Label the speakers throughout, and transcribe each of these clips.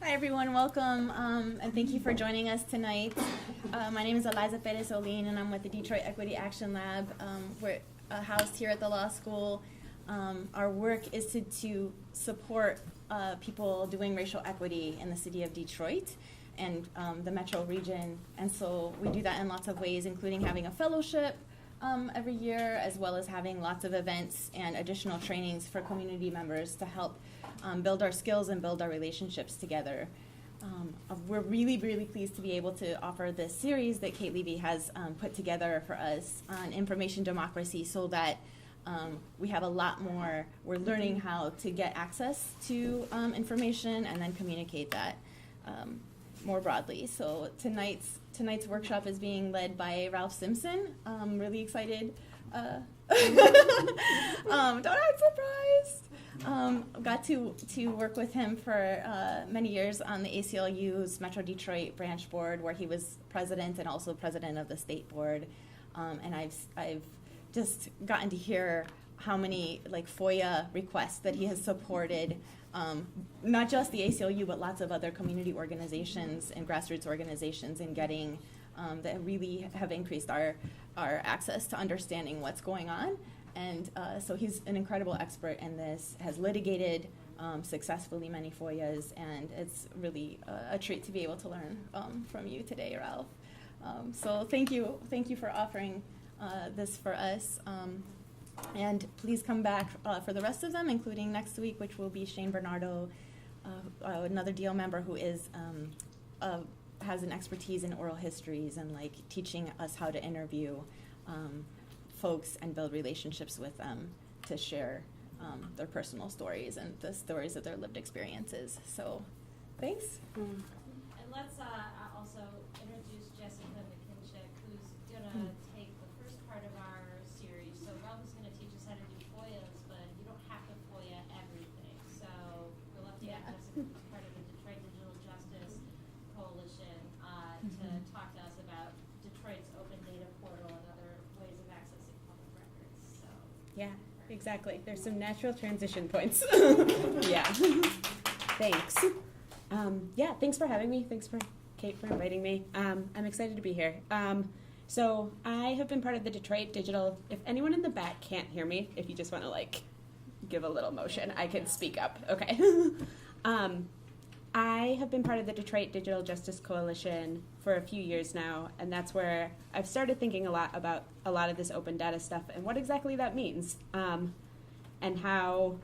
Speaker 1: Hi everyone, welcome, and thank you for joining us tonight. My name is Eliza Perez-Olin, and I'm with the Detroit Equity Action Lab. We're housed here at the law school. Our work is to support people doing racial equity in the city of Detroit and the metro region. And so we do that in lots of ways, including having a fellowship every year, as well as having lots of events and additional trainings for community members to help build our skills and build our relationships together. We're really, really pleased to be able to offer this series that Kate Levy has put together for us on information democracy, so that we have a lot more. We're learning how to get access to information and then communicate that more broadly. So tonight's workshop is being led by Ralph Simpson. I'm really excited. Don't act surprised. Got to work with him for many years on the ACLU's Metro Detroit branch board, where he was president and also president of the state board. And I've just gotten to hear how many FOIA requests that he has supported, not just the ACLU, but lots of other community organizations and grassroots organizations in getting that really have increased our access to understanding what's going on. And so he's an incredible expert in this, has litigated successfully many FOIAs, and it's really a treat to be able to learn from you today, Ralph. So thank you for offering this for us. And please come back for the rest of them, including next week, which will be Shane Bernardo, another DO member who is has an expertise in oral histories and teaching us how to interview folks and build relationships with them to share their personal stories and the stories of their lived experiences. So, thanks.
Speaker 2: And let's also introduce Jessica McInchak, who's gonna take the first part of our series. So Ralph is gonna teach us how to do FOIAs, but you don't have to FOIA everything. So we'll have to get Jessica, who's part of the Detroit Digital Justice Coalition, to talk to us about Detroit's open data portal and other ways of accessing public records. So
Speaker 3: yeah, exactly. There's some natural transition points. Yeah. Thanks. Yeah, thanks for having me. Thanks for Kate for inviting me. I'm excited to be here. So I have been part of the Detroit Digital. If anyone in the back can't hear me, if you just want to give a little motion, I can speak up. Okay. I have been part of the Detroit Digital Justice Coalition for a few years now, and that's where I've started thinking a lot about a lot of this open data stuff and what exactly that means, and how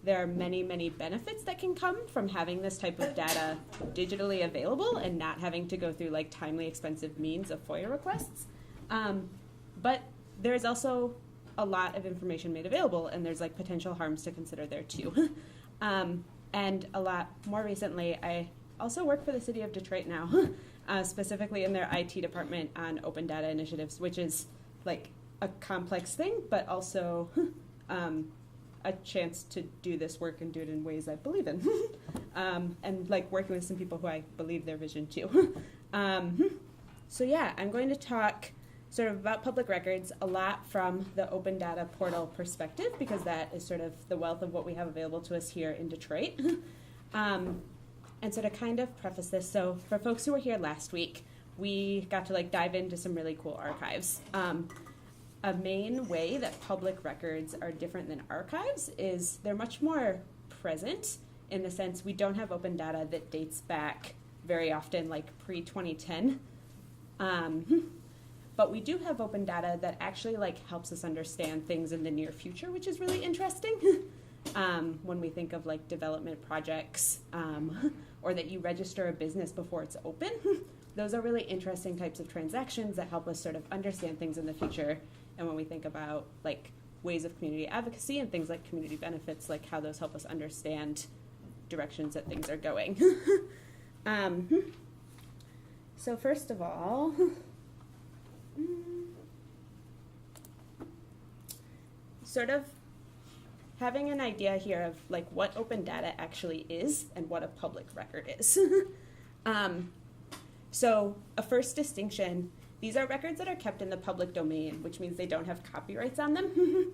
Speaker 3: there are many, many benefits that can come from having this type of data digitally available and not having to go through timely, expensive means of FOIA requests. But there's also a lot of information made available, and there's potential harms to consider there too. And a lot more recently, I also work for the city of Detroit now, specifically in their IT department on open data initiatives, which is a complex thing, but also a chance to do this work and do it in ways I believe in. And working with some people who I believe their vision too. So yeah, I'm going to talk sort of about public records a lot from the open data portal perspective, because that is sort of the wealth of what we have available to us here in Detroit. And so to kind of preface this, so for folks who were here last week, we got to dive into some really cool archives. A main way that public records are different than archives is they're much more present, in the sense we don't have open data that dates back very often pre-2010. But we do have open data that actually helps us understand things in the near future, which is really interesting. When we think of development projects, or that you register a business before it's open, those are really interesting types of transactions that help us sort of understand things in the future. And when we think about ways of community advocacy and things like community benefits, how those help us understand directions that things are going. So first of all, sort of having an idea here of what open data actually is and what a public record is. So a first distinction, these are records that are kept in the public domain, which means they don't have copyrights on them.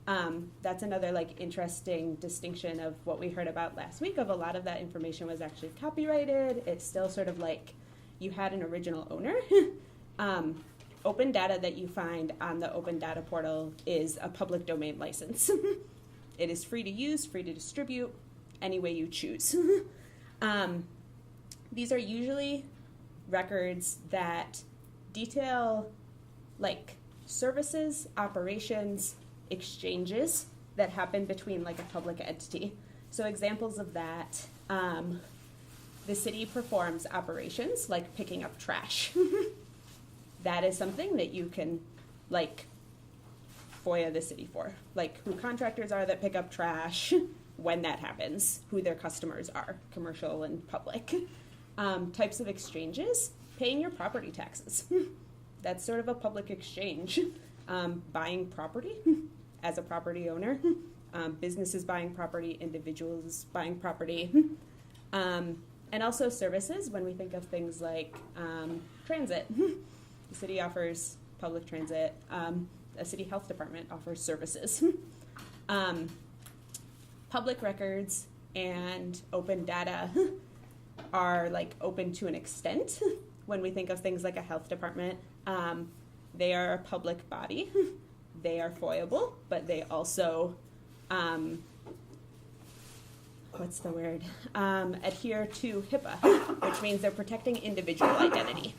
Speaker 3: That's another like interesting distinction of what we heard about last week, of a lot of that information was actually copyrighted. It's still sort of like you had an original owner. Open data that you find on the Open Data portal is a public domain license. It is free to use, free to distribute, any way you choose. These are usually records that detail like services, operations, exchanges that happen between like a public entity. So examples of that, the city performs operations like picking up trash. That is something that you can like FOIA the city for, like who contractors are that pick up trash, when that happens, who their customers are, commercial and public. Types of exchanges, paying your property taxes. That's sort of a public exchange. Buying property as a property owner, businesses buying property, individuals buying property, and also services when we think of things like transit. The city offers public transit. A city health department offers services. Public records and open data are like open to an extent. When we think of things like a health department, they are a public body. They are FOIAble, but they also, adhere to HIPAA, which means they're protecting individual identity.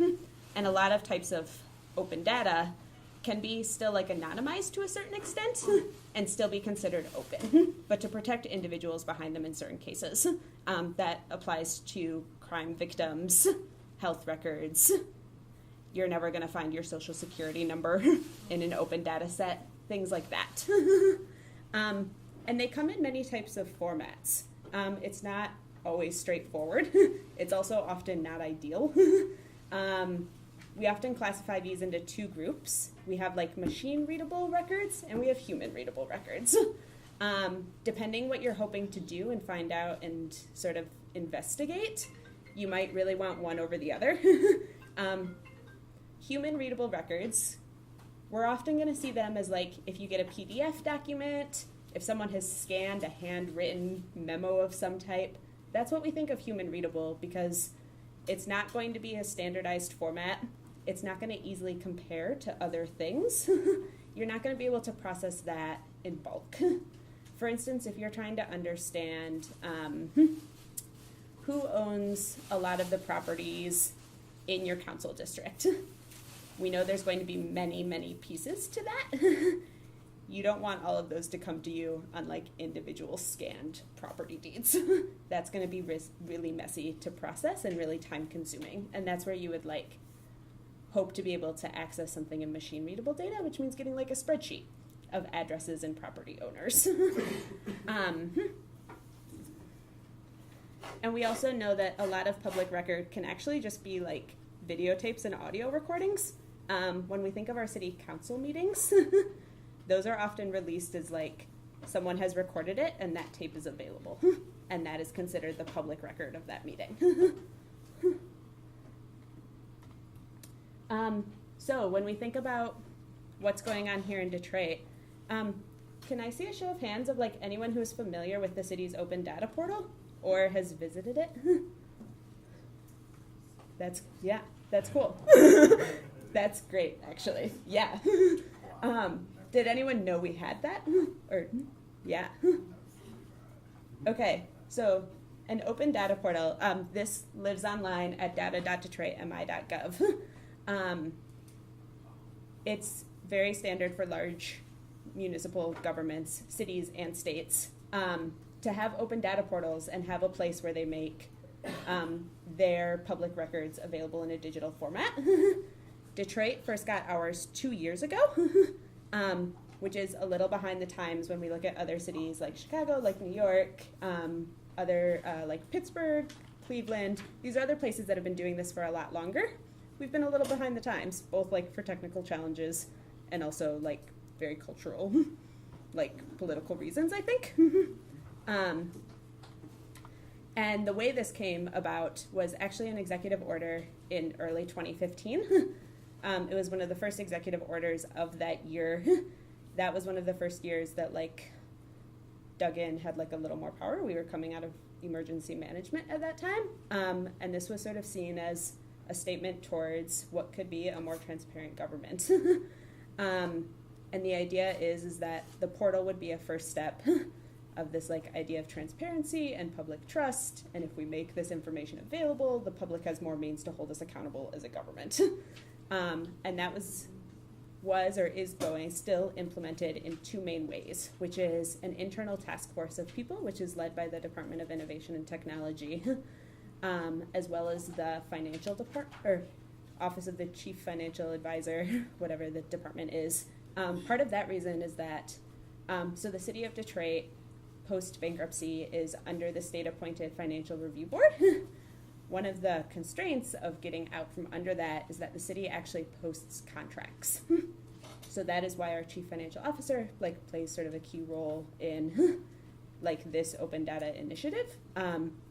Speaker 3: And a lot of types of open data can be still like anonymized to a certain extent and still be considered open, but to protect individuals behind them in certain cases. That applies to crime victims, health records. You're never going to find your social security number in an open data set, things like that. And they come in many types of formats. It's not always straightforward. It's also often not ideal. We often classify these into two groups. We have like machine readable records and we have human readable records. Depending what you're hoping to do and find out and sort of investigate, you might really want one over the other. Human readable records, we're often going to see them as like if you get a PDF document, if someone has scanned a handwritten memo of some type, that's what we think of human readable because it's not going to be a standardized format. It's not going to easily compare to other things. You're not going to be able to process that in bulk. For instance, if you're trying to understand who owns a lot of the properties in your council district, we know there's going to be many, many pieces to that. You don't want all of those to come to you on like individual scanned property deeds. That's going to be really messy to process and really time consuming. And that's where you would like hope to be able to access something in machine readable data, which means getting like a spreadsheet of addresses and property owners. And we also know that a lot of public record can actually just be like videotapes and audio recordings. When we think of our city council meetings, those are often released as like someone has recorded it and that tape is available. And that is considered the public record of that meeting. So when we think about what's going on here in Detroit, can I see a show of hands of like anyone who is familiar with the city's open data portal or has visited it? That's cool. That's great, actually. Yeah. Did anyone know we had that? Or, yeah. Okay, so an open data portal. This lives online at data.detroitmi.gov. It's very standard for large municipal governments, cities and states, to have open data portals and have a place where they make their public records available in a digital format. Detroit first got ours 2 years ago, which is a little behind the times when we look at other cities like Chicago, like New York, other like Pittsburgh, Cleveland. These are other places that have been doing this for a lot longer. We've been a little behind the times, both like for technical challenges and also like very cultural, like political reasons, I think. And the way this came about was actually an executive order in early 2015. It was one of the first executive orders of that year that was one of the first years that like Duggan had like a little more power. We were coming out of emergency management at that time, and this was sort of seen as a statement towards what could be a more transparent government. And the idea is that the portal would be a first step of this like idea of transparency and public trust, and if we make this information available, the public has more means to hold us accountable as a government. And that was or is still implemented in two main ways, which is an internal task force of people, which is led by the Department of Innovation and Technology, as well as the financial department, or Office of the Chief Financial Advisor, whatever the department is. Part of that reason is that, so the city of Detroit, post-bankruptcy, is under the state-appointed Financial Review Board. One of the constraints of getting out from under that is that the city actually posts contracts. So that is why our chief financial officer like plays sort of a key role in like this open data initiative.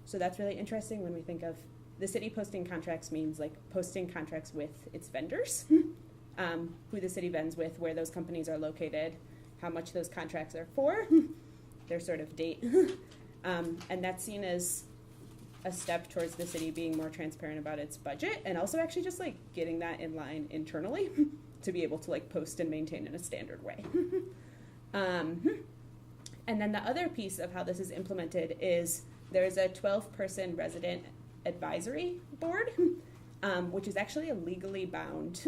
Speaker 3: So that's really interesting when we think of the city posting contracts means like posting contracts with its vendors, who the city vends with, where those companies are located, how much those contracts are for, their sort of date. And that's seen as a step towards the city being more transparent about its budget, and also actually just like getting that in line internally to be able to like post and maintain in a standard way. And then the other piece of how this is implemented is there's a 12-person resident advisory board, which is actually a legally bound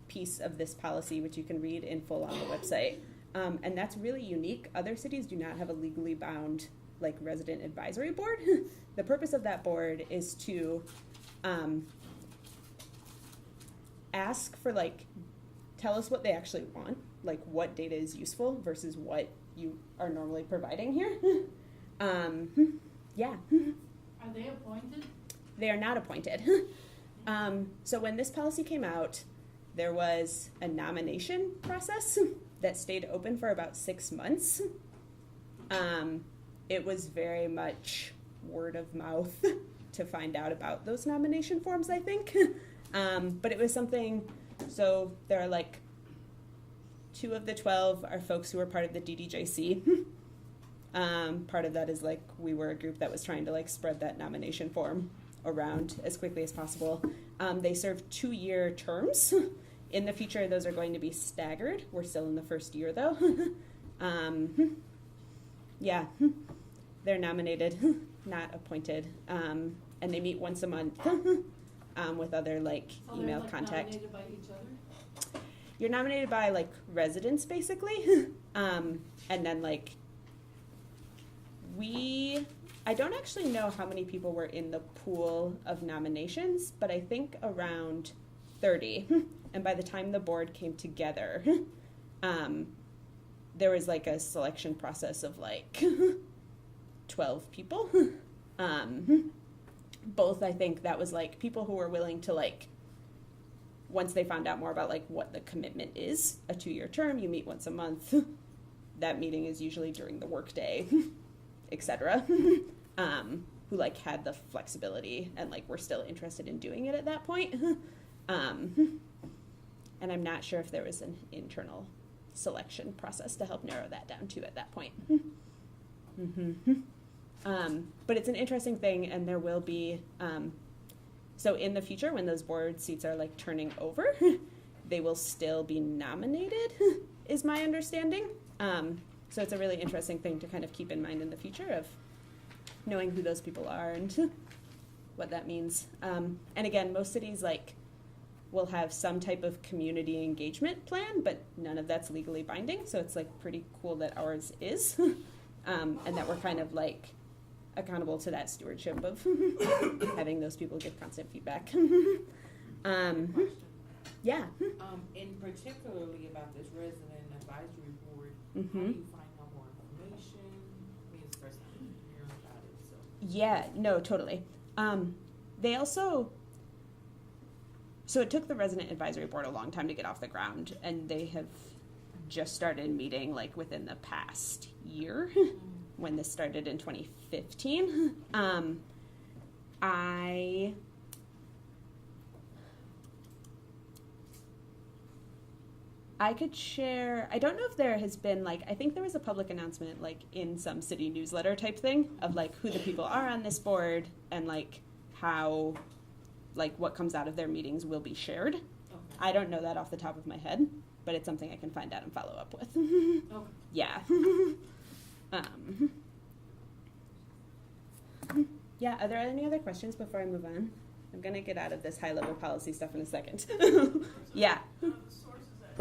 Speaker 3: piece of this policy, which you can read in full on the website. And that's really unique. Other cities do not have a legally bound like resident advisory board. The purpose of that board is to ask for like, tell us what they actually want, like what data is useful versus what you are normally providing here. Yeah.
Speaker 4: Are they appointed?
Speaker 3: They are not appointed. So when this policy came out, there was a nomination process that stayed open for about 6 months. It was very much word of mouth to find out about those nomination forms, I think. But it was something, so there are like 2 of the 12 are folks who are part of the DDJC. Part of that is like we were a group that was trying to like spread that nomination form around as quickly as possible. They serve 2-year terms. In the future, those are going to be staggered. We're still in the first year though. Yeah, they're nominated, not appointed, and they meet once a month with other like email
Speaker 4: they're, like,
Speaker 3: contact.
Speaker 4: Nominated by each other?
Speaker 3: You're nominated by like residents basically, and then like I don't actually know how many people were in the pool of nominations, but I think around 30. And by the time the board came together, there was like a selection process of like 12 people. Both, I think that was like people who were willing to like, once they found out more about like what the commitment is, a 2-year term, you meet once a month. That meeting is usually during the workday, etc. Who like had the flexibility and like were still interested in doing it at that point. And I'm not sure if there was an internal selection process to help narrow that down too at that point. But it's an interesting thing, and there will be, so in the future when those board seats are like turning over, they will still be nominated, is my understanding. So it's a really interesting thing to kind of keep in mind in the future of knowing who those people are and what that means. And again, most cities like will have some type of community engagement plan, but none of that's legally binding. So it's like pretty cool that ours is, and that we're kind of like accountable to that stewardship of having those people give constant feedback. Yeah.
Speaker 5: And particularly about this resident advisory board,
Speaker 3: Mm-hmm.
Speaker 5: how do you find out more information? I mean, it's the first time I'm hearing about it, so.
Speaker 3: Yeah, no, totally. They also, so it took the resident advisory board a long time to get off the ground, and they have just started meeting like within the past year when this started in 2015. I could share, I don't know if there has been, like, I think there was a public announcement, like, in some city newsletter type thing of, like, who the people are on this board and, like, how, like, what comes out of their meetings will be shared.
Speaker 5: Okay.
Speaker 3: I don't know that off the top of my head, but it's something I can find out and follow up with.
Speaker 5: Okay.
Speaker 3: Yeah. Yeah, are there any other questions before I move on? I'm going to get out of this high-level policy stuff in a second. Yeah.
Speaker 6: The source is at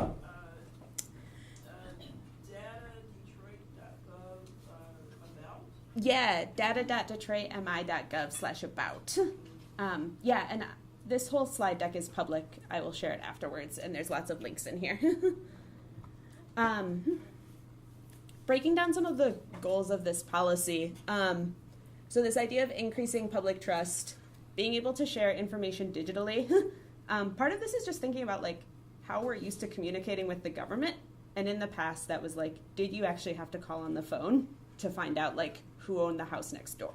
Speaker 6: data.detroit.gov about.
Speaker 3: Yeah, data.detroitmi.gov/about. Yeah, and this whole slide deck is public. I will share it afterwards, and there's lots of links in here. Breaking down some of the goals of this policy. So this idea of increasing public trust, being able to share information digitally. Part of this is just thinking about like how we're used to communicating with the government. And in the past, that was like, did you actually have to call on the phone to find out like who owned the house next door?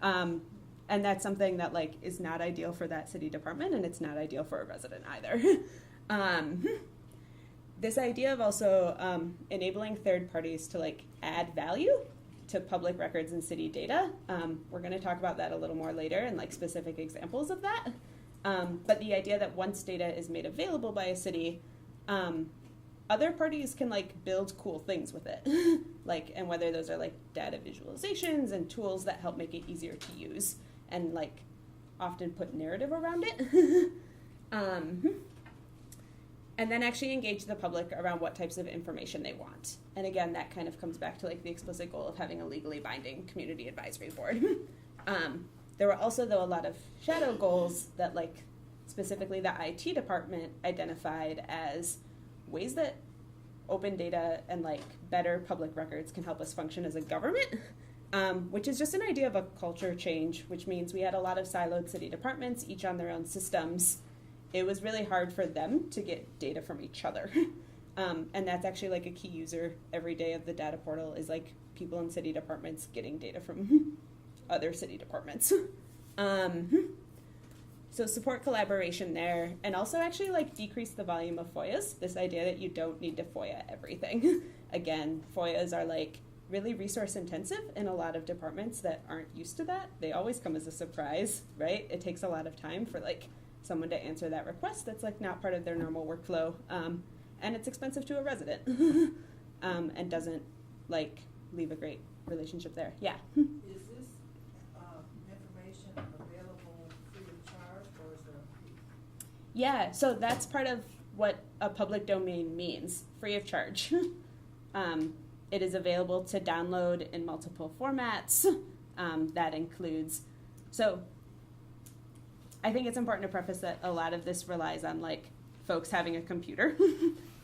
Speaker 3: And that's something that like is not ideal for that city department, and it's not ideal for a resident either. This idea of also enabling third parties to like add value to public records and city data. We're going to talk about that a little more later and like specific examples of that. But the idea that once data is made available by a city, other parties can like build cool things with it. Like, and whether those are like data visualizations and tools that help make it easier to use and like often put narrative around it. And then actually engage the public around what types of information they want. And again, that kind of comes back to like the explicit goal of having a legally binding community advisory board. There were also, though, a lot of shadow goals that like specifically the IT department identified as ways that open data and like better public records can help us function as a government, which is just an idea of a culture change, which means we had a lot of siloed city departments, each on their own systems. It was really hard for them to get data from each other. And that's actually like a key user every day of the data portal is like people in city departments getting data from other city departments. So support collaboration there, and also actually like decrease the volume of FOIAs, this idea that you don't need to FOIA everything. Again, FOIAs are like really resource intensive in a lot of departments that aren't used to that. They always come as a surprise, right? It takes a lot of time for like someone to answer that request that's like not part of their normal workflow, and it's expensive to a resident, and doesn't like leave a great relationship there. Yeah.
Speaker 7: Is this information available free of charge, or is there a fee?
Speaker 3: Yeah, so that's part of what a public domain means, free of charge. It is available to download in multiple formats. That includes, so I think it's important to preface that a lot of this relies on like folks having a computer.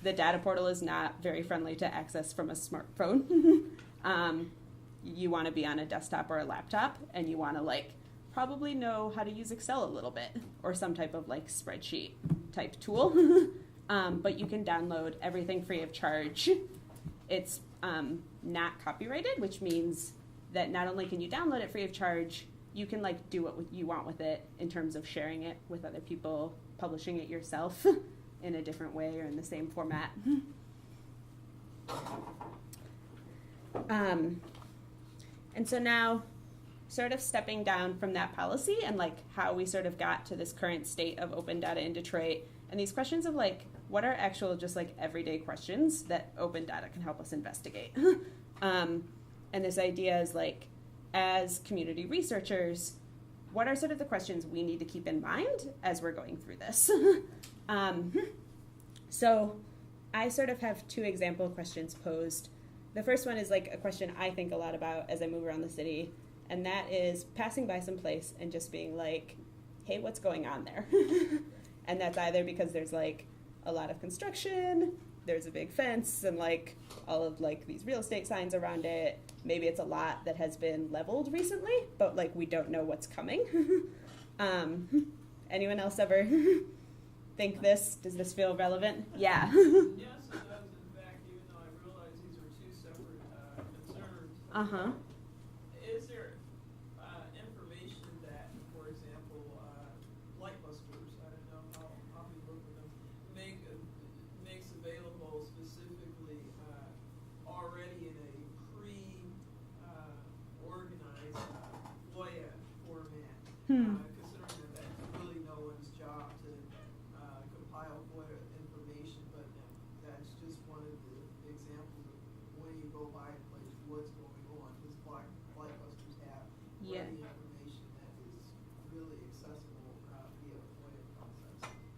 Speaker 3: The data portal is not very friendly to access from a smartphone. You want to be on a desktop or a laptop, and you want to like probably know how to use Excel a little bit or some type of like spreadsheet type tool. But you can download everything free of charge. It's not copyrighted, which means that not only can you download it free of charge, you can like do what you want with it in terms of sharing it with other people, publishing it yourself in a different way or in the same format. And so now sort of stepping down from that policy and like how we sort of got to this current state of open data in Detroit, and these questions of like what are actual just like everyday questions that open data can help us investigate. And this idea is like, as community researchers, what are sort of the questions we need to keep in mind as we're going through this? So I sort of have two example questions posed. The first one is like a question I think a lot about as I move around the city, and that is passing by some place and just being like, hey, what's going on there? And that's either because there's like a lot of construction, there's a big fence, and like all of like these real estate signs around it. Maybe it's a lot that has been leveled recently, but like we don't know what's coming. Anyone else ever think this? Does this feel relevant? Yeah.
Speaker 6: Yes, it does. In fact, even though I realize these are two separate concerns.
Speaker 3: Uh-huh.
Speaker 6: Is there information that, for example, light busters, I don't know how we work with them, makes available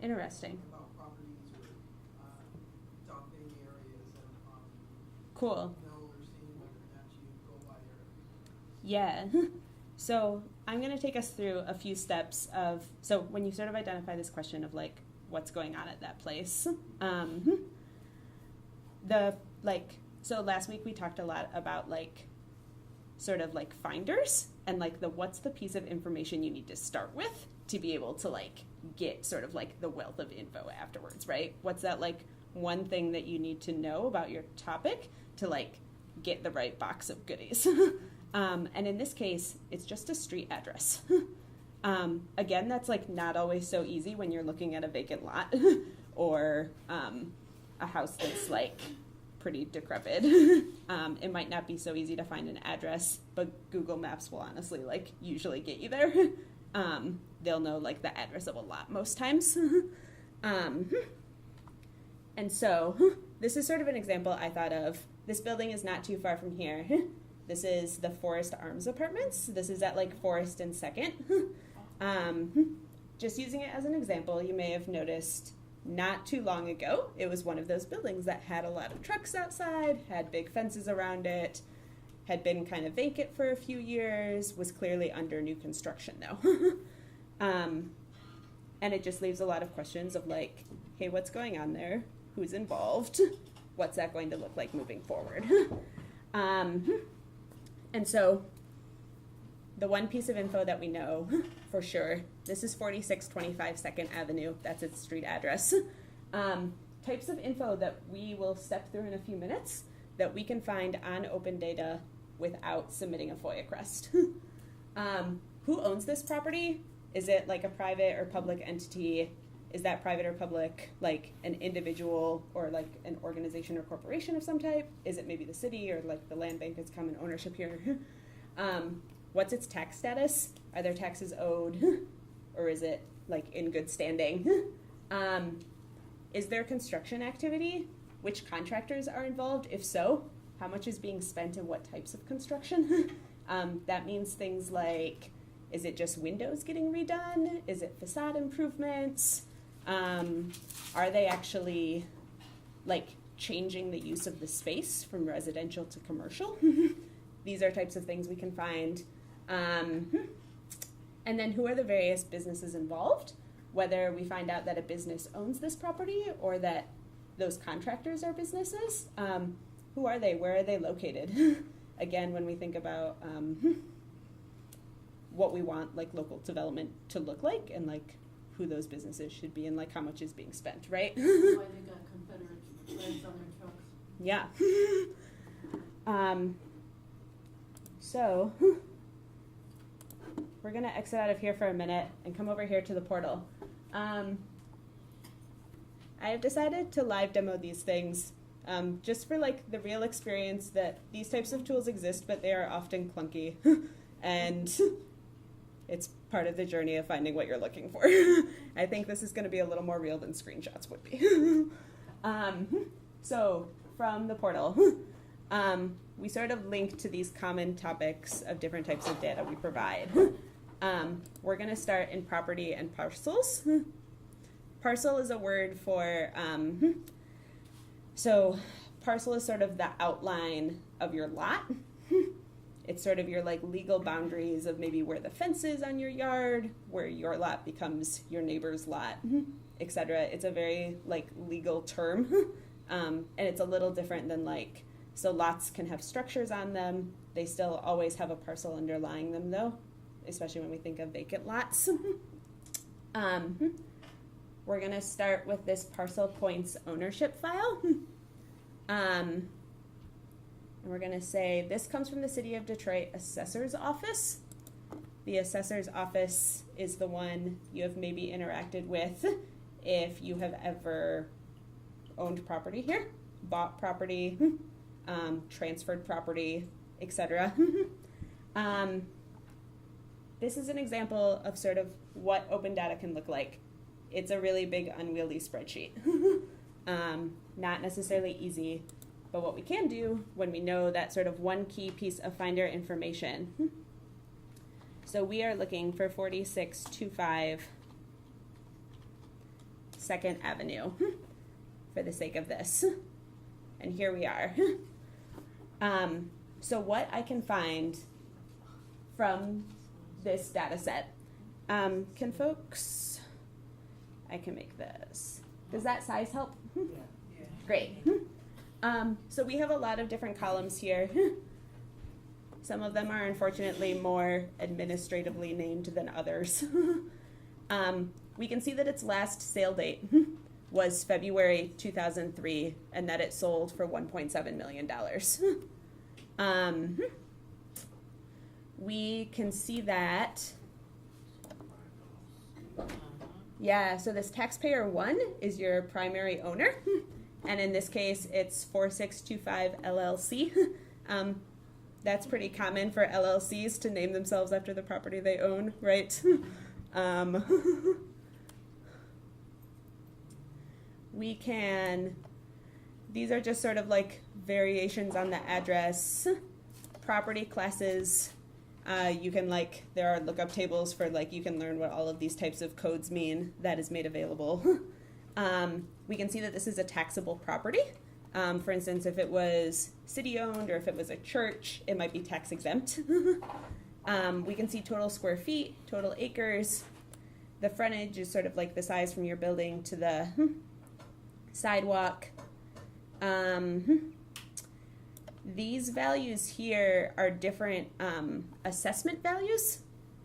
Speaker 3: Interesting.
Speaker 8: about properties or dumping areas and
Speaker 3: Cool.
Speaker 8: know or seeing whether or not you go by there.
Speaker 3: Yeah. So I'm going to take us through a few steps of, so when you sort of identify this question of like what's going on at that place, so last week we talked a lot about like sort of like finders and like what's the piece of information you need to start with to be able to like get sort of like the wealth of info afterwards, right? What's that like one thing that you need to know about your topic to like get the right box of goodies? And in this case, it's just a street address. Again, that's like not always so easy when you're looking at a vacant lot or a house that's like pretty decrepit. It might not be so easy to find an address, but Google Maps will honestly like usually get you there. They'll know like the address of a lot most times. And so this is sort of an example I thought of. This building is not too far from here. This is the Forest Arms Apartments. This is at like Forest and 2nd. Just using it as an example, you may have noticed not too long ago, it was one of those buildings that had a lot of trucks outside, had big fences around it, had been kind of vacant for a few years, was clearly under new construction though. And it just leaves a lot of questions of like, hey, what's going on there? Who's involved? What's that going to look like moving forward? And so the one piece of info that we know for sure, this is 4625 2nd Avenue. That's its street address. Types of info that we will step through in a few minutes that we can find on open data without submitting a FOIA request. Who owns this property? Is it like a private or public entity? Is that private or public like an individual or like an organization or corporation of some type? Is it maybe the city or like the land bank that's common ownership here? What's its tax status? Are there taxes owed? Or is it like in good standing? Is there construction activity? Which contractors are involved? If so, how much is being spent and what types of construction? That means things like, is it just windows getting redone? Is it facade improvements? Are they actually like changing the use of the space from residential to commercial? These are types of things we can find. And then who are the various businesses involved? Whether we find out that a business owns this property or that those contractors are businesses. Who are they? Where are they located? Again, when we think about what we want like local development to look like and like who those businesses should be and like how much is being spent, right?
Speaker 4: Why they got Confederate flags on their trucks.
Speaker 3: Yeah. So we're gonna exit out of here for a minute and come over here to the portal. I have decided to live demo these things just for like the real experience that these types of tools exist, but they are often clunky and it's part of the journey of finding what you're looking for. I think this is going to be a little more real than screenshots would be. So from the portal, we sort of link to these common topics of different types of data we provide. We're going to start in property and parcels. Parcel is a word for, so parcel is sort of the outline of your lot. It's sort of your like legal boundaries of maybe where the fence is on your yard, where your lot becomes your neighbor's lot, etc. It's a very like legal term, and it's a little different than like, so lots can have structures on them. They still always have a parcel underlying them though, especially when we think of vacant lots. We're gonna start with this Parcel Points ownership file. And we're going to say this comes from the City of Detroit Assessor's Office. The Assessor's Office is the one you have maybe interacted with if you have ever owned property here, bought property, transferred property, etc. This is an example of sort of what open data can look like. It's a really big, unwieldy spreadsheet. Not necessarily easy. But what we can do when we know that sort of one key piece of finder information. So we are looking for 4625 2nd Avenue for the sake of this. And here we are. So what I can find from this data set, can folks, I can make this. Does that size help?
Speaker 7: Yeah.
Speaker 3: Great. So we have a lot of different columns here. Some of them are unfortunately more administratively named than others. We can see that its last sale date was February 2003 and that it sold for $1.7 million. We can see that, yeah, so this taxpayer 1 is your primary owner, and in this case it's 4625 LLC. That's pretty common for LLCs to name themselves after the property they own, right? We can, these are just sort of like variations on the address. Property classes, you can like, there are lookup tables for like, you can learn what all of these types of codes mean. That is made available. We can see that this is a taxable property. For instance, if it was city-owned or if it was a church, it might be tax exempt. We can see total square feet, total acres. The frontage is sort of like the size from your building to the sidewalk. These values here are different assessment values.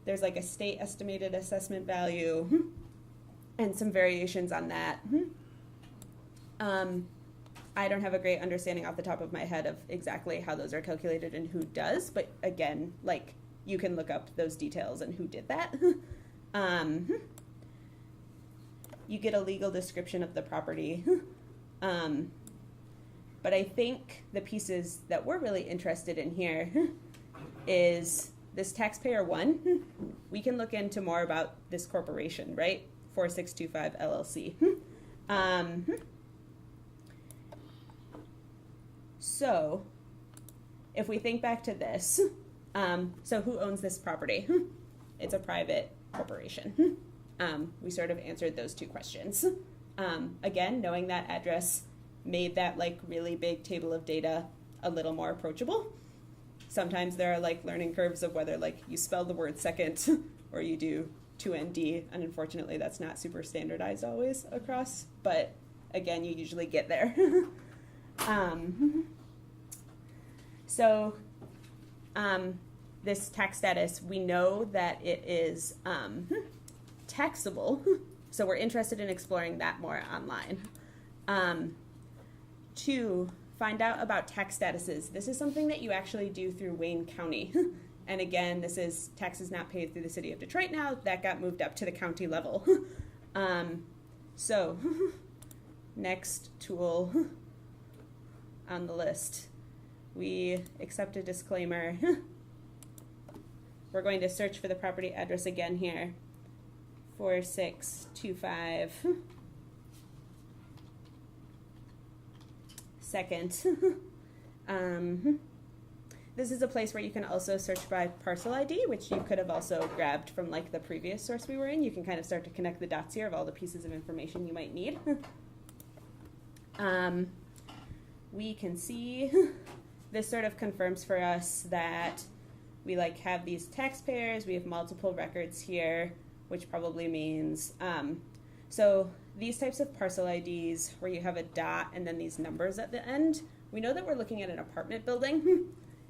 Speaker 3: There's like a state estimated assessment value and some variations on that. I don't have a great understanding off the top of my head of exactly how those are calculated and who does, but again, like you can look up those details and who did that. You get a legal description of the property. But I think the pieces that we're really interested in here is this taxpayer 1. We can look into more about this corporation, right? 4625 LLC. So if we think back to this, so who owns this property? It's a private corporation. We sort of answered those two questions. Again, knowing that address made that like really big table of data a little more approachable. Sometimes there are like learning curves of whether like you spell the word second or you do 2ND, and unfortunately that's not super standardized always across, but again, you usually get there. This tax status, we know that it is taxable, so we're interested in exploring that more online. To find out about tax statuses, this is something that you actually do through Wayne County. And again, this is taxes not paid through the city of Detroit now, that got moved up to the county level. So, next tool on the list, we accept a disclaimer. We're going to search for the property address again here, 4625 2nd. This is a place where you can also search by parcel ID, which you could have also grabbed from like the previous source we were in. You can kind of start to connect the dots here of all the pieces of information you might need. We can see this sort of confirms for us that we like have these taxpayers, we have multiple records here, which probably means, so these types of parcel IDs where you have a dot and then these numbers at the end, we know that we're looking at an apartment building,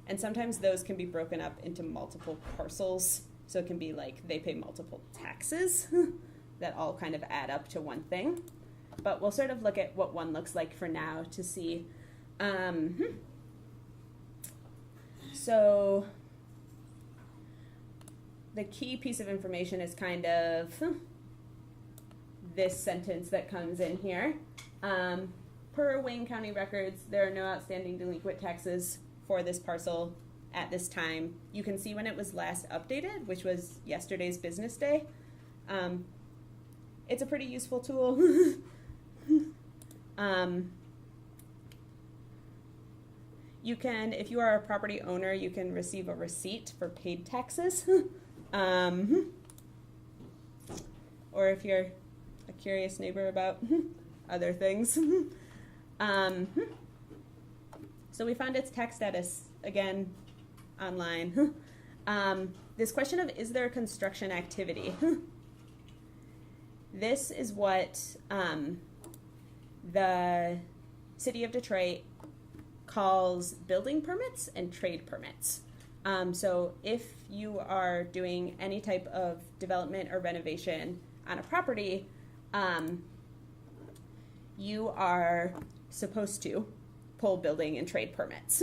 Speaker 3: and sometimes those can be broken up into multiple parcels. So it can be like they pay multiple taxes that all kind of add up to one thing. But we'll sort of look at what one looks like for now to see. So the key piece of information is kind of this sentence that comes in here. Per Wayne County records, there are no outstanding delinquent taxes for this parcel at this time. You can see when it was last updated, which was yesterday's business day. It's a pretty useful tool. You can, if you are a property owner, you can receive a receipt for paid taxes. Or if you're a curious neighbor about other things. So we found its tax status, again, online. This question of, is there construction activity? This is what the City of Detroit calls building permits and trade permits. So if you are doing any type of development or renovation on a property, you are supposed to pull building and trade permits.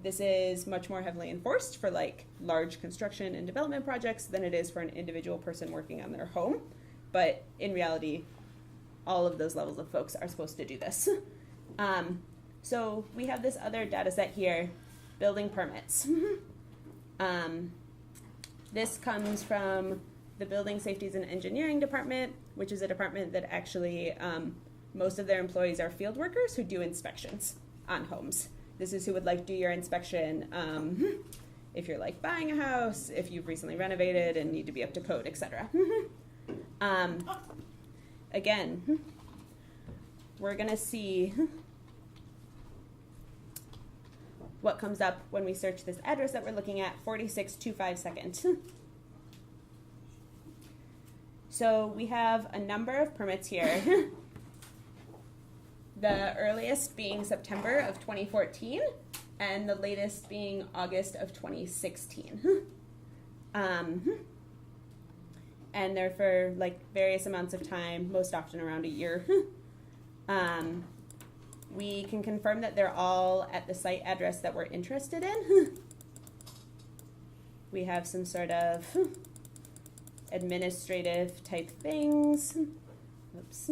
Speaker 3: This is much more heavily enforced for like large construction and development projects than it is for an individual person working on their home. But in reality, all of those levels of folks are supposed to do this. So we have this other data set here, building permits. This comes from the Building Safeties and Engineering Department, which is a department that actually, most of their employees are field workers who do inspections on homes. This is who would like do your inspection if you're like buying a house, if you've recently renovated and need to be up to code, etc. Again, we're gonna see what comes up when we search this address that we're looking at, 46252. So we have a number of permits here. The earliest being September of 2014, and the latest being August of 2016. And they're for like various amounts of time, most often around a year. We can confirm that they're all at the site address that we're interested in. We have some sort of administrative type things. Oops.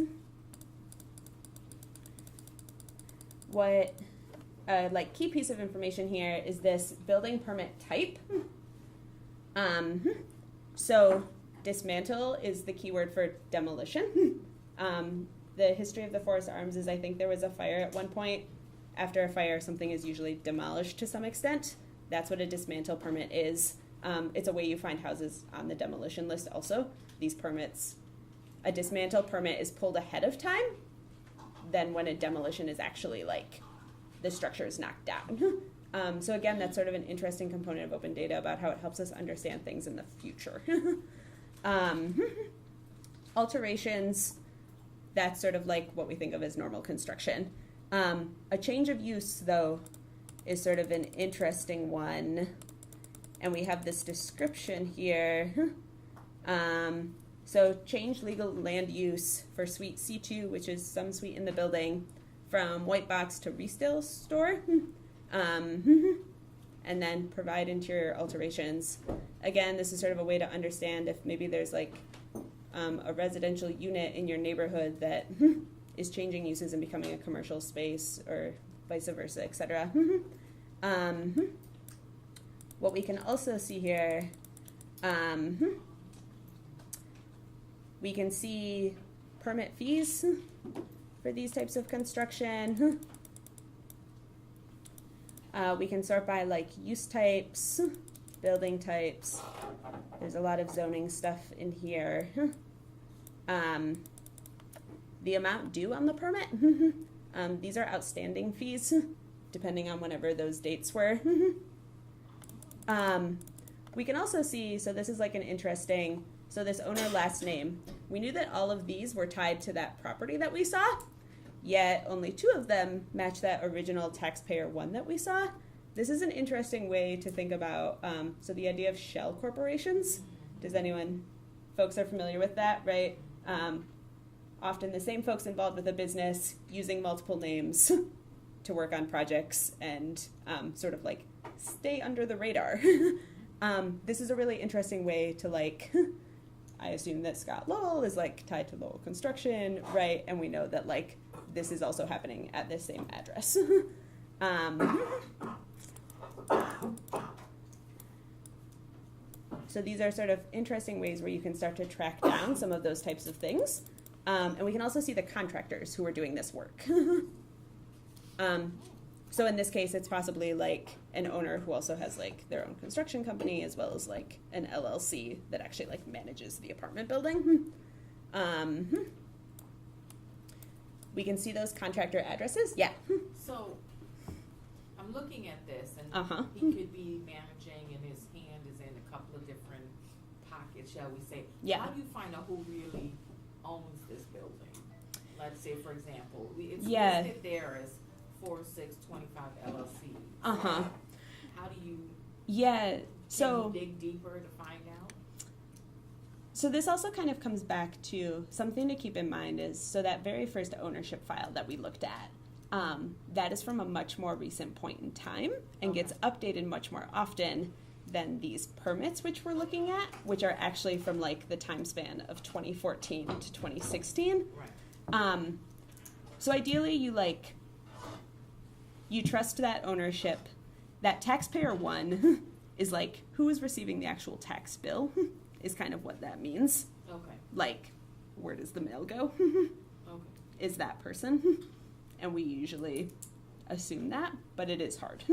Speaker 3: What like key piece of information here is this building permit type. So dismantle is the keyword for demolition. The history of the Forest Arms is I think there was a fire at one point. After a fire, something is usually demolished to some extent. That's what a dismantle permit is. It's a way you find houses on the demolition list also. These permits, a dismantle permit is pulled ahead of time than when a demolition is actually like the structure is knocked down. So again, that's sort of an interesting component of open data about how it helps us understand things in the future. Alterations, that's sort of like what we think of as normal construction. A change of use, though, is sort of an interesting one. And we have this description here. So change legal land use for suite C2, which is some suite in the building, from white box to resale store. And then provide interior alterations. Again, this is sort of a way to understand if maybe there's like a residential unit in your neighborhood that is changing uses and becoming a commercial space, or vice versa, etc. What we can also see here, we can see permit fees for these types of construction. We can sort by like use types, building types. There's a lot of zoning stuff in here. The amount due on the permit. These are outstanding fees, depending on whenever those dates were. We can also see, so this is like an interesting, so this owner last name, we knew that all of these were tied to that property that we saw, yet only 2 of them match that original taxpayer one that we saw. This is an interesting way to think about, so the idea of shell corporations. Does anyone, folks are familiar with that, right? Often the same folks involved with a business using multiple names to work on projects and sort of like stay under the radar. This is a really interesting way to like, I assume that Scott Lowell is like tied to Lowell Construction, right? And we know that like this is also happening at this same address. So these are sort of interesting ways where you can start to track down some of those types of things. And we can also see the contractors who are doing this work. So in this case, it's possibly like an owner who also has like their own construction company, as well as like an LLC that actually like manages the apartment building. We can see those contractor addresses. Yeah.
Speaker 5: So, I'm looking at this, and
Speaker 3: Uh-huh.
Speaker 5: he could be managing, and his hand is in a couple of different pockets, shall we say.
Speaker 3: Yeah.
Speaker 5: How do you find out who really owns this building? Let's say, for example, it's
Speaker 3: Yeah.
Speaker 5: listed there as 4625 LLC.
Speaker 3: Uh-huh.
Speaker 5: How do you,
Speaker 3: Yeah. So.
Speaker 5: can you dig deeper to find out?
Speaker 3: So this also kind of comes back to something to keep in mind is, so that very first ownership file that we looked at, that is from a much more recent point in time and gets updated much more often than these permits which we're looking at, which are actually from like the time span of 2014 to 2016.
Speaker 5: Right.
Speaker 3: So ideally you trust that ownership. That taxpayer one is like, who is receiving the actual tax bill is kind of what that means.
Speaker 5: Okay.
Speaker 3: Like, where does the mail go?
Speaker 5: Okay.
Speaker 3: Is that person. And we usually assume that, but it is hard.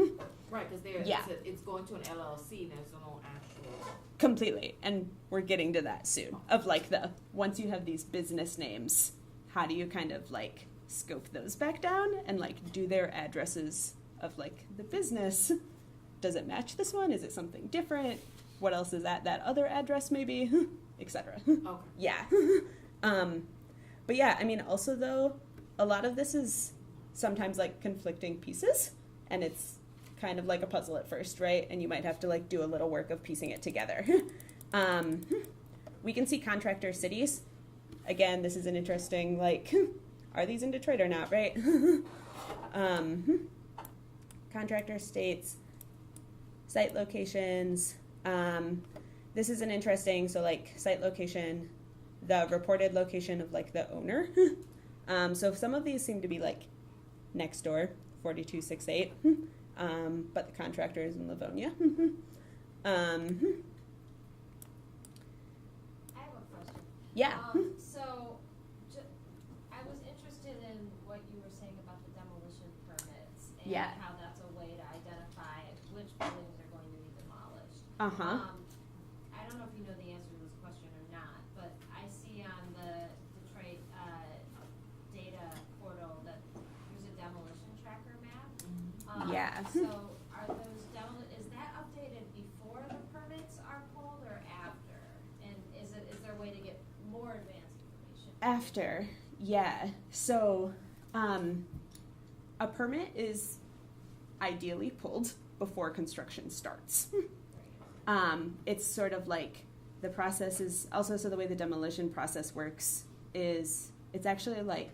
Speaker 5: Right, because
Speaker 3: Yeah.
Speaker 5: it's going to an LLC, there's no actual.
Speaker 3: Completely. And we're getting to that soon. Of like once you have these business names, how do you kind of like scope those back down and like do their addresses of like the business? Does it match this one? Is it something different? What else is at that other address maybe? Etc.
Speaker 5: Okay.
Speaker 3: Yeah. But yeah, I mean, also though, a lot of this is sometimes like conflicting pieces, and it's kind of like a puzzle at first, right? And you might have to like do a little work of piecing it together. We can see contractor cities. Again, this is an interesting, like, are these in Detroit or not, right? Contractor states, site locations. This is an interesting, so like site location, the reported location of like the owner. So some of these seem to be like next door, 4268, but the contractor is in Livonia.
Speaker 2: I have a question.
Speaker 3: Yeah.
Speaker 2: So, I was interested in what you were saying about the demolition permits and
Speaker 3: Yeah.
Speaker 2: how that's a way to identify which buildings are going to be demolished.
Speaker 3: Uh-huh.
Speaker 2: I don't know if you know the answer to this question or not, but I see on the Detroit data portal that there's a demolition tracker map.
Speaker 3: Yeah.
Speaker 2: So are those is that updated before the permits are pulled or after? And is there a way to get more advanced information?
Speaker 3: After, yeah. So, a permit is ideally pulled before construction starts. It's sort of like the process is also, so the way the demolition process works is it's actually like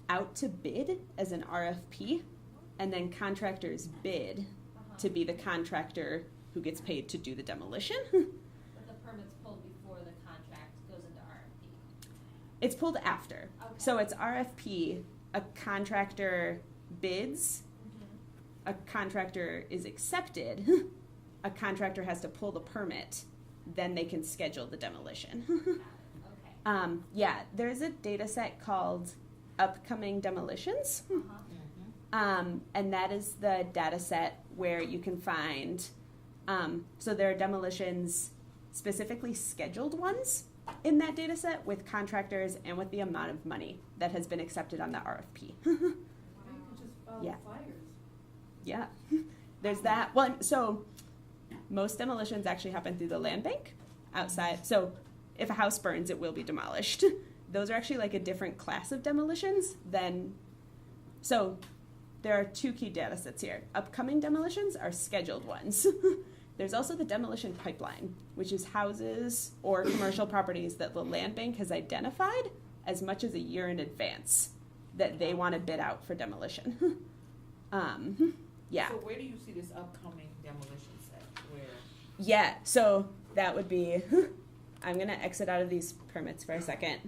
Speaker 3: out to bid as an RFP, and then contractors bid to be the contractor who gets paid to do the demolition.
Speaker 2: But the permit's pulled before the contract goes into RFP.
Speaker 3: It's pulled after.
Speaker 2: Okay.
Speaker 3: So it's RFP, a contractor bids, a contractor is accepted, a contractor has to pull the permit, then they can schedule the demolition.
Speaker 2: Got it. Okay.
Speaker 3: Yeah, there's a data set called Upcoming Demolitions. And that is the data set where you can find, so there are demolitions, specifically scheduled ones in that data set with contractors and with the amount of money that has been accepted on the RFP.
Speaker 4: You can just file
Speaker 3: Yeah.
Speaker 4: fires.
Speaker 3: Yeah, there's that. Well, so most demolitions actually happen through the land bank outside. So if a house burns, it will be demolished. Those are actually like a different class of demolitions than, so there are two key data sets here. Upcoming demolitions are scheduled ones. There's also the demolition pipeline, which is houses or commercial properties that the land bank has identified as much as a year in advance that they want to bid out for demolition. Yeah.
Speaker 5: So where do you see this upcoming demolition set? Where?
Speaker 3: Yeah, so that would be, I'm going to exit out of these permits for a second.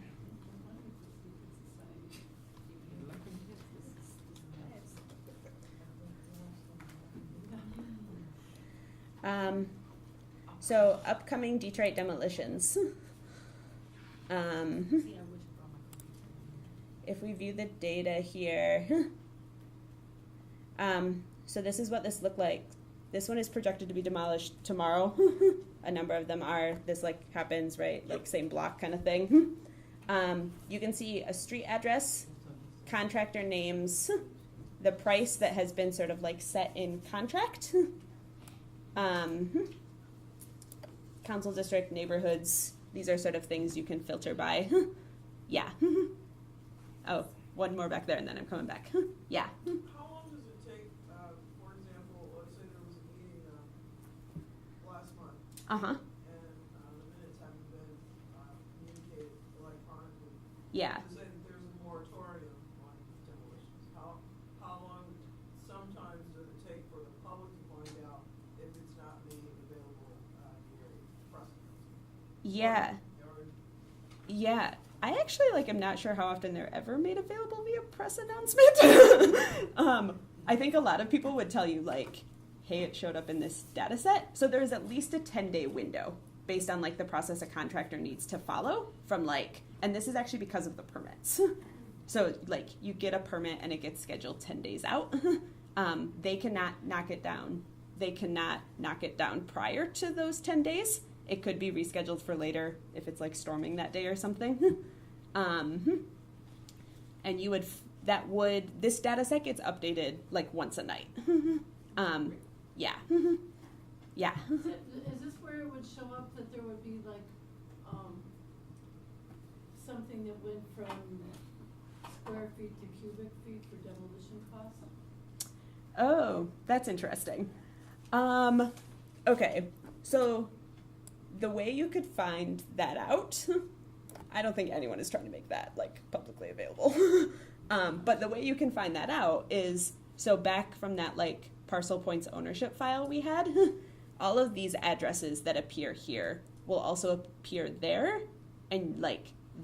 Speaker 3: So upcoming Detroit demolitions. If we view the data here, so this is what this looked like. This one is projected to be demolished tomorrow. A number of them are. This like happens, right? Like same block kind of thing. You can see a street address, contractor names, the price that has been sort of like set in contract, council district, neighborhoods. These are sort of things you can filter by. Yeah. Oh, one more back there and then I'm coming back. Yeah.
Speaker 6: How long does it take, for example, let's say there was a meeting, last month,
Speaker 3: Uh-huh.
Speaker 6: and, the minutes haven't been, communicated electronically.
Speaker 3: Yeah.
Speaker 6: To say that there's a moratorium on demolitions, how long, sometimes does it take for the public to find out if it's not made available, via press announcement?
Speaker 3: Yeah.
Speaker 6: Or-
Speaker 3: Yeah. I actually am not sure how often they're ever made available via press announcement. I think a lot of people would tell you hey, it showed up in this data set. So there's at least a 10-day window based on the process a contractor needs to follow from and this is actually because of the permits. So you get a permit and it gets scheduled 10 days out. They cannot knock it down. They cannot knock it down prior to those 10 days. It could be rescheduled for later if it's storming that day or something. And you would, this data set gets updated once a night. Yeah. Yeah.
Speaker 4: Is this where it would show up that there would be something that went from square feet to cubic feet for demolition costs?
Speaker 3: Oh, that's interesting. Okay, so the way you could find that out, I don't think anyone is trying to make that publicly available. But the way you can find that out is, so back from that Parcel Points ownership file we had, all of these addresses that appear here will also appear there, and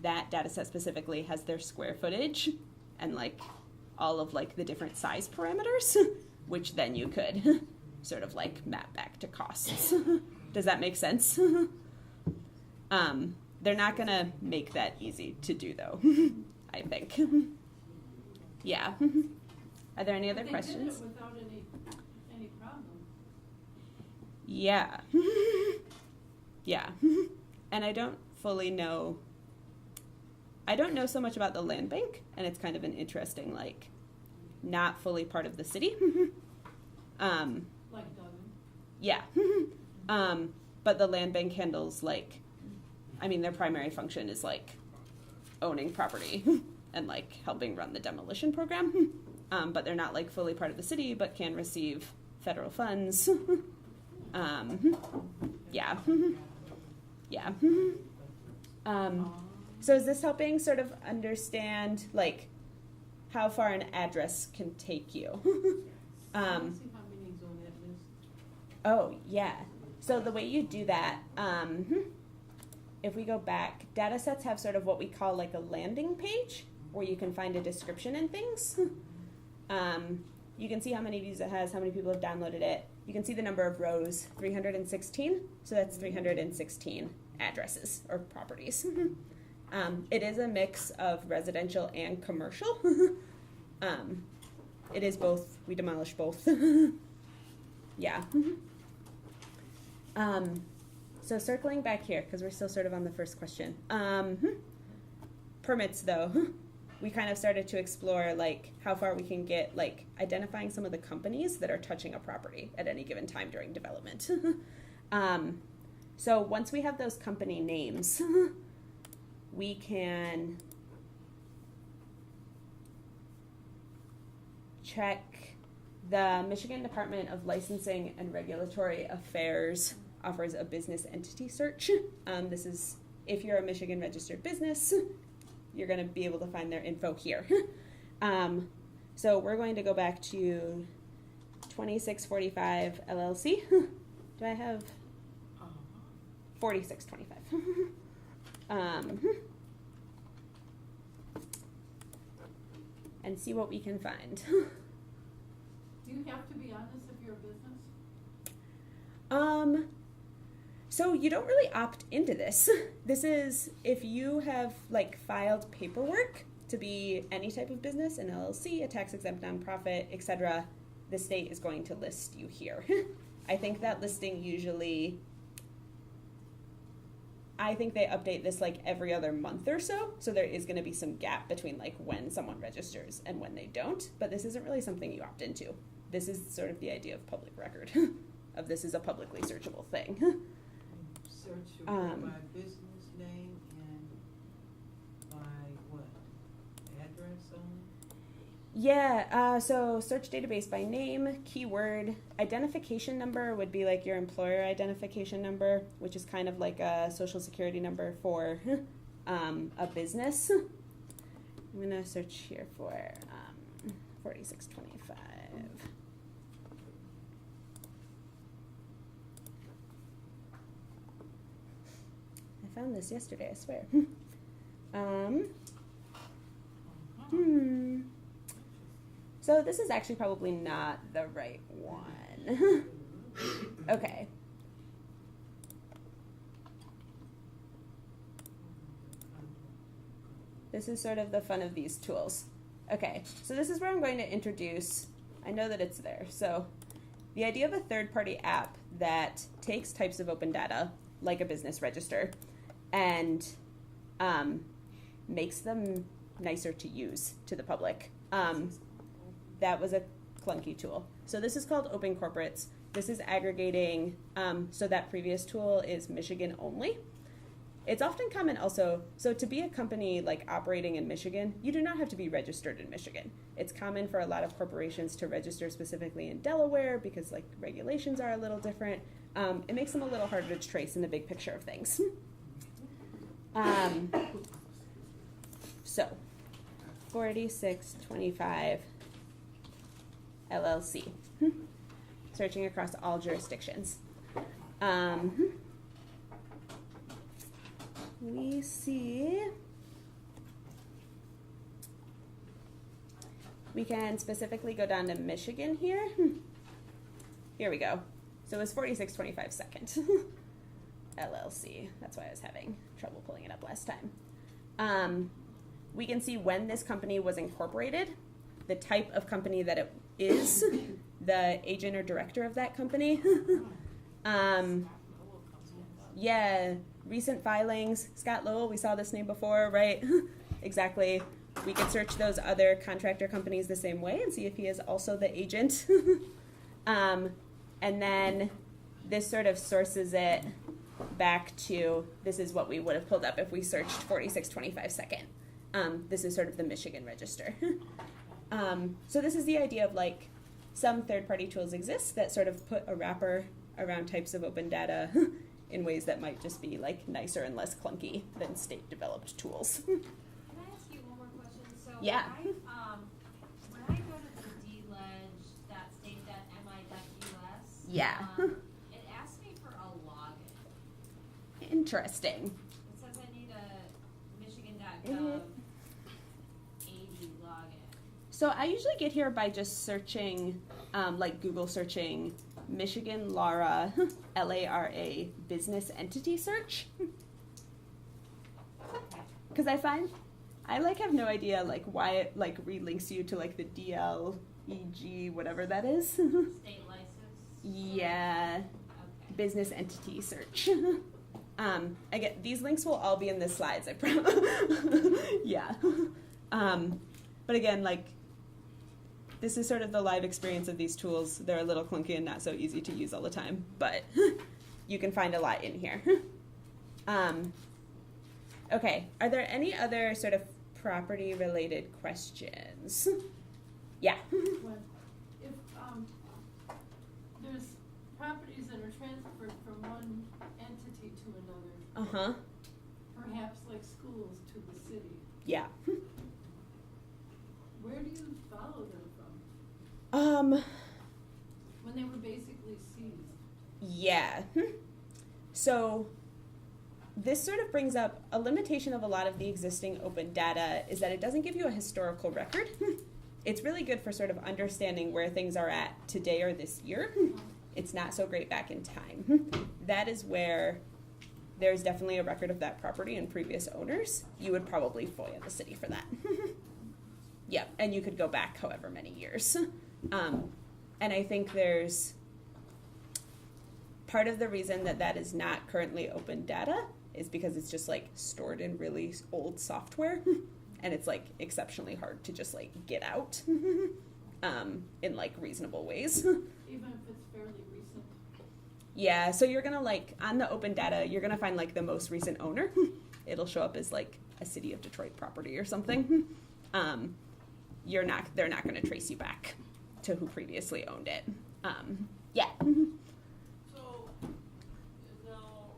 Speaker 3: that data set specifically has their square footage and all of the different size parameters, which then you could sort of map back to costs. Does that make sense? They're not gonna make that easy to do though, I think. Yeah. Are there any other questions?
Speaker 4: They did it without any problem.
Speaker 3: Yeah. Yeah. And I don't fully know, I don't know so much about the land bank, and it's kind of an interesting, not fully part of the city.
Speaker 4: Like Duggan.
Speaker 3: Yeah. But the land bank handles their primary function is owning property and helping run the demolition program. But they're not like fully part of the city, but can receive federal funds. Yeah. Yeah. So is this helping sort of understand like how far an address can take you?
Speaker 4: I don't see how many's on that list.
Speaker 3: Oh, yeah. So the way you do that, if we go back, data sets have sort of what we call like a landing page where you can find a description and things. You can see how many views it has, how many people have downloaded it. You can see the number of rows, 316. So that's 316 addresses or properties. It is a mix of residential and commercial. It is both. We demolish both. Yeah. So circling back here, because we're still sort of on the first question. Permits, though. We kind of started to explore like how far we can get like identifying some of the companies that are touching a property at any given time during development. So once we have those company names, we can check the Michigan Department of Licensing and Regulatory Affairs offers a business entity search. This is if you're a Michigan registered business, you're going to be able to find their info here. So we're going to go back to 2645 LLC. Do I have 4625? And see what we can find.
Speaker 4: Do you have to be on this if you're a business?
Speaker 3: So you don't really opt into this. This is if you have like filed paperwork to be any type of business, an LLC, a tax-exempt nonprofit, etc., the state is going to list you here. I think that listing usually I think they update this like every other month or so. So there is going to be some gap between like when someone registers and when they don't. But this isn't really something you opt into. This is sort of the idea of public record, of this is a publicly searchable thing.
Speaker 7: Searchable by business name and by what? Address only?
Speaker 3: Yeah, so search database by name, keyword, identification number would be like your employer identification number, which is kind of like a social security number for a business. I'm gonna search here for 4625. I found this yesterday, I swear. So this is actually probably not the right one. Okay. This is sort of the fun of these tools. Okay, so this is where I'm going to introduce, I know that it's there, so the idea of a third-party app that takes types of open data, like a business register, and makes them nicer to use to the public. That was a clunky tool. So this is called Open Corporates. This is aggregating, so that previous tool is Michigan only. It's often common also, so to be a company like operating in Michigan, you do not have to be registered in Michigan. It's common for a lot of corporations to register specifically in Delaware because like regulations are a little different. It makes them a little harder to trace in the big picture of things. So, 4625 LLC, searching across all jurisdictions. We see, we can specifically go down to Michigan here. Here we go. So it was 4625 second LLC. That's why I was having trouble pulling it up last time. We can see when this company was incorporated, the type of company that it is, the agent or director of that company. Yeah, recent filings. Scott Lowell, we saw this name before, right? Exactly. We could search those other contractor companies the same way and see if he is also the agent. And then this sort of sources it back to, this is what we would have pulled up if we searched 4625 second. This is sort of the Michigan register. So this is the idea of like some third-party tools exist that sort of put a wrapper around types of open data in ways that might just be like nicer and less clunky than state-developed tools.
Speaker 2: Can I ask you one more question? So
Speaker 3: Yeah.
Speaker 2: when I go to the dledge.state.mi.us,
Speaker 3: Yeah.
Speaker 2: It asks me for a login.
Speaker 3: Interesting.
Speaker 2: It says I need a Michigan.gov 80 login.
Speaker 3: So I usually get here by just searching, like Google searching Michigan Lara, LARA, business entity search. Because I find, I like have no idea like why it like relinks you to like the DLEG, whatever that is.
Speaker 2: State license.
Speaker 3: Yeah,
Speaker 2: Okay.
Speaker 3: business entity search. Again, these links will all be in the slides, I promise. Yeah. But again, like, this is sort of the live experience of these tools. They're a little clunky and not so easy to use all the time, but you can find a lot in here. Okay, are there any other sort of property-related questions? Yeah.
Speaker 4: When, if, there's properties that are transferred from one entity to another,
Speaker 3: Uh-huh.
Speaker 4: perhaps like schools to the city,
Speaker 3: Yeah.
Speaker 4: where do you follow them from? When they were basically seized?
Speaker 3: Yeah. So this sort of brings up a limitation of a lot of the existing open data is that it doesn't give you a historical record. It's really good for sort of understanding where things are at today or this year. It's not so great back in time. That is where there's definitely a record of that property and previous owners. You would probably FOIA the city for that. Yeah, and you could go back however many years. And I think there's part of the reason that that is not currently open data is because it's just like stored in really old software and it's like exceptionally hard to just like get out in like reasonable ways.
Speaker 4: Even if it's fairly recent.
Speaker 3: Yeah, so you're gonna like on the open data, you're gonna find like the most recent owner. It'll show up as like a City of Detroit property or something. They're not gonna trace you back to who previously owned it. Yeah.
Speaker 6: So, now,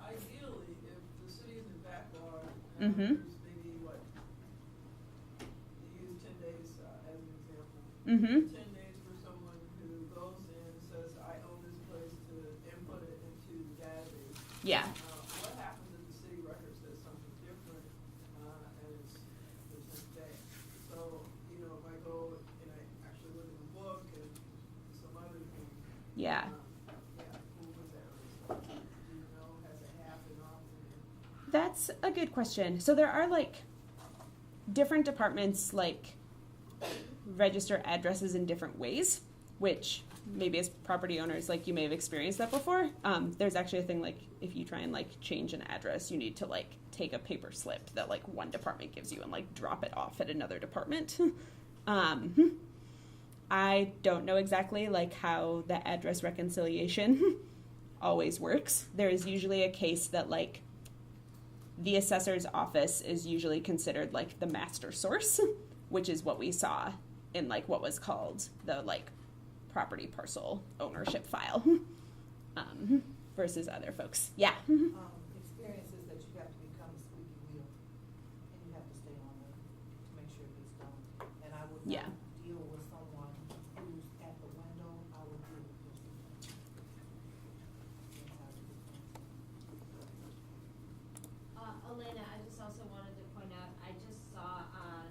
Speaker 6: ideally, if the city is in backlog,
Speaker 3: Mhm.
Speaker 6: there's maybe what, you use 10 days as an example.
Speaker 3: Mm-hmm.
Speaker 6: 10 days for someone who goes in and says, I own this place, to input it into the database.
Speaker 3: Yeah.
Speaker 6: What happens if the city record says something different, and it's there's no day? So, you know, if I go and I actually look in the book and some other things.
Speaker 3: Yeah.
Speaker 6: Who was that result? Do you know, has it happened often?
Speaker 3: That's a good question. So there are like different departments like register addresses in different ways, which maybe as property owners, like you may have experienced that before. There's actually a thing like if you try and like change an address, you need to like take a paper slip that like one department gives you and like drop it off at another department. I don't know exactly like how the address reconciliation always works. There is usually a case that like the assessor's office is usually considered like the master source, which is what we saw in like what was called the like property parcel ownership file versus other folks. Yeah.
Speaker 7: Experience is that you have to become a squeaky wheel, and you have to stay on it to make sure it gets done. And I would
Speaker 3: Yeah.
Speaker 7: not deal with someone who's at the window, I would deal with this.
Speaker 2: Elena, I just also wanted to point out, I just saw on,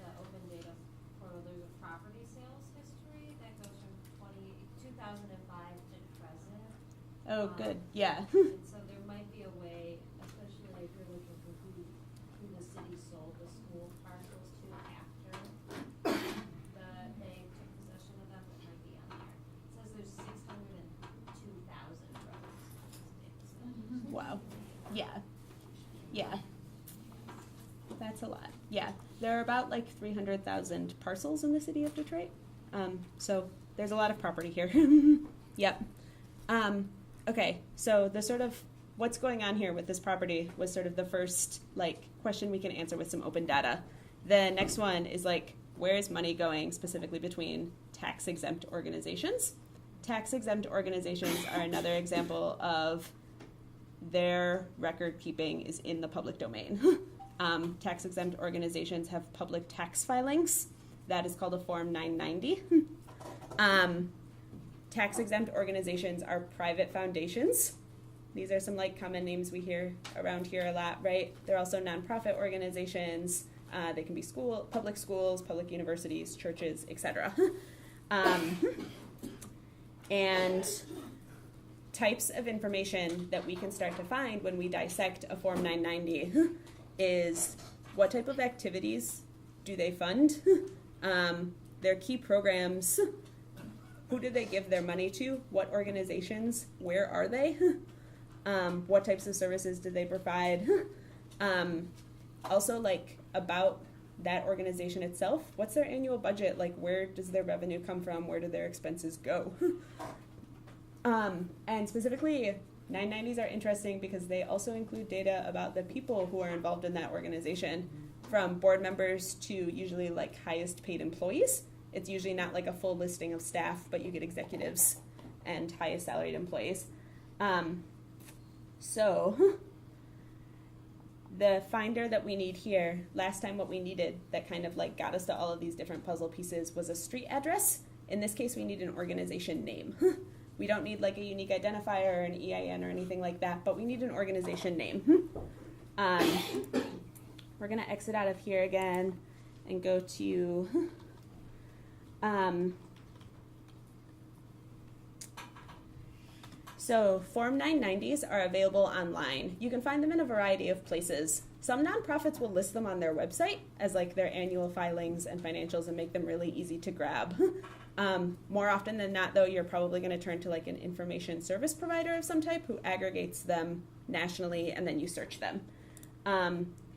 Speaker 2: the open data portal, there's a property sales history that goes from 2005 to present.
Speaker 3: Oh, good. Yeah.
Speaker 2: And so there might be a way, especially if you're looking for who the city sold the school parcels to after they took possession of them, it might be on there. It says there's 602,000 roads.
Speaker 3: Wow. Yeah. Yeah. That's a lot. Yeah. There are about like 300,000 parcels in the city of Detroit. So there's a lot of property here. Yep. Okay. So the sort of what's going on here with this property was sort of the first like question we can answer with some open data. The next one is like, where is money going specifically between tax exempt organizations? Tax exempt organizations are another example of their record keeping is in the public domain. Tax exempt organizations have public tax filings. That is called a Form 990. Tax exempt organizations are private foundations. These are some like common names we hear around here a lot, right? They're also nonprofit organizations. They can be public schools, public universities, churches, etc. And types of information that we can start to find when we dissect a Form 990 is what type of activities do they fund, their key programs, who do they give their money to, what organizations, where are they, what types of services do they provide, also like about that organization itself, what's their annual budget, like where does their revenue come from, where do their expenses go. And specifically, 990s are interesting because they also include data about the people who are involved in that organization, from board members to usually like highest paid employees. It's usually not like a full listing of staff, but you get executives and highest salaried employees. So the finder that we need here, last time what we needed that kind of like got us to all of these different puzzle pieces was a street address. In this case, we need an organization name. We don't need like a unique identifier or an EIN or anything like that, but we need an organization name. We're gonna exit out of here again and go to so Form 990s are available online. You can find them in a variety of places. Some nonprofits will list them on their website as like their annual filings and financials and make them really easy to grab. More often than not, though, you're probably going to turn to like an information service provider of some type who aggregates them nationally, and then you search them.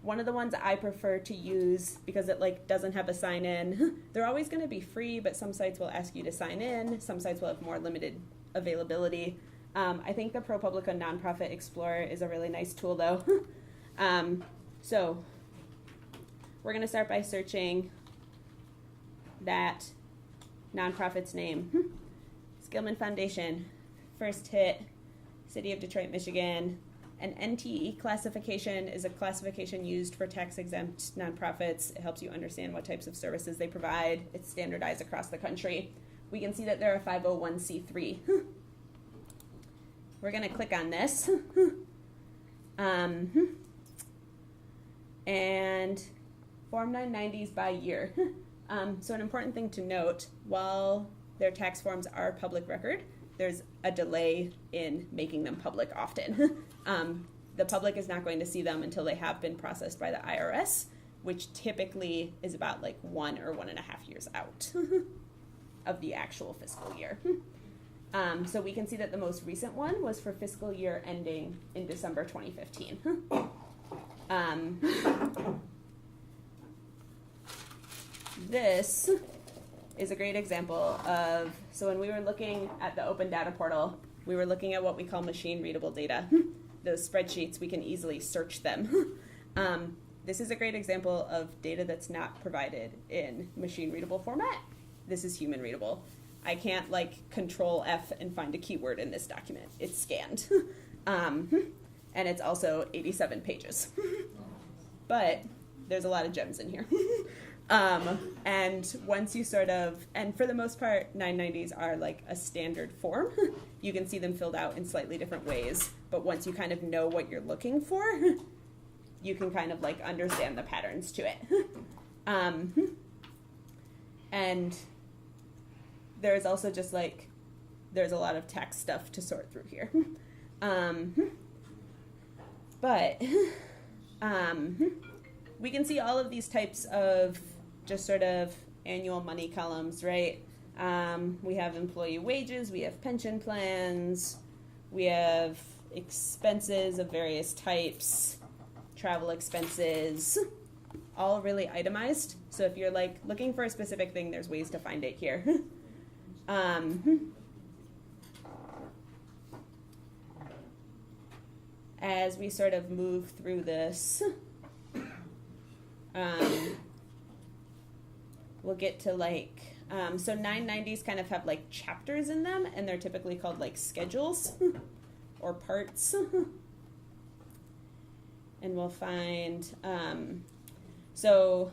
Speaker 3: One of the ones I prefer to use, because it like doesn't have a sign in, they're always going to be free, but some sites will ask you to sign in. Some sites will have more limited availability. I think the ProPublica Nonprofit Explorer is a really nice tool, though. So we're going to start by searching that nonprofit's name. Skillman Foundation. First hit, City of Detroit, Michigan. An NTE classification is a classification used for tax-exempt nonprofits. It helps you understand what types of services they provide. It's standardized across the country. We can see that they're a 501c3. We're going to click on this. And Form 990s by year. So an important thing to note, while their tax forms are public record, there's a delay in making them public often. The public is not going to see them until they have been processed by the IRS, which typically is about like 1 or 1.5 years out of the actual fiscal year. So we can see that the most recent one was for fiscal year ending in December 2015. This is a great example of, so when we were looking at the open data portal, we were looking at what we call machine readable data. Those spreadsheets, we can easily search them. This is a great example of data that's not provided in machine readable format. This is human readable. I can't like Control F and find a keyword in this document. It's scanned. And it's also 87 pages. But there's a lot of gems in here. And once you sort of, and for the most part, 990s are like a standard form. You can see them filled out in slightly different ways, but once you kind of know what you're looking for, you can kind of like understand the patterns to it. And there's also just like, there's a lot of tax stuff to sort through here. But we can see all of these types of just sort of annual money columns, right? We have employee wages, we have pension plans, we have expenses of various types, travel expenses, all really itemized. So if you're like looking for a specific thing, there's ways to find it here. As we sort of move through this, we'll get to like, so 990s kind of have like chapters in them, and they're typically called like schedules or parts. And we'll find, so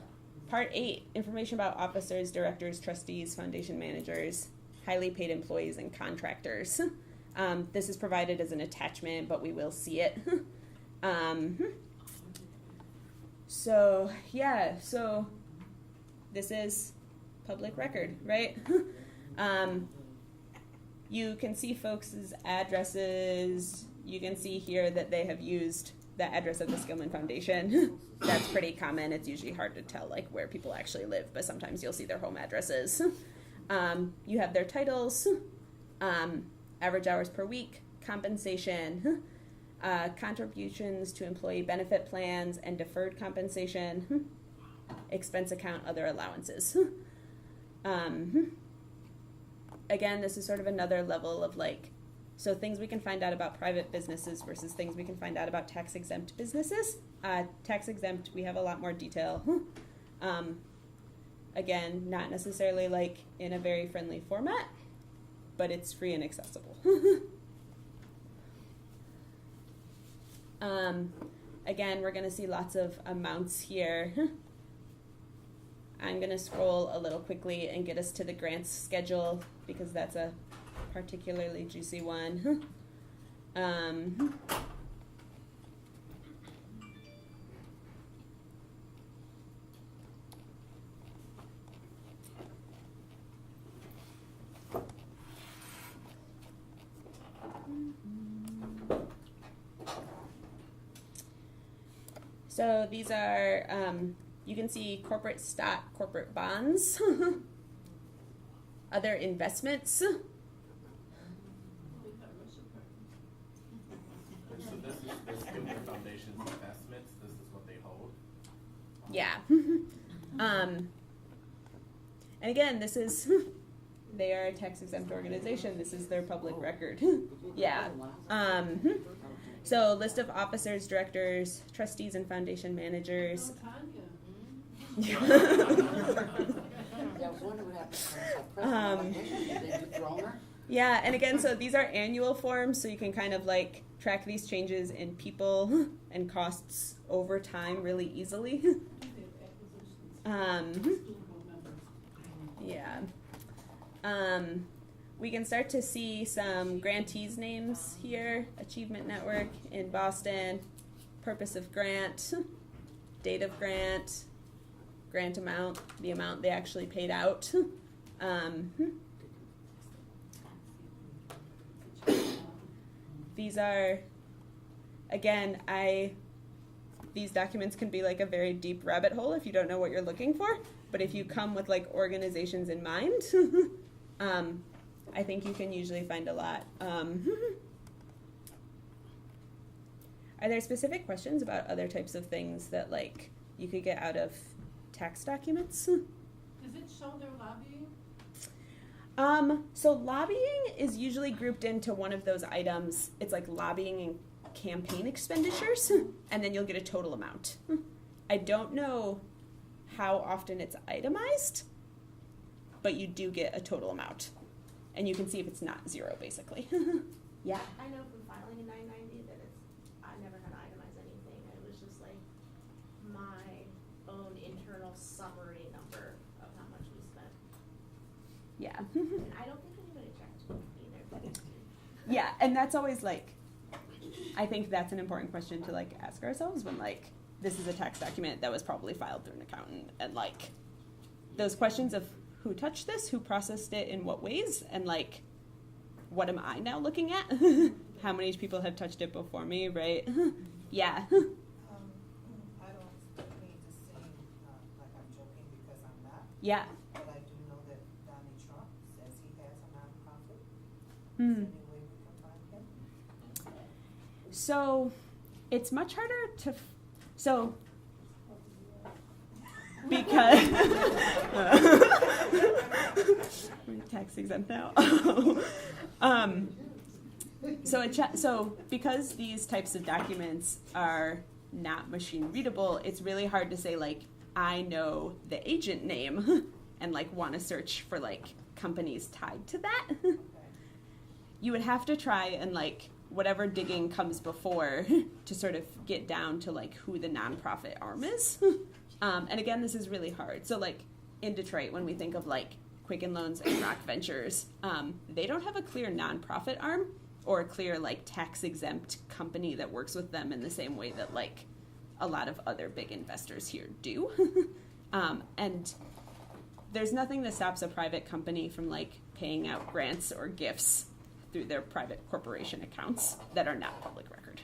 Speaker 3: part 8, information about officers, directors, trustees, foundation managers, highly paid employees, and contractors. This is provided as an attachment, but we will see it. So yeah, so this is public record, right? You can see folks' addresses. You can see here that they have used the address of the Skillman Foundation. That's pretty common. It's usually hard to tell like where people actually live, but sometimes you'll see their home addresses. You have their titles, average hours per week, compensation, contributions to employee benefit plans and deferred compensation, expense account, other allowances. Again, this is sort of another level of like, so things we can find out about private businesses versus things we can find out about tax-exempt businesses. Tax-exempt, we have a lot more detail. Again, not necessarily like in a very friendly format, but it's free and accessible. Again, we're going to see lots of amounts here. I'm going to scroll a little quickly and get us to the grants schedule because that's a particularly juicy one. So these are, you can see corporate stock, corporate bonds. other investments.
Speaker 4: They got Russia card.
Speaker 9: So this is basically their foundation's investments, this is what they hold?
Speaker 3: Yeah. And again, this is, they are a tax exempt organization. This is their public record. Yeah. So list of officers, directors, trustees, and foundation managers.
Speaker 4: Oh, Tanya.
Speaker 10: Yeah, I was wondering what happened. They just thrown her?
Speaker 3: Yeah, and again, so these are annual forms, so you can kind of like track these changes in people and costs over time really easily.
Speaker 4: They have acquisitions.
Speaker 3: Yeah. We can start to see some grantees' names here. Achievement Network in Boston, purpose of grant, date of grant, grant amount, the amount they actually paid out. These are, again, these documents can be like a very deep rabbit hole if you don't know what you're looking for. But if you come with like organizations in mind, I think you can usually find a lot. Are there specific questions about other types of things that like you could get out of tax documents?
Speaker 4: Does it show their lobbying?
Speaker 3: So lobbying is usually grouped into one of those items. It's like lobbying and campaign expenditures, and then you'll get a total amount. I don't know how often it's itemized, but you do get a total amount. And you can see if it's not zero, basically. Yeah.
Speaker 2: I know from filing a 990 that I never had to itemize anything. It was just like my own internal summary number of how much we spent.
Speaker 3: Yeah.
Speaker 2: And I don't think anybody checked either. But
Speaker 3: Yeah, and that's always like, I think that's an important question to like ask ourselves when like, this is a tax document that was probably filed through an accountant, and like those questions of who touched this, who processed it in what ways, and like what am I now looking at? How many people have touched it before me, right? Yeah.
Speaker 7: I don't expect me to seem like I'm joking because I'm not,
Speaker 3: Yeah.
Speaker 7: but I do know that Donnie Trump says he has a nonprofit.
Speaker 3: Hmm.
Speaker 7: Is there any way we can find him?
Speaker 3: So it's much harder to, so because we're tax exempt now. So because these types of documents are not machine readable, it's really hard to say like I know the agent name and like want to search for like companies tied to that. You would have to try and like whatever digging comes before to sort of get down to like who the nonprofit arm is. And again, this is really hard. So like in Detroit, when we think of like Quicken Loans and Rock Ventures, they don't have a clear nonprofit arm or a clear like tax exempt company that works with them in the same way that like a lot of other big investors here do. And there's nothing that stops a private company from like paying out grants or gifts through their private corporation accounts that are not public record.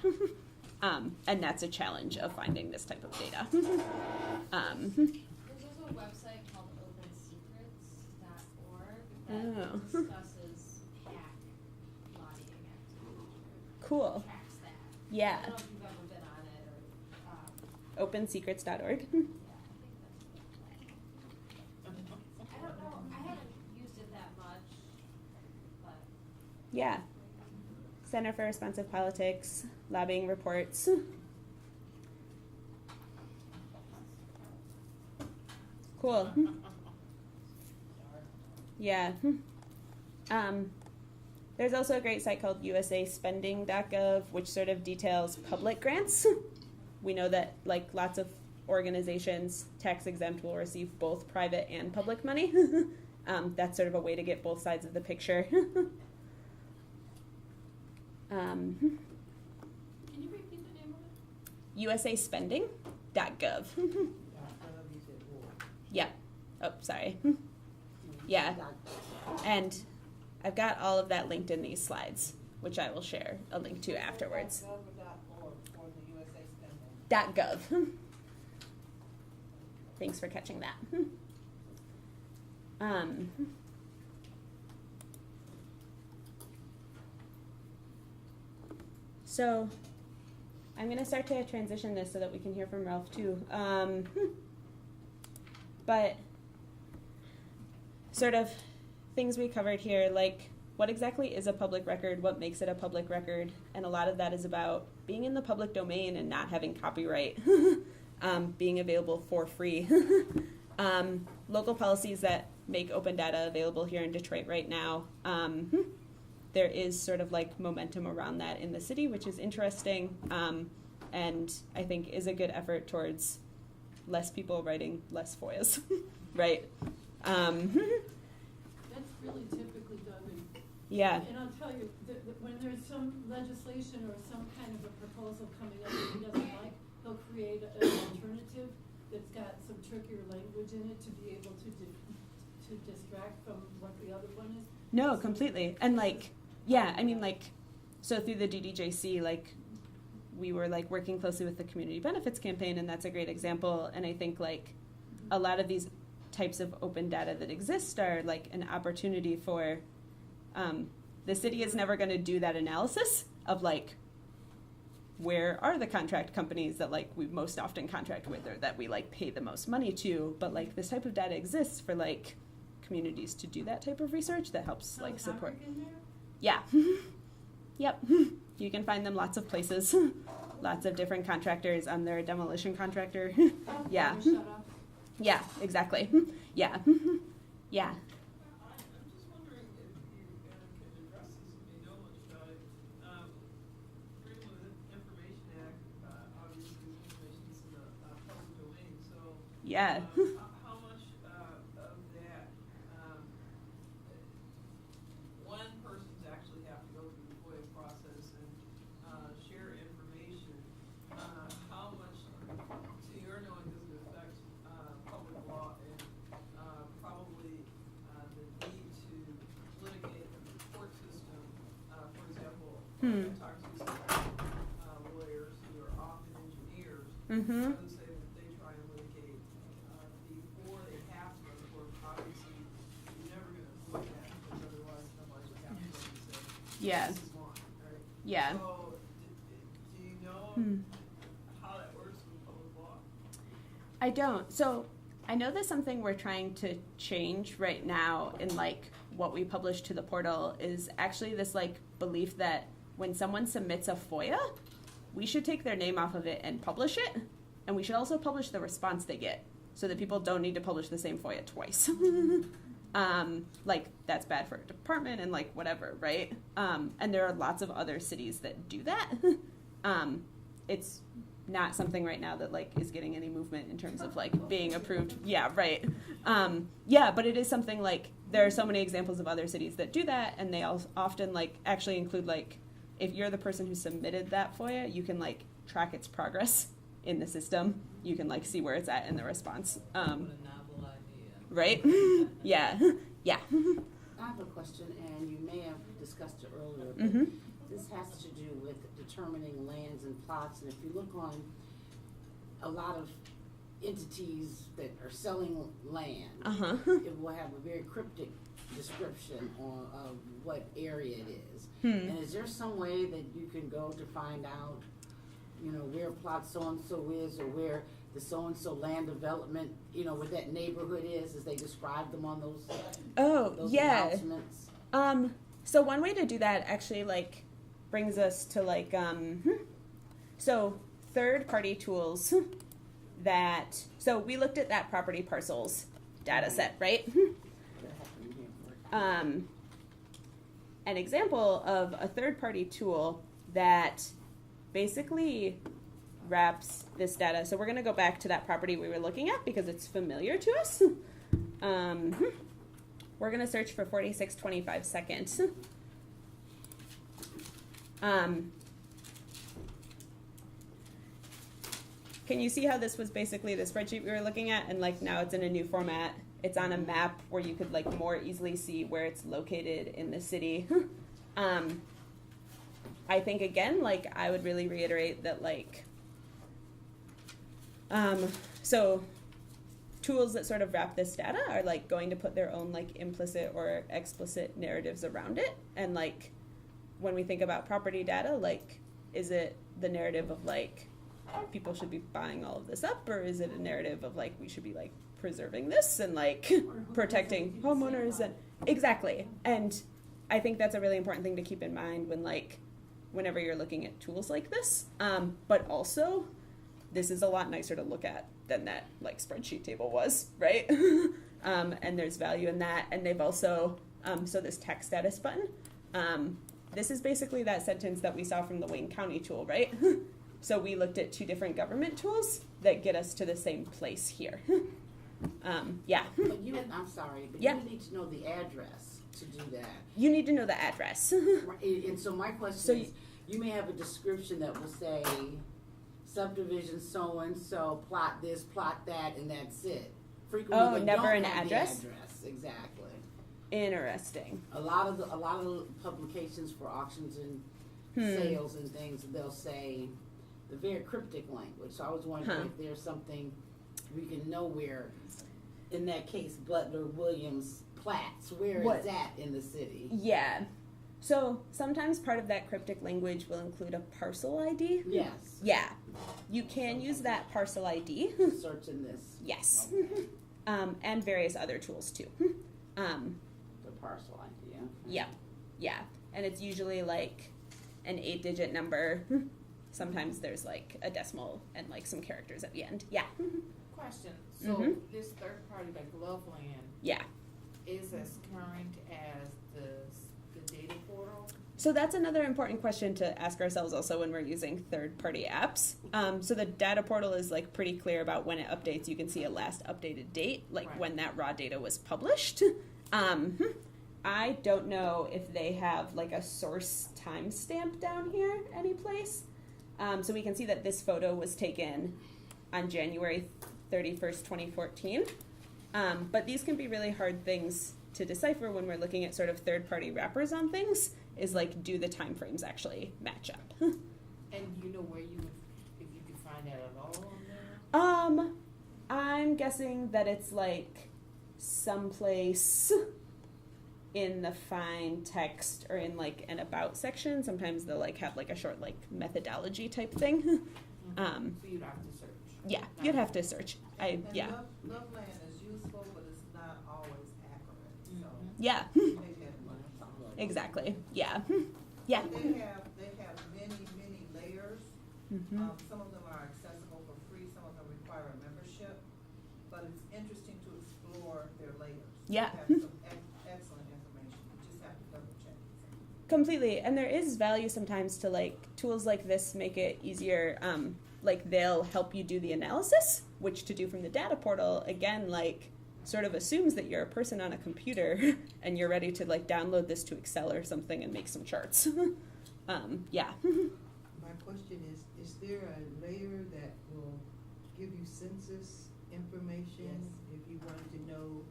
Speaker 3: And that's a challenge of finding this type of data.
Speaker 2: there's also a website called opensecrets.org that
Speaker 3: Oh.
Speaker 2: discusses PAC lobbying activity.
Speaker 3: Cool.
Speaker 2: Tracks that.
Speaker 3: Yeah.
Speaker 2: I don't know if you've ever been on it or.
Speaker 3: Opensecrets.org.
Speaker 2: Yeah, I think that's. I don't know. I haven't used it that much, but.
Speaker 3: Yeah. Center for Responsive Politics, lobbying reports. Cool. Yeah. There's also a great site called usaspending.gov, which sort of details public grants. We know that like lots of organizations, tax exempt, will receive both private and public money. That's sort of a way to get both sides of the picture.
Speaker 4: Can you repeat the name of it?
Speaker 3: usaspending.gov. Yeah. Oh, sorry. Yeah. And I've got all of that linked in these slides, which I will share a link to afterwards.
Speaker 7: .gov for the USA Spending.
Speaker 3: .gov. Thanks for catching that. So I'm going to start to transition this so that we can hear from Ralph too. But sort of things we covered here, like what exactly is a public record, what makes it a public record, and a lot of that is about being in the public domain and not having copyright, being available for free. Local policies that make open data available here in Detroit right now. There is sort of like momentum around that in the city, which is interesting, and I think is a good effort towards less people writing less FOIAs, right?
Speaker 4: That's really typically done in.
Speaker 3: Yeah.
Speaker 4: And I'll tell you, when there's some legislation or some kind of a proposal coming up that he doesn't like, he'll create an alternative that's got some trickier language in it to be able to distract from what the other one is.
Speaker 3: No, completely. And like, yeah, I mean like, so through the DDJC, like we were like working closely with the community benefits campaign, and that's a great example. And I think like a lot of these types of open data that exist are like an opportunity for, the city is never going to do that analysis of like, where are the contract companies that like we most often contract with or that we like pay the most money to, but like this type of data exists for like communities to do that type of research that helps like support. Yeah. Yep. You can find them lots of places. Lots of different contractors on their demolition contractor. Yeah. Yeah, exactly. Yeah. Yeah.
Speaker 6: I'm just wondering if you can address this if you know much about it. Freedom of Information Act, obviously information is in the public domain, so
Speaker 3: Yeah.
Speaker 6: how much of that one person's actually have to go through the FOIA process and share information? How much, to your knowing, does it affect public law and probably the need to litigate in the court system? For example, I talked to some lawyers who are often engineers who say that they try and litigate before they have to go to court. Obviously, you're never going to avoid that because otherwise somebody would have to go and say,
Speaker 3: Yeah.
Speaker 6: this is mine, right?
Speaker 3: Yeah.
Speaker 6: So, do you know how that works with public law?
Speaker 3: I don't. So I know there's something we're trying to change right now in like what we publish to the portal is actually this like belief that when someone submits a FOIA, we should take their name off of it and publish it. And we should also publish the response they get so that people don't need to publish the same FOIA twice. Like that's bad for a department and like whatever, right? And there are lots of other cities that do that. It's not something right now that like is getting any movement in terms of like being approved. Yeah, right. Yeah, but it is something like there are so many examples of other cities that do that, and they often like actually include like if you're the person who submitted that FOIA, you can like track its progress in the system. You can like see where it's at in the response.
Speaker 10: What a novel idea.
Speaker 3: Right? Yeah. Yeah.
Speaker 10: I have a question, and you may have discussed it earlier, but this has to do with determining lands and plots, and if you look on a lot of entities that are selling land, it will have a very cryptic description of what area it is. And is there some way that you can go to find out, you know, where plot so-and-so is, or where the so-and-so land development, you know, where that neighborhood is, as they describe them on those announcements?
Speaker 3: So one way to do that actually like brings us to like so third-party tools that so we looked at that property parcels data set, right? An example of a third-party tool that basically wraps this data. So we're going to go back to that property we were looking at because it's familiar to us. We're going to search for 4625 seconds. Can you see how this was basically the spreadsheet we were looking at, and like now it's in a new format? It's on a map where you could like more easily see where it's located in the city. I think again, like I would really reiterate that like, so tools that sort of wrap this data are like going to put their own like implicit or explicit narratives around it. And like when we think about property data, like is it the narrative of like people should be buying all of this up, or is it a narrative of like we should be like preserving this and like protecting homeowners and exactly. And I think that's a really important thing to keep in mind when like whenever you're looking at tools like this. But also this is a lot nicer to look at than that like spreadsheet table was, right? And there's value in that. And they've also so this tax status button, this is basically that sentence that we saw from the Wayne County tool, right? So we looked at two different government tools that get us to the same place here. Yeah.
Speaker 10: But I'm sorry, but
Speaker 3: Yeah.
Speaker 10: you need to know the address to do that.
Speaker 3: You need to know the address.
Speaker 10: Right, and so my question
Speaker 3: So
Speaker 10: is, you may have a description that will say subdivision so-and-so, plot this, plot that, and that's it. Frequently,
Speaker 3: Oh,
Speaker 10: they
Speaker 3: never
Speaker 10: don't
Speaker 3: an
Speaker 10: have the
Speaker 3: address?
Speaker 10: Exactly.
Speaker 3: Interesting.
Speaker 10: A lot of the publications for auctions and sales and things, they'll say the very cryptic language. So I was wondering if there's something we can know where, in that case, Butler Williams Platts, where
Speaker 3: What?
Speaker 10: is that in the city?
Speaker 3: Yeah. So sometimes part of that cryptic language will include a parcel ID.
Speaker 10: Yes.
Speaker 3: Yeah. You can use that parcel ID.
Speaker 10: Search in this.
Speaker 3: Yes. And various other tools too.
Speaker 10: The parcel ID,
Speaker 3: Yeah. Yeah. And it's usually like an 8-digit number. Sometimes there's like a decimal and like some characters at the end. Yeah.
Speaker 5: Question, so
Speaker 3: Mhm.
Speaker 5: this third party like Loveland
Speaker 3: Yeah.
Speaker 5: is as current as the data portal?
Speaker 3: So that's another important question to ask ourselves also when we're using third-party apps. So the data portal is like pretty clear about when it updates. You can see a last updated date, like
Speaker 5: Right.
Speaker 3: when that raw data was published. I don't know if they have like a source timestamp down here anyplace. So we can see that this photo was taken on January 31st, 2014. But these can be really hard things to decipher when we're looking at sort of third-party wrappers on things, is like, do the time frames actually match up?
Speaker 5: And you know where you would, if you could find that at all on there?
Speaker 3: I'm guessing that it's like someplace in the fine text or in like an about section. Sometimes they'll like have like a short like methodology type thing.
Speaker 5: So you'd have to search.
Speaker 3: Yeah, you'd have to search. Yeah.
Speaker 7: Loveland is useful, but it's not always accurate, so.
Speaker 3: Yeah.
Speaker 7: Maybe have to learn something.
Speaker 3: Exactly. Yeah. Yeah.
Speaker 7: They have many layers.
Speaker 3: Mm-hmm.
Speaker 7: Some of them are accessible for free, some of them require a membership, but it's interesting to explore their layers.
Speaker 3: Yeah.
Speaker 7: They have some excellent information, you just have to double check.
Speaker 3: Completely. And there is value sometimes to like tools like this make it easier. Like they'll help you do the analysis, which to do from the data portal, again, like sort of assumes that you're a person on a computer and you're ready to like download this to Excel or something and make some charts. Yeah.
Speaker 11: My question is there a layer that will give you census information if you wanted to know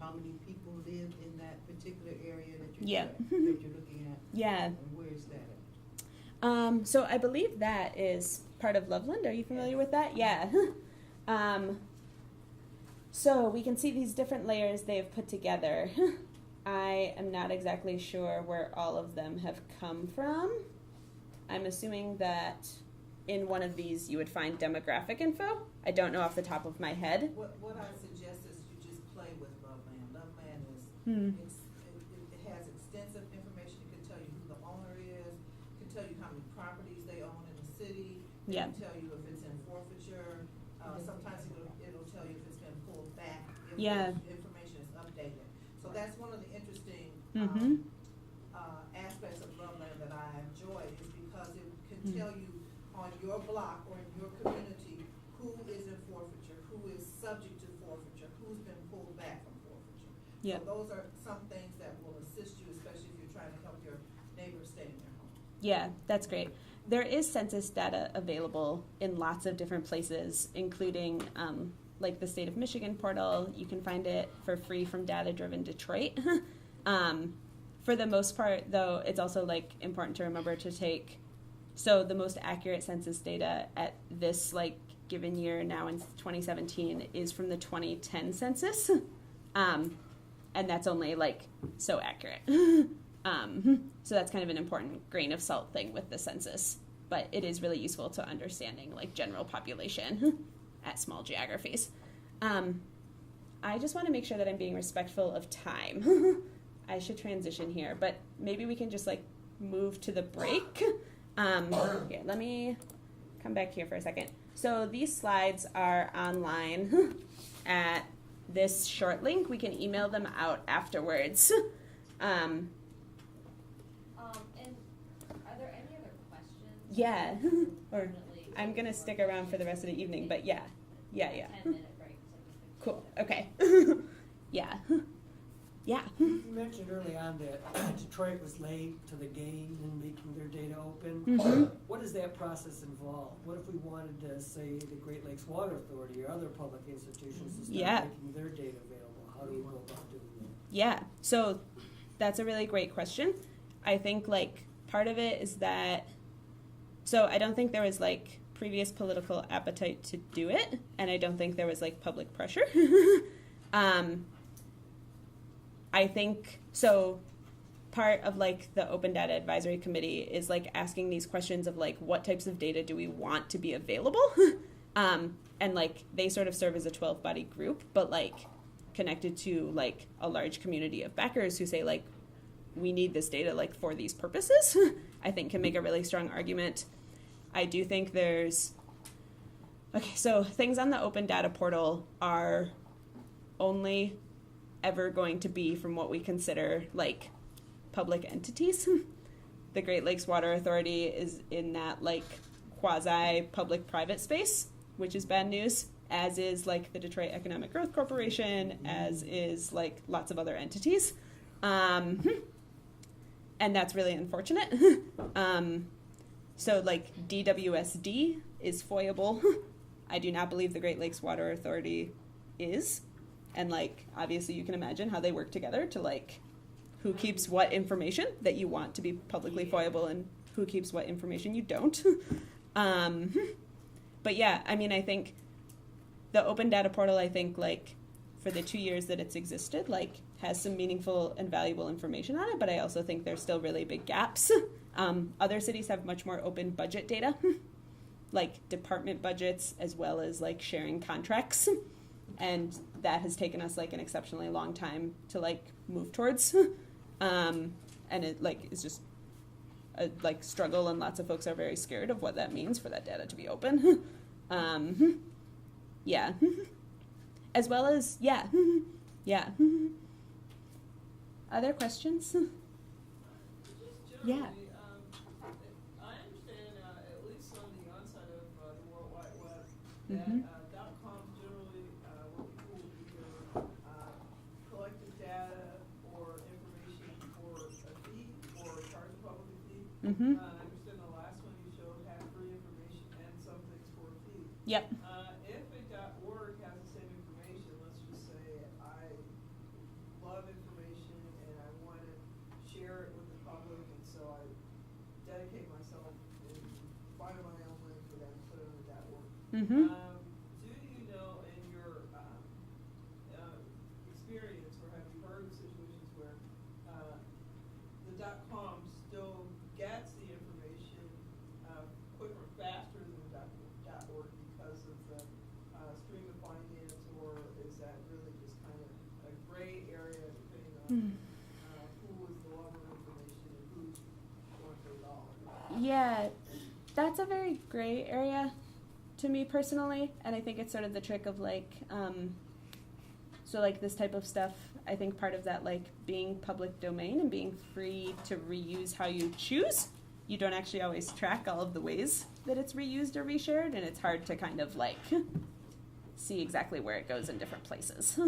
Speaker 11: how many people live in that particular area that you're that you're looking at?
Speaker 3: Yeah.
Speaker 11: And where is that at?
Speaker 3: So I believe that is part of Loveland. Are you familiar with that? Yeah. So we can see these different layers they have put together. I am not exactly sure where all of them have come from. I'm assuming that in one of these you would find demographic info. I don't know off the top of my head.
Speaker 7: What I suggest is you just play with Loveland. Loveland is, it has extensive information, it can tell you who the owner is, it can tell you how many properties they own in the city, it
Speaker 3: Yeah.
Speaker 7: can tell you if it's in forfeiture, sometimes it'll tell you if it's been pulled back, if
Speaker 3: Yeah.
Speaker 7: information is updated. So that's one of the interesting, aspects of Loveland that I enjoy, is because it can tell you on your block or in your community who is in forfeiture, who is subject to forfeiture, who's been pulled back from forfeiture.
Speaker 3: Yeah.
Speaker 7: So those are some things that will assist you, especially if you're trying to help your neighbors stay in their home.
Speaker 3: Yeah, that's great. There is census data available in lots of different places, including like the State of Michigan portal. You can find it for free from Data Driven Detroit. For the most part, though, it's also like important to remember to take. So the most accurate census data at this like given year now in 2017 is from the 2010 census, and that's only like so accurate. So that's kind of an important grain of salt thing with the census. but it is really useful to understanding like general population at small geographies. I just want to make sure that I'm being respectful of time. I should transition here, but maybe we can just like move to the break. Here, let me come back here for a second. So these slides are online at this short link. We can email them out afterwards.
Speaker 2: And are there any other questions?
Speaker 3: Yeah. Or
Speaker 2: Definitely.
Speaker 3: I'm gonna stick around for the rest of the evening, but yeah.
Speaker 2: 10-minute break.
Speaker 3: Cool. Okay. Yeah. Yeah.
Speaker 12: You mentioned early on that Detroit was late to the game in making their data open.
Speaker 3: Mhm.
Speaker 12: What does that process involve? What if we wanted to, say, the Great Lakes Water Authority or other public institutions to start
Speaker 3: Yeah.
Speaker 12: making their data available? How do we go about doing that?
Speaker 3: Yeah, so that's a really great question. I think like part of it is that, so I don't think there was like previous political appetite to do it, and I don't think there was like public pressure. I think, so part of like the Open Data Advisory Committee is like asking these questions of like what types of data do we want to be available? And like they sort of serve as a 12-body group, but like connected to like a large community of backers who say like we need this data like for these purposes. I think can make a really strong argument. I do think there's, okay, so things on the Open Data portal are only ever going to be from what we consider like public entities. The Great Lakes Water Authority is in that like quasi public private space, which is bad news, as is like the Detroit Economic Growth Corporation, as is like lots of other entities. And that's really unfortunate. So like DWSD is FOIAble. I do not believe the Great Lakes Water Authority is. And like obviously you can imagine how they work together to like who keeps what information that you want to be publicly FOIAble and who keeps what information you don't. But yeah, I mean, I think the Open Data Portal, I think like for the 2 years that it's existed, like has some meaningful and valuable information on it, but I also think there's still really big gaps. Other cities have much more open budget data, like department budgets, as well as like sharing contracts. And that has taken us like an exceptionally long time to like move towards. And it like is just a like struggle, and lots of folks are very scared of what that means for that data to be open. Yeah. As well as, yeah. Yeah. Other questions?
Speaker 6: Just
Speaker 3: Yeah.
Speaker 6: generally, I understand, at least on the onset of the World Wide Web, that .coms generally, what people will either collected data or information for a fee or charge a public fee. I understand the last one you showed had free information and some things for a fee.
Speaker 3: Yep.
Speaker 6: If a .org has the same information, let's just say I love information and I want to share it with the public, and so I dedicate myself and find my own link for that and put it on the .org. Do you know in your experience, or have you heard of situations where the .com still gets the information quicker, faster than .org because of the stream of finance, or is that really just kind of a gray area depending on who is the lover of information and who's going for it all?
Speaker 3: Yeah, that's a very gray area to me personally, and I think it's sort of the trick of like, so like this type of stuff, I think part of that like being public domain and being free to reuse how you choose, you don't actually always track all of the ways that it's reused or reshared, and it's hard to kind of like see exactly where it goes in different places.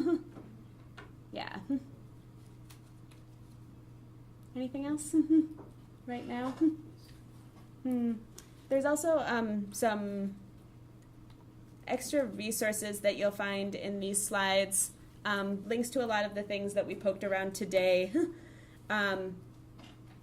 Speaker 3: Yeah. Anything else right now? There's also some extra resources that you'll find in these slides, links to a lot of the things that we poked around today.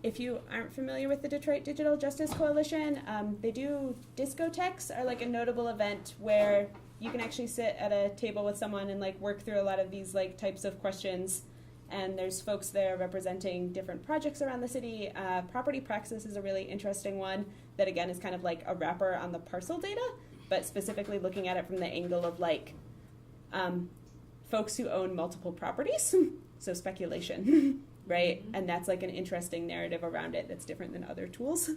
Speaker 3: If you aren't familiar with the Detroit Digital Justice Coalition, they do discotheques, are like a notable event where you can actually sit at a table with someone and like work through a lot of these like types of questions. And there's folks there representing different projects around the city. Property praxis is a really interesting one. that again is kind of like a wrapper on the parcel data, but specifically looking at it from the angle of like folks who own multiple properties, so speculation, right? And that's like an interesting narrative around it that's different than other tools.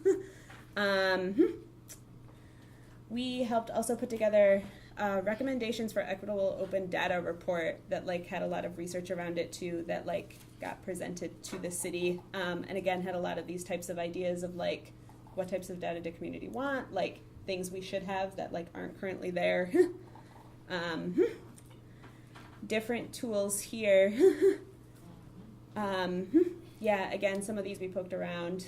Speaker 3: We helped also put together recommendations for equitable open data report that like had a lot of research around it too, that like got presented to the city, and again had a lot of these types of ideas of like what types of data do community want, like things we should have that like aren't currently there. Different tools here. Yeah, again, some of these we poked around.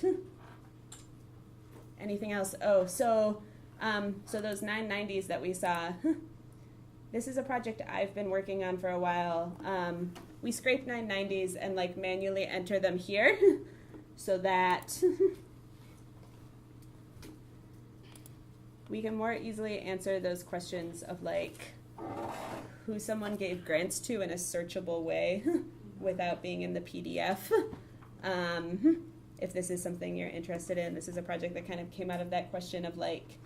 Speaker 3: Anything else? Oh, so those 990s that we saw, this is a project I've been working on for a while. We scrape 990s and like manually enter them here so that we can more easily answer those questions of like who someone gave grants to in a searchable way without being in the PDF. If this is something you're interested in, this is a project that kind of came out of that question of like,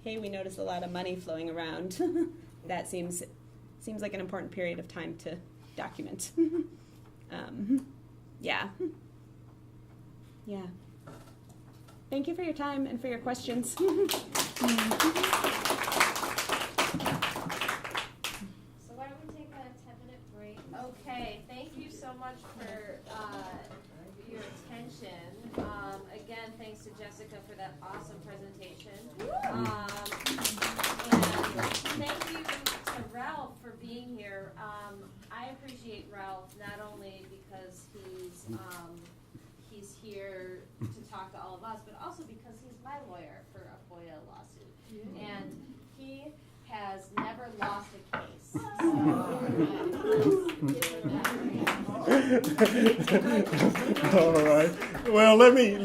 Speaker 3: hey, we noticed a lot of money flowing around. That seems like an important period of time to document. Yeah. Thank you for your time and for your questions.
Speaker 2: So why don't we take a 10-minute break? Okay, thank you so much for your attention. Again, thanks to Jessica for that awesome presentation. And thank you to Ralph for being here. I appreciate Ralph not only because he's here to talk to all of us, but also because he's my lawyer for a FOIA lawsuit. Yeah. And he has never lost a case.
Speaker 13: All right. Well, let me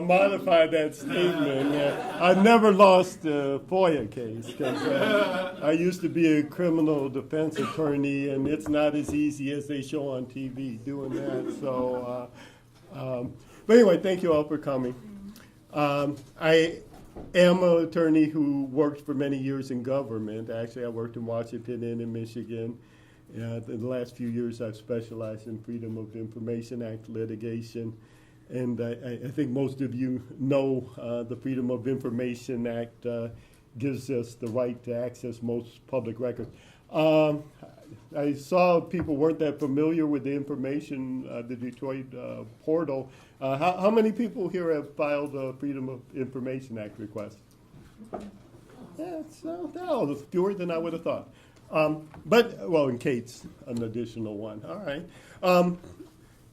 Speaker 13: modify that statement. I've never lost a FOIA case because I used to be a criminal defense attorney, and it's not as easy as they show on TV doing that. So, but anyway, thank you all for coming. I am an attorney who worked for many years in government. Actually, I worked in Washington and in Michigan. In the last few years, I've specialized in Freedom of Information Act litigation. And I think most of you know the Freedom of Information Act gives us the right to access most public records. I saw people weren't that familiar with the information, the Detroit portal. How many people here have filed a Freedom of Information Act request? Yeah, so fewer than I would have thought. And Kate's an additional one. All right.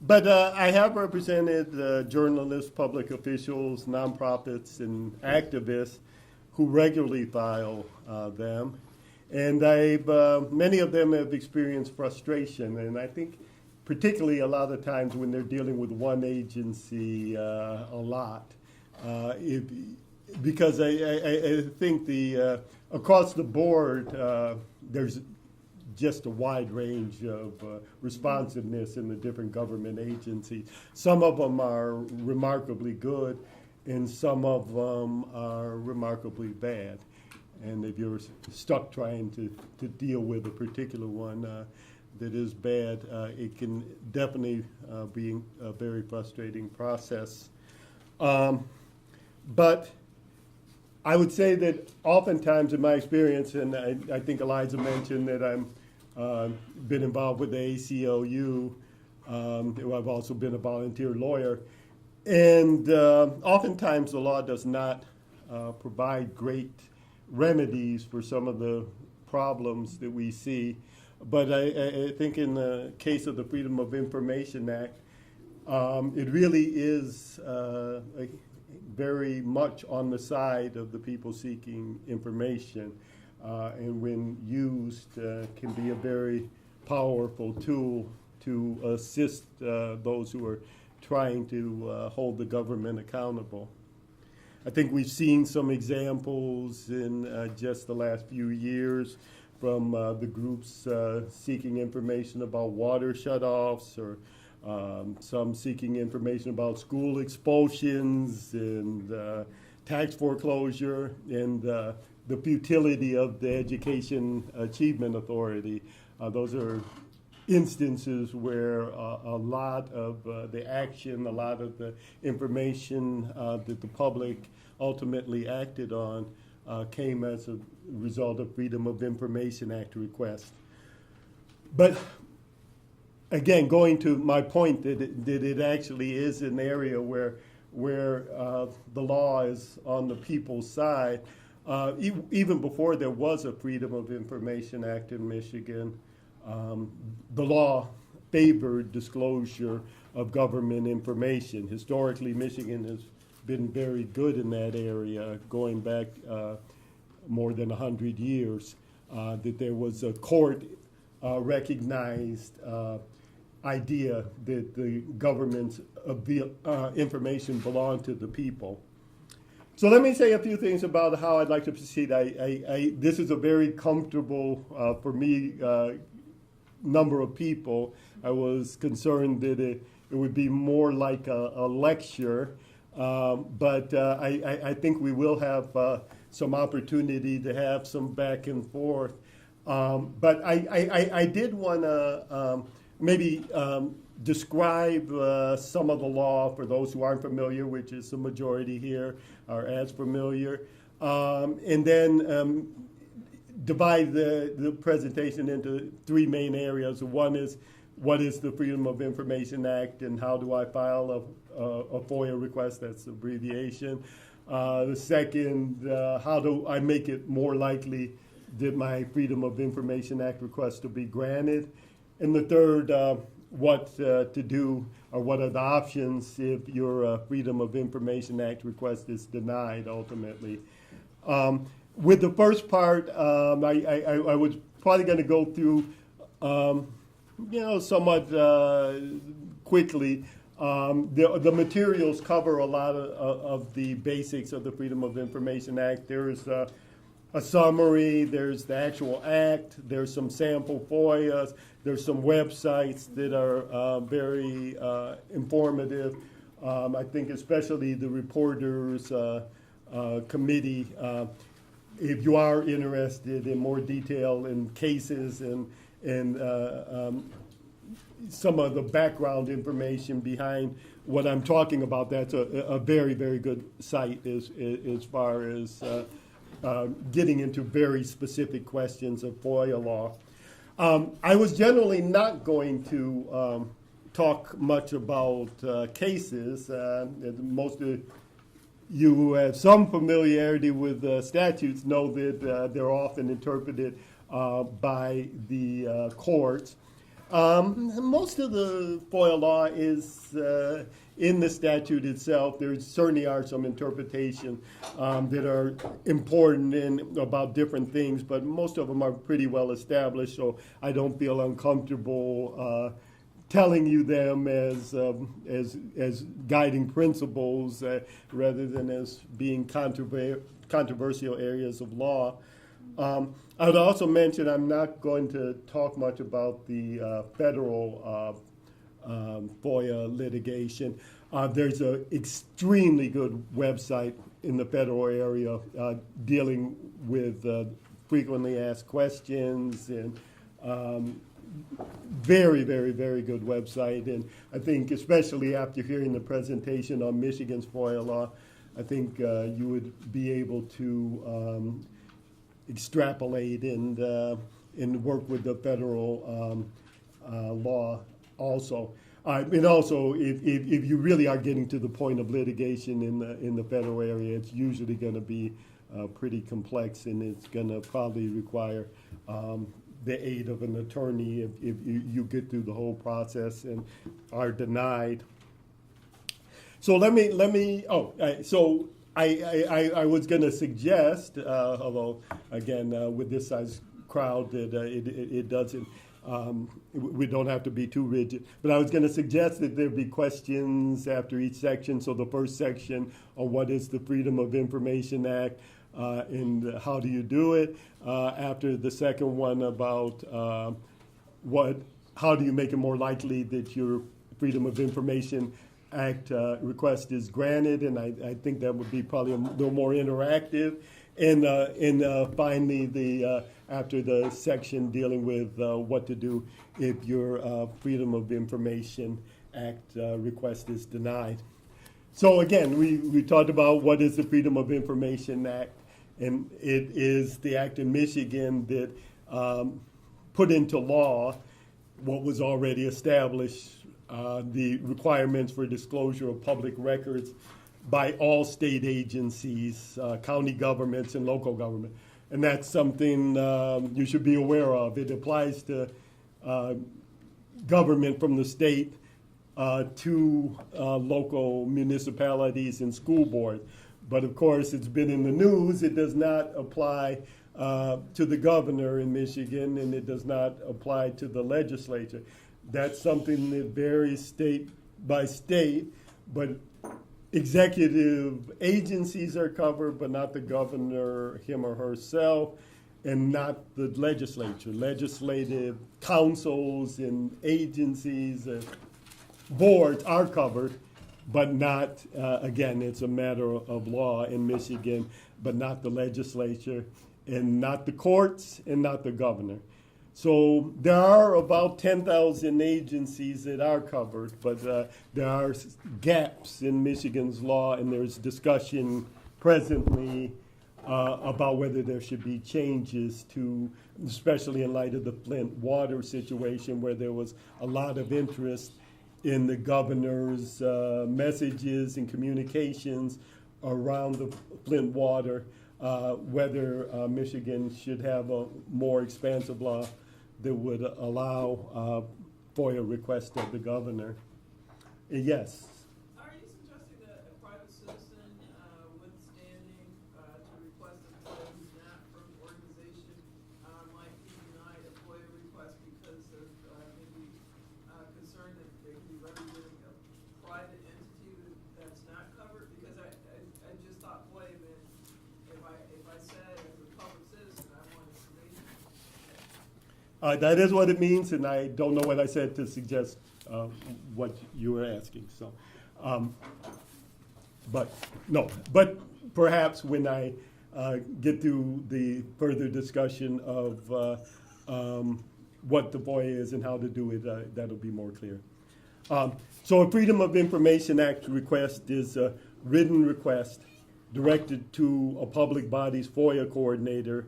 Speaker 13: But I have represented journalists, public officials, nonprofits, and activists who regularly file them. And many of them have experienced frustration, and I think particularly a lot of times when they're dealing with one agency a lot, because I think across the board there's just a wide range of responsiveness in the different government agencies. Some of them are remarkably good, and some of them are remarkably bad. And if you're stuck trying to deal with a particular one that is bad, it can definitely be a very frustrating process. But I would say that oftentimes in my experience, and I think Eliza mentioned that I've been involved with the ACLU, I've also been a volunteer lawyer, and oftentimes the law does not provide great remedies for some of the problems that we see. But I think in the case of the Freedom of Information Act, it really is very much on the side of the people seeking information, and when used can be a very powerful tool to assist those who are trying to hold the government accountable. I think we've seen some examples in just the last few years from the groups seeking information about water shutoffs, or some seeking information about school expulsions and tax foreclosure and the futility of the Education Achievement Authority. Those are instances where a lot of the action, a lot of the information that the public ultimately acted on came as a result of Freedom of Information Act requests. But again, going to my point that it actually is an area where the law is on the people's side. Even before there was a Freedom of Information Act in Michigan, the law favored disclosure of government information. Historically, Michigan has been very good in that area, going back more than 100 years, that there was a court recognized idea that the government's information belonged to the people. So let me say a few things about how I'd like to proceed. This is a very comfortable, for me, number of people. I was concerned that it would be more like a lecture, but I think we will have some opportunity to have some back and forth. But I did want to maybe describe some of the law for those who aren't familiar, which is the majority here are as familiar, and then divide the presentation into three main areas. One is, what is the Freedom of Information Act and how do I file a FOIA request? That's the abbreviation. The second, how do I make it more likely that my Freedom of Information Act request to be granted? And the third, what to do or what are the options if your Freedom of Information Act request is denied ultimately. With the first part, I was probably going to go through, somewhat quickly. The materials cover a lot of the basics of the Freedom of Information Act. There's a summary, there's the actual act, there's some sample FOIAs, there's some websites that are very informative. I think especially the Reporters Committee, if you are interested in more detail in cases and some of the background information behind what I'm talking about, that's a very, very good site as far as getting into very specific questions of FOIA law. I was generally not going to talk much about cases. Most of you who have some familiarity with statutes know that they're often interpreted by the courts. Most of the FOIA law is in the statute itself. There certainly are some interpretations that are important and about different things, but most of them are pretty well established, so I don't feel uncomfortable telling you them as guiding principles rather than as being controversial areas of law. I would also mention I'm not going to talk much about the federal FOIA litigation. There's an extremely good website in the federal area dealing with frequently asked questions and very, very, very good website. And I think especially after hearing the presentation on Michigan's FOIA law, I think you would be able to extrapolate and work with the federal law also. And also, if you really are getting to the point of litigation in the federal area, it's usually going to be pretty complex, and it's going to probably require the aid of an attorney if you get through the whole process and are denied. So let me. I was going to suggest, although again with this size crowd that it doesn't. We don't have to be too rigid, but I was going to suggest that there be questions after each section. So the first section on what is the Freedom of Information Act and how do you do it. After the second one about how do you make it more likely that your Freedom of Information Act request is granted, and I think that would be probably a little more interactive. And finally, after the section dealing with what to do if your Freedom of Information Act request is denied. So again, we talked about what is the Freedom of Information Act, and it is the act in Michigan that put into law what was already established, the requirements for disclosure of public records by all state agencies, county governments, and local government. And that's something you should be aware of. It applies to government from the state to local municipalities and school boards. But of course, it's been in the news. It does not apply to the governor in Michigan, and it does not apply to the legislature. That's something that varies state by state, but executive agencies are covered, but not the governor, him or herself, and not the legislature. Legislative councils and agencies and boards are covered, but not, again, it's a matter of law in Michigan, but not the legislature, and not the courts, and not the governor. So there are about 10,000 agencies that are covered, but there are gaps in Michigan's law, and there's discussion presently about whether there should be changes to, especially in light of the Flint water situation, where there was a lot of interest in the governor's messages and communications around the Flint water, whether Michigan should have a more expansive law that would allow FOIA requests of the governor. Yes.
Speaker 6: Are you suggesting that a private citizen withstanding to request a FOIA who's not from the organization might be denied a FOIA request because of maybe concern that they can be representing a private entity that's not covered? Because I just thought FOIA meant if I said as a public citizen I want information.
Speaker 13: That is what it means, and I don't know what I said to suggest what you were asking. So, but perhaps when I get to the further discussion of what the FOIA is and how to do it, that'll be more clear. So a Freedom of Information Act request is a written request directed to a public body's FOIA coordinator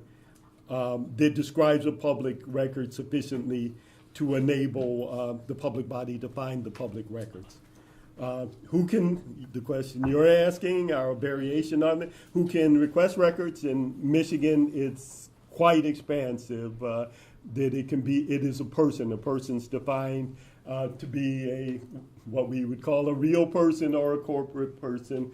Speaker 13: that describes a public record sufficiently to enable the public body to find the public records. Who can, the question you're asking, or a variation on it, who can request records? In Michigan, it's quite expansive, that it is a person. A person's defined to be what we would call a real person or a corporate person.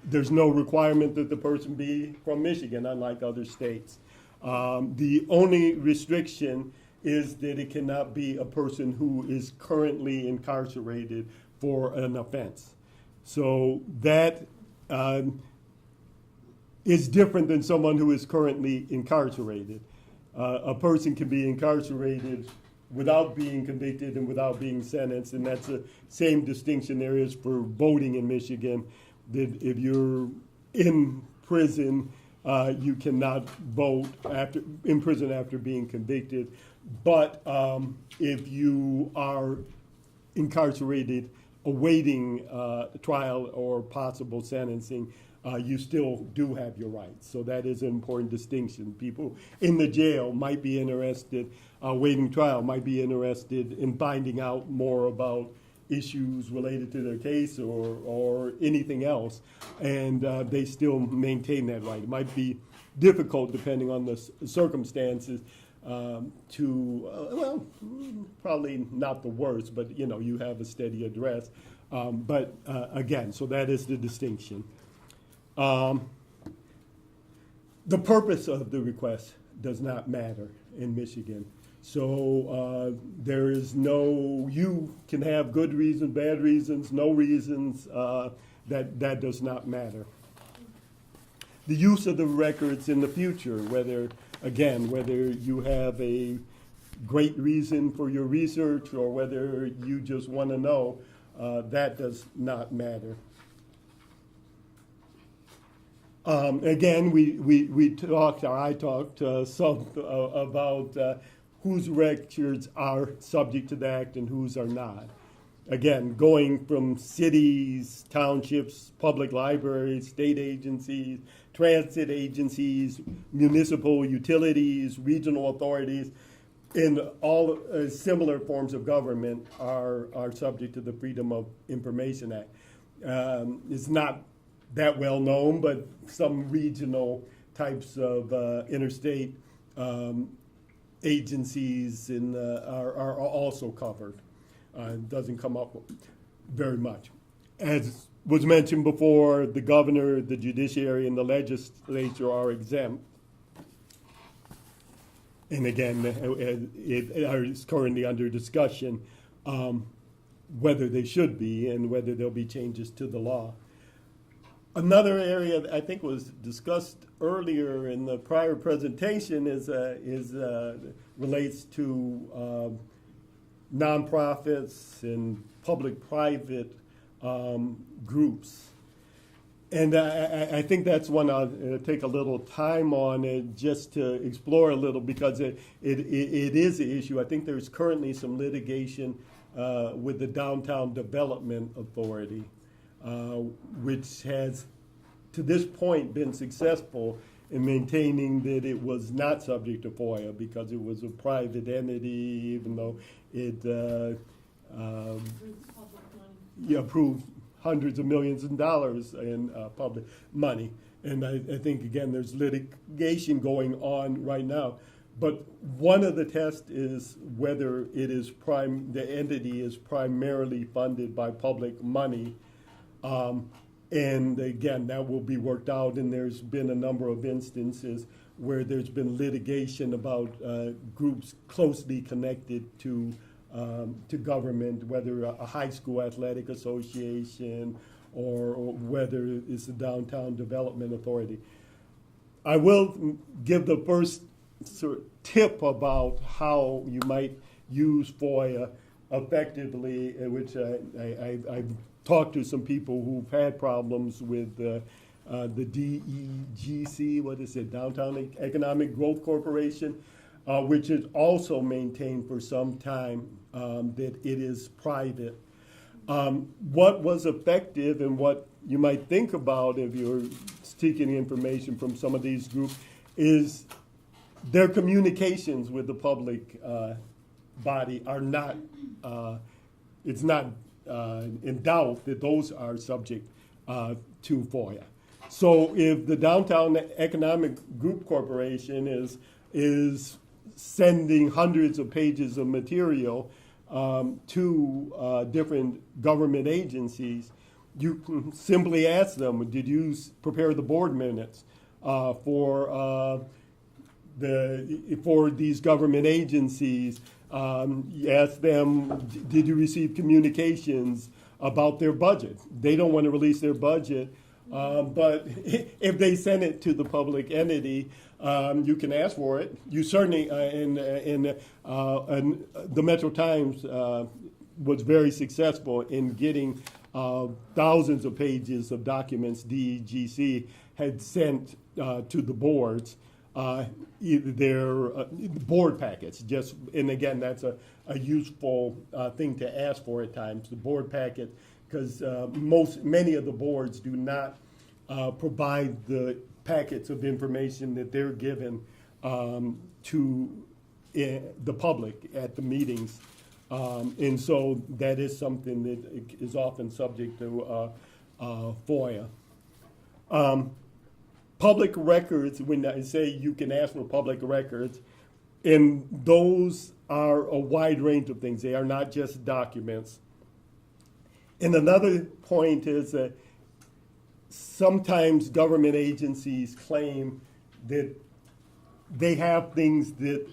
Speaker 13: There's no requirement that the person be from Michigan, unlike other states. The only restriction is that it cannot be a person who is currently incarcerated for an offense. So that is different than someone who is currently incarcerated. A person can be incarcerated without being convicted and without being sentenced, and that's the same distinction there is for voting in Michigan, that if you're in prison, you cannot vote in prison after being convicted. But if you are incarcerated awaiting trial or possible sentencing, you still do have your rights. So that is an important distinction. People in the jail might be interested, waiting trial, might be interested in finding out more about issues related to their case or anything else, and they still maintain that right. It might be difficult, depending on the circumstances, well, probably not the worst, but you have a steady address. But again, so that is the distinction. The purpose of the request does not matter in Michigan. So there is you can have good reasons, bad reasons, no reasons, that does not matter. The use of the records in the future, whether you have a great reason for your research or whether you just want to know, that does not matter. Again, we talked, or I talked some about whose records are subject to the act and whose are not. Again, going from cities, townships, public libraries, state agencies, transit agencies, municipal utilities, regional authorities, and all similar forms of government are subject to the Freedom of Information Act. It's not that well known, but some regional types of interstate agencies are also covered. It doesn't come up very much. As was mentioned before, the governor, the judiciary, and the legislature are exempt. And again, it is currently under discussion whether they should be and whether there'll be changes to the law. Another area that I think was discussed earlier in the prior presentation relates to nonprofits and public-private groups. And I think that's one I'll take a little time on just to explore a little, because it is an issue. I think there's currently some litigation with the Downtown Development Authority, which has, to this point, been successful in maintaining that it was not subject to FOIA because it was a private entity, even though it approved hundreds of millions of dollars in public money. And I think, again, there's litigation going on right now. But one of the tests is whether it is the entity is primarily funded by public money. And again, that will be worked out, and there's been a number of instances where there's been litigation about groups closely connected to government, whether a high school athletic association or whether it's the Downtown Development Authority. I will give the first sort of tip about how you might use FOIA effectively, which I've talked to some people who've had problems with the DEGC, what is it, Downtown Economic Growth Corporation, which is also maintained for some time that it is private. What was effective and what you might think about if you're seeking information from some of these groups is their communications with the public body are not, it's not in doubt that those are subject to FOIA. So if the Downtown Economic Group Corporation is sending hundreds of pages of material to different government agencies, you can simply ask them, did you prepare the board minutes for these government agencies? You ask them, did you receive communications about their budget? They don't want to release their budget, but if they send it to the public entity, you can ask for it. You certainly, the Metro Times was very successful in getting thousands of pages of documents DEGC had sent to the boards. Their board packets, and again, that's a useful thing to ask for at times, the board packet, because many of the boards do not provide the packets of information that they're given to the public at the meetings. And so that is something that is often subject to FOIA. Public records, when I say you can ask for public records, and those are a wide range of things. They are not just documents. And another point is that sometimes government agencies claim that they have things that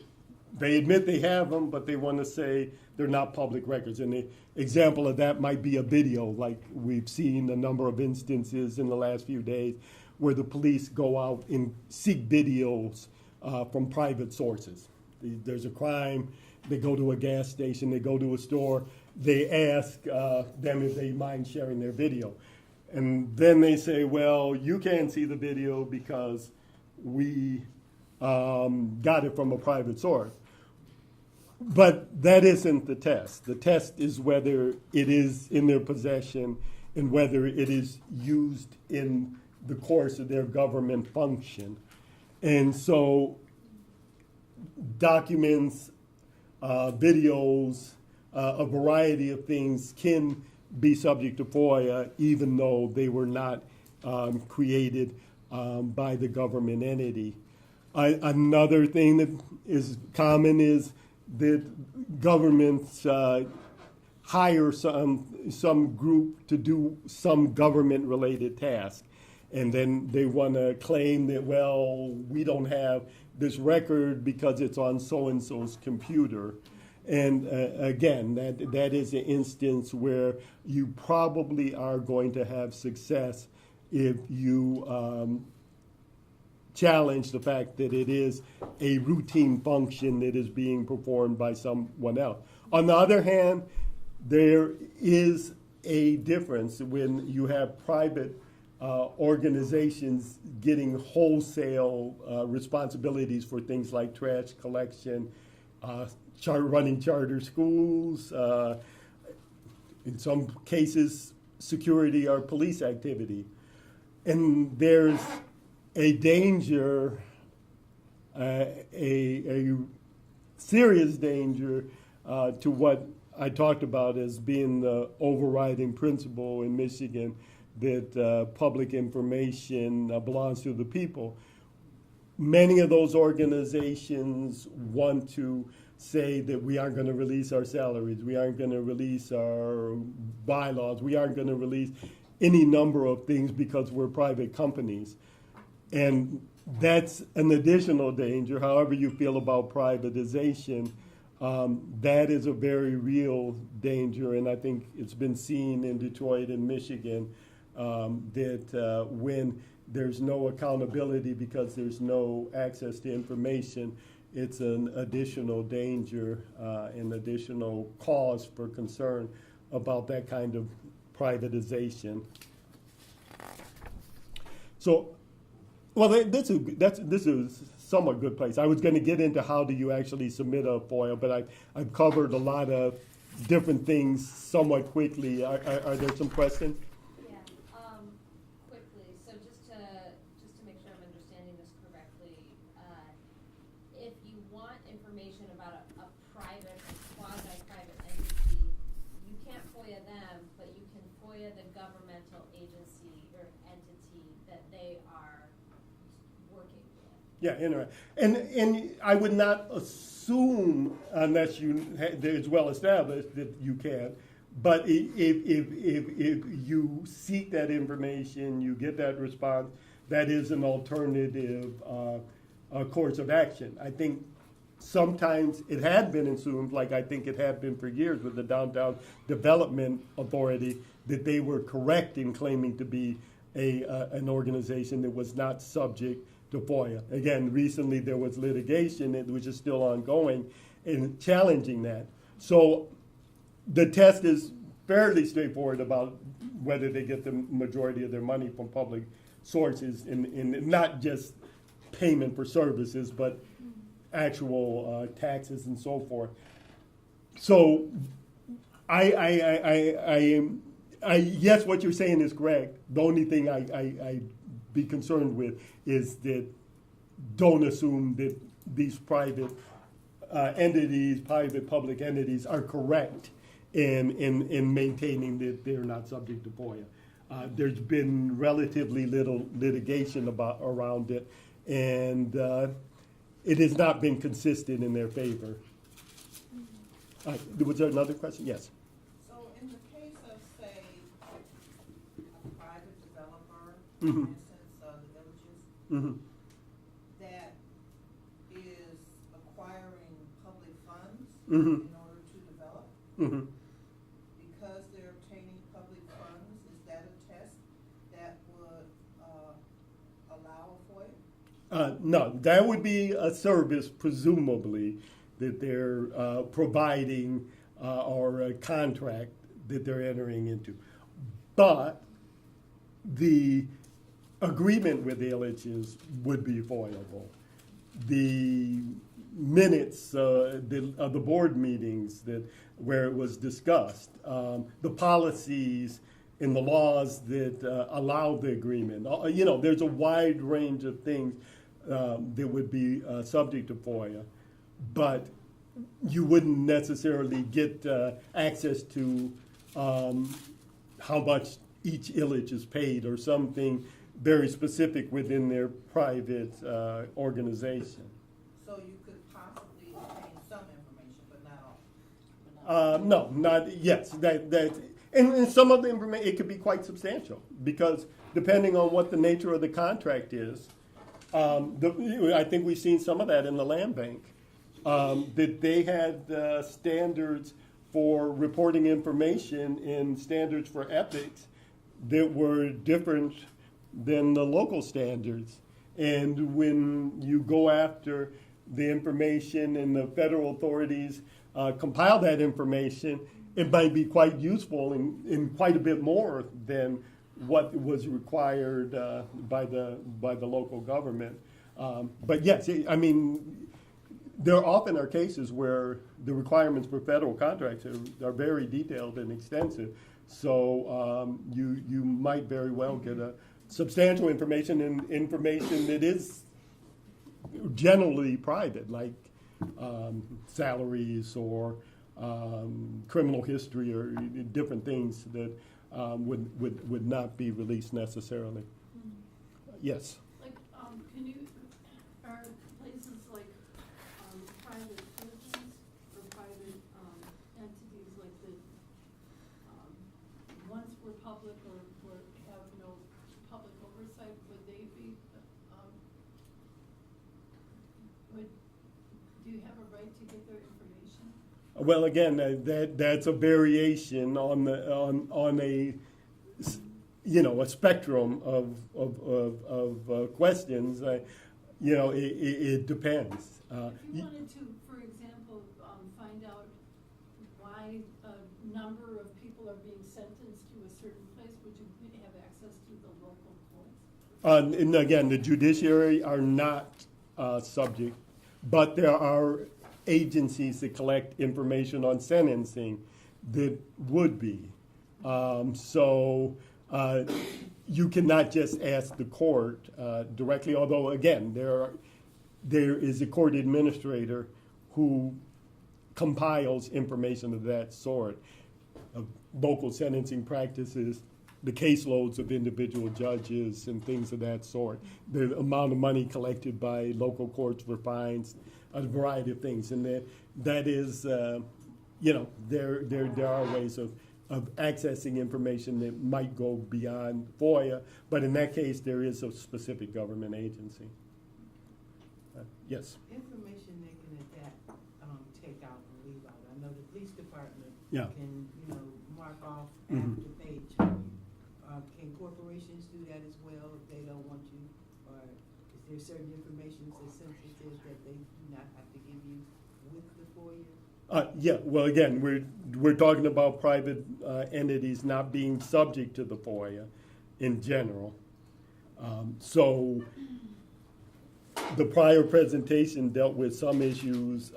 Speaker 13: they admit they have them, but they want to say they're not public records. And an example of that might be a video, like we've seen a number of instances in the last few days where the police go out and seek videos from private sources. There's a crime, they go to a gas station, they go to a store, they ask them if they mind sharing their video. And then they say, well, you can't see the video because we got it from a private source. But that isn't the test. The test is whether it is in their possession and whether it is used in the course of their government function. And so documents, videos, a variety of things can be subject to FOIA even though they were not created by the government entity. Another thing that is common is that governments hire some group to do some government-related task. And then they want to claim that, well, we don't have this record because it's on so-and-so's computer. And again, that is an instance where you probably are going to have success if you challenge the fact that it is a routine function that is being performed by someone else. On the other hand, there is a difference when you have private organizations getting wholesale responsibilities for things like trash collection, running charter schools, in some cases, security or police activity. And there's a danger, a serious danger to what I talked about as being the overriding principle in Michigan, that public information belongs to the people. Many of those organizations want to say that we aren't going to release our salaries, we aren't going to release our bylaws, we aren't going to release any number of things because we're private companies. And that's an additional danger. However you feel about privatization, that is a very real danger, and I think it's been seen in Detroit and Michigan that when there's no accountability because there's no access to information, it's an additional danger, an additional cause for concern about that kind of privatization. So, well, this is a somewhat good place. I was going to get into how do you actually submit a FOIA, but I've covered a lot of different things somewhat quickly. Are there some questions?
Speaker 2: Yeah, quickly. So just to make sure I'm understanding this correctly, if you want information about a private, quasi-private entity, you can't FOIA them, but you can FOIA the governmental agency or entity that they are working with.
Speaker 13: Yeah, interesting. And I would not assume, unless it's well established that you can, but if you seek that information, you get that response, that is an alternative course of action. I think sometimes it had been assumed, like I think it had been for years with the Downtown Development Authority, that they were correct in claiming to be an organization that was not subject to FOIA. Again, recently there was litigation, which is still ongoing, in challenging that. So the test is fairly straightforward about whether they get the majority of their money from public sources, in not just payment for services, but actual taxes and so forth. So yes, what you're saying is correct. The only thing I be concerned with is that don't assume that these private entities, private public entities, are correct in maintaining that they're not subject to FOIA. There's been relatively little litigation around it, and it has not been consistent in their favor. Was there another question? Yes.
Speaker 7: So in the case of, say, a private developer,
Speaker 13: Mm-hmm.
Speaker 7: for instance, the villages,
Speaker 13: Mm-hmm.
Speaker 7: that is acquiring public funds
Speaker 13: Mm-hmm.
Speaker 7: in order to develop,
Speaker 13: Mm-hmm.
Speaker 7: because they're obtaining public funds, is that a test that would allow a FOIA?
Speaker 13: No, that would be a service, presumably, that they're providing or a contract that they're entering into. But the agreement with the illiches would be FOIAble. The minutes of the board meetings where it was discussed, the policies and the laws that allow the agreement. There's a wide range of things that would be subject to FOIA, but you wouldn't necessarily get access to how much each illich is paid or something very specific within their private organization.
Speaker 7: So you could possibly obtain some information, but not all.
Speaker 13: No, not yes. And some of the information, it could be quite substantial because depending on what the nature of the contract is, I think we've seen some of that in the land bank. That they had standards for reporting information and standards for ethics that were different than the local standards. And when you go after the information and the federal authorities compile that information, it might be quite useful in quite a bit more than what was required by the local government. But yes, there often are cases where the requirements for federal contracts are very detailed and extensive. So you might very well get a substantial information and information that is generally private, like salaries or criminal history or different things that would not be released necessarily. Yes.
Speaker 4: Like, are places like private citizens or private entities like the ones were public or have no public oversight, would they be, do you have a right to get their information?
Speaker 13: Well, again, that's a variation on a spectrum of questions. It depends.
Speaker 4: If you wanted to, for example, find out why a number of people are being sentenced to a certain place, would you have access to the local courts?
Speaker 13: And again, the judiciary are not subject, but there are agencies that collect information on sentencing that would be. You cannot just ask the court directly, although again, there is a court administrator who compiles information of that sort, of local sentencing practices, the caseloads of individual judges and things of that sort, the amount of money collected by local courts for fines, a variety of things. And that is, there are ways of accessing information that might go beyond FOIA, but in that case, there is a specific government agency. Yes?
Speaker 11: Information they can take out and leave out. I know the police department can, mark off after the page. Can corporations do that as well if they don't want to? Or is there certain information that's sensitive that they do not have to give you with the FOIA?
Speaker 13: Well, again, we're talking about private entities not being subject to the FOIA in general. So the prior presentation dealt with some issues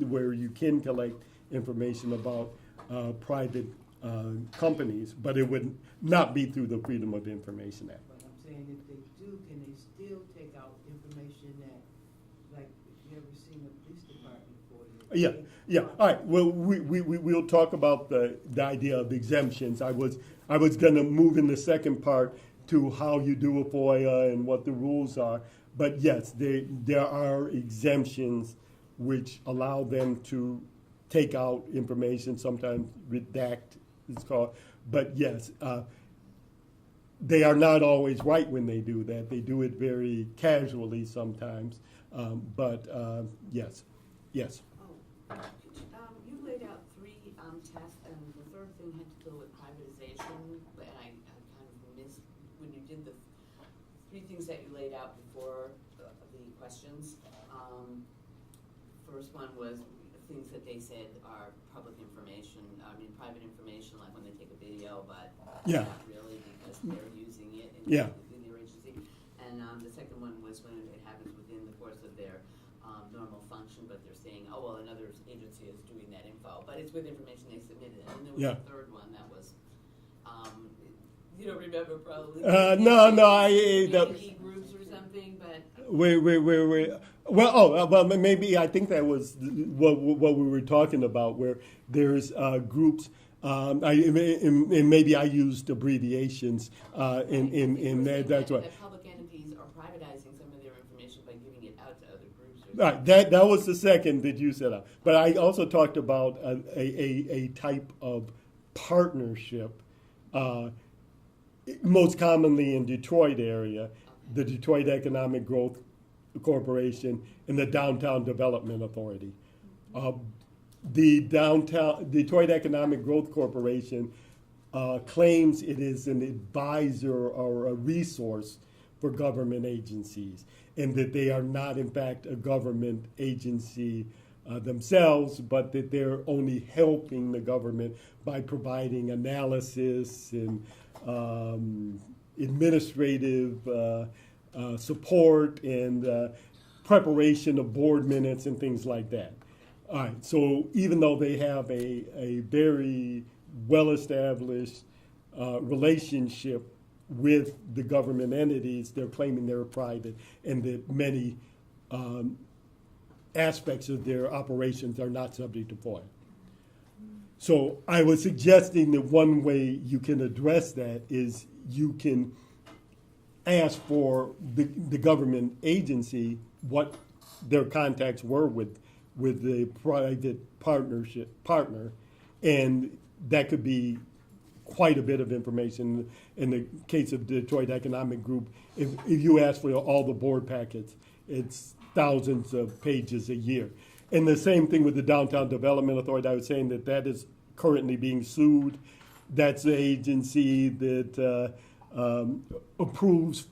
Speaker 13: where you can collect information about private companies, but it would not be through the Freedom of Information Act.
Speaker 11: But I'm saying if they do, can they still take out information that, like, if you ever seen a police department FOIA?
Speaker 13: Yeah. All right. Well, we'll talk about the idea of exemptions. I was going to move in the second part to how you do a FOIA and what the rules are. But yes, there are exemptions which allow them to take out information, sometimes redact, it's called. But yes, they are not always right when they do that. They do it very casually sometimes. Yes.
Speaker 10: You laid out three tests, and the third thing had to do with privatization, and I kind of missed when you did the three things that you laid out before the questions. First one was
Speaker 14: things that they said are public information, private information, like when they take a video, but
Speaker 13: Yeah.
Speaker 14: not really because they're using it in,
Speaker 13: Yeah.
Speaker 14: in their agency. And the second one was when it happens within the course of their normal function, but they're saying, oh, well, another agency is doing that info, but it's with information they submitted. And then there was
Speaker 13: Yeah.
Speaker 14: a third one that was, you don't remember probably.
Speaker 13: No, that,
Speaker 14: E-groups or something, but.
Speaker 13: Well, maybe I think that was what we were talking about, where there's groups. And maybe I used abbreviations in that. That's what.
Speaker 14: That public entities are privatizing some of their information by giving it out to other groups. Or
Speaker 13: Right, that was the second that you set up. But I also talked about a type of partnership, most commonly in Detroit area, the Detroit Economic Growth Corporation and the Downtown Development Authority. The Detroit Economic Growth Corporation claims it is an advisor or a resource for government agencies, and that they are not, in fact, a government agency themselves, but that they're only helping the government by providing analysis and administrative support and preparation of board minutes and things like that. All right, so even though they have a very well-established relationship with the government entities, they're claiming they're private and that many aspects of their operations are not subject to FOIA. So I was suggesting that one way you can address that is you can ask for the government agency what their contacts were with the private partner, and that could be quite a bit of information. In the case of Detroit Economic Group, if you ask for all the board packets, it's thousands of pages a year. And the same thing with the Downtown Development Authority. I was saying that is currently being sued. That's the agency that approves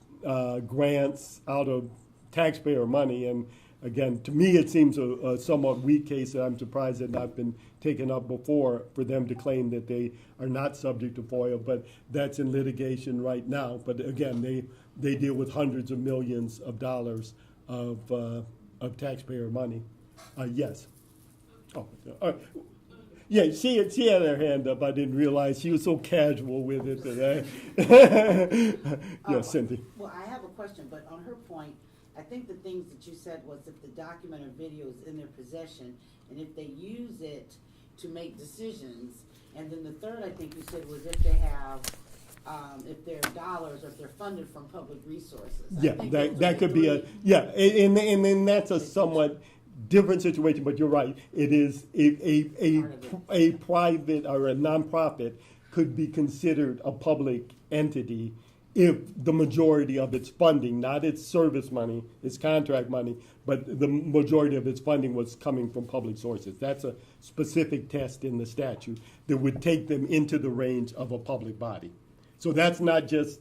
Speaker 13: grants out of taxpayer money. And again, to me, it seems a somewhat weak case that I'm surprised had not been taken up before for them to claim that they are not subject to FOIA, but that's in litigation right now. But again, they deal with hundreds of millions of dollars of taxpayer money. Yes. Oh, all right. Yeah, she had her hand up. I didn't realize she was so casual with it today. Yes, Cindy.
Speaker 10: Well, I have a question, but on her point, I think the things that you said was if the document or video is in their possession, and if they use it to make decisions, and then the third I think you said was if they have, if they're dollars or if they're funded from public resources.
Speaker 13: Yeah, that could be and then that's a somewhat different situation, but you're right. It is a private or a nonprofit could be considered a public entity if the majority of its funding, not its service money, its contract money, but the majority of its funding was coming from public sources. That's a specific test in the statute that would take them into the range of a public body. So that's not just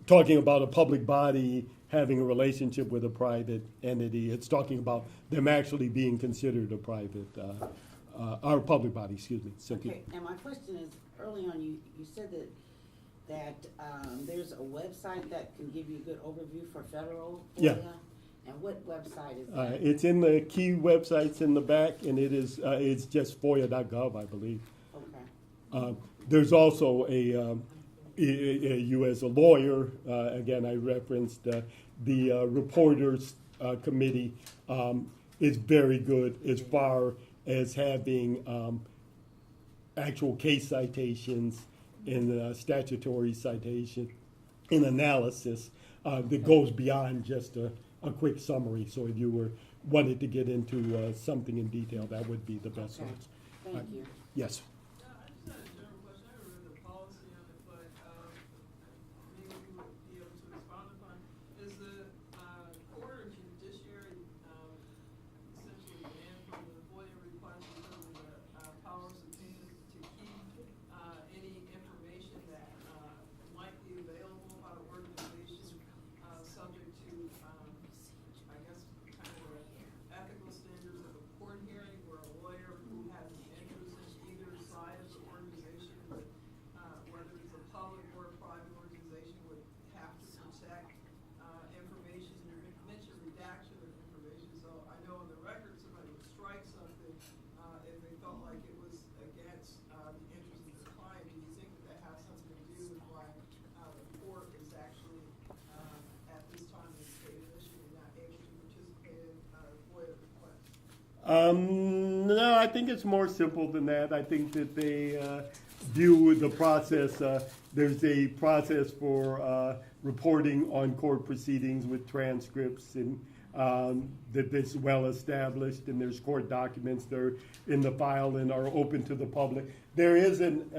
Speaker 13: talking about a public body having a relationship with a private entity. It's talking about them actually being considered a private, or public body, excuse me. Cynthia.
Speaker 10: Okay, and my question is, early on you said that there's a website that can give you a good overview for federal FOIA.
Speaker 13: Yeah.
Speaker 10: And what website is that?
Speaker 13: It's in the key websites in the back, and it is it's just FOIA.gov, I believe.
Speaker 10: Okay.
Speaker 13: There's also you as a lawyer, again, I referenced the Reporters Committee is very good as far as having actual case citations and statutory citation and analysis that goes beyond just a quick summary. So if you wanted to get into something in detail, that would be the best source.
Speaker 10: Thank you.
Speaker 13: Yes.
Speaker 6: I just had a general question. I haven't read the policy on it, but maybe you would be able to respond upon. Is the court or judiciary essentially banned from the FOIA request because of the power subpoenas to keep any information that might be available about an organization subject to, I guess, kind of the ethical standards of a court hearing where a lawyer
Speaker 13: No, I think it's more simple than that. I think that they view the process. There's a process for reporting on court proceedings with transcripts, and that is well established, and there's court documents that are in the file and are open to the public. There is an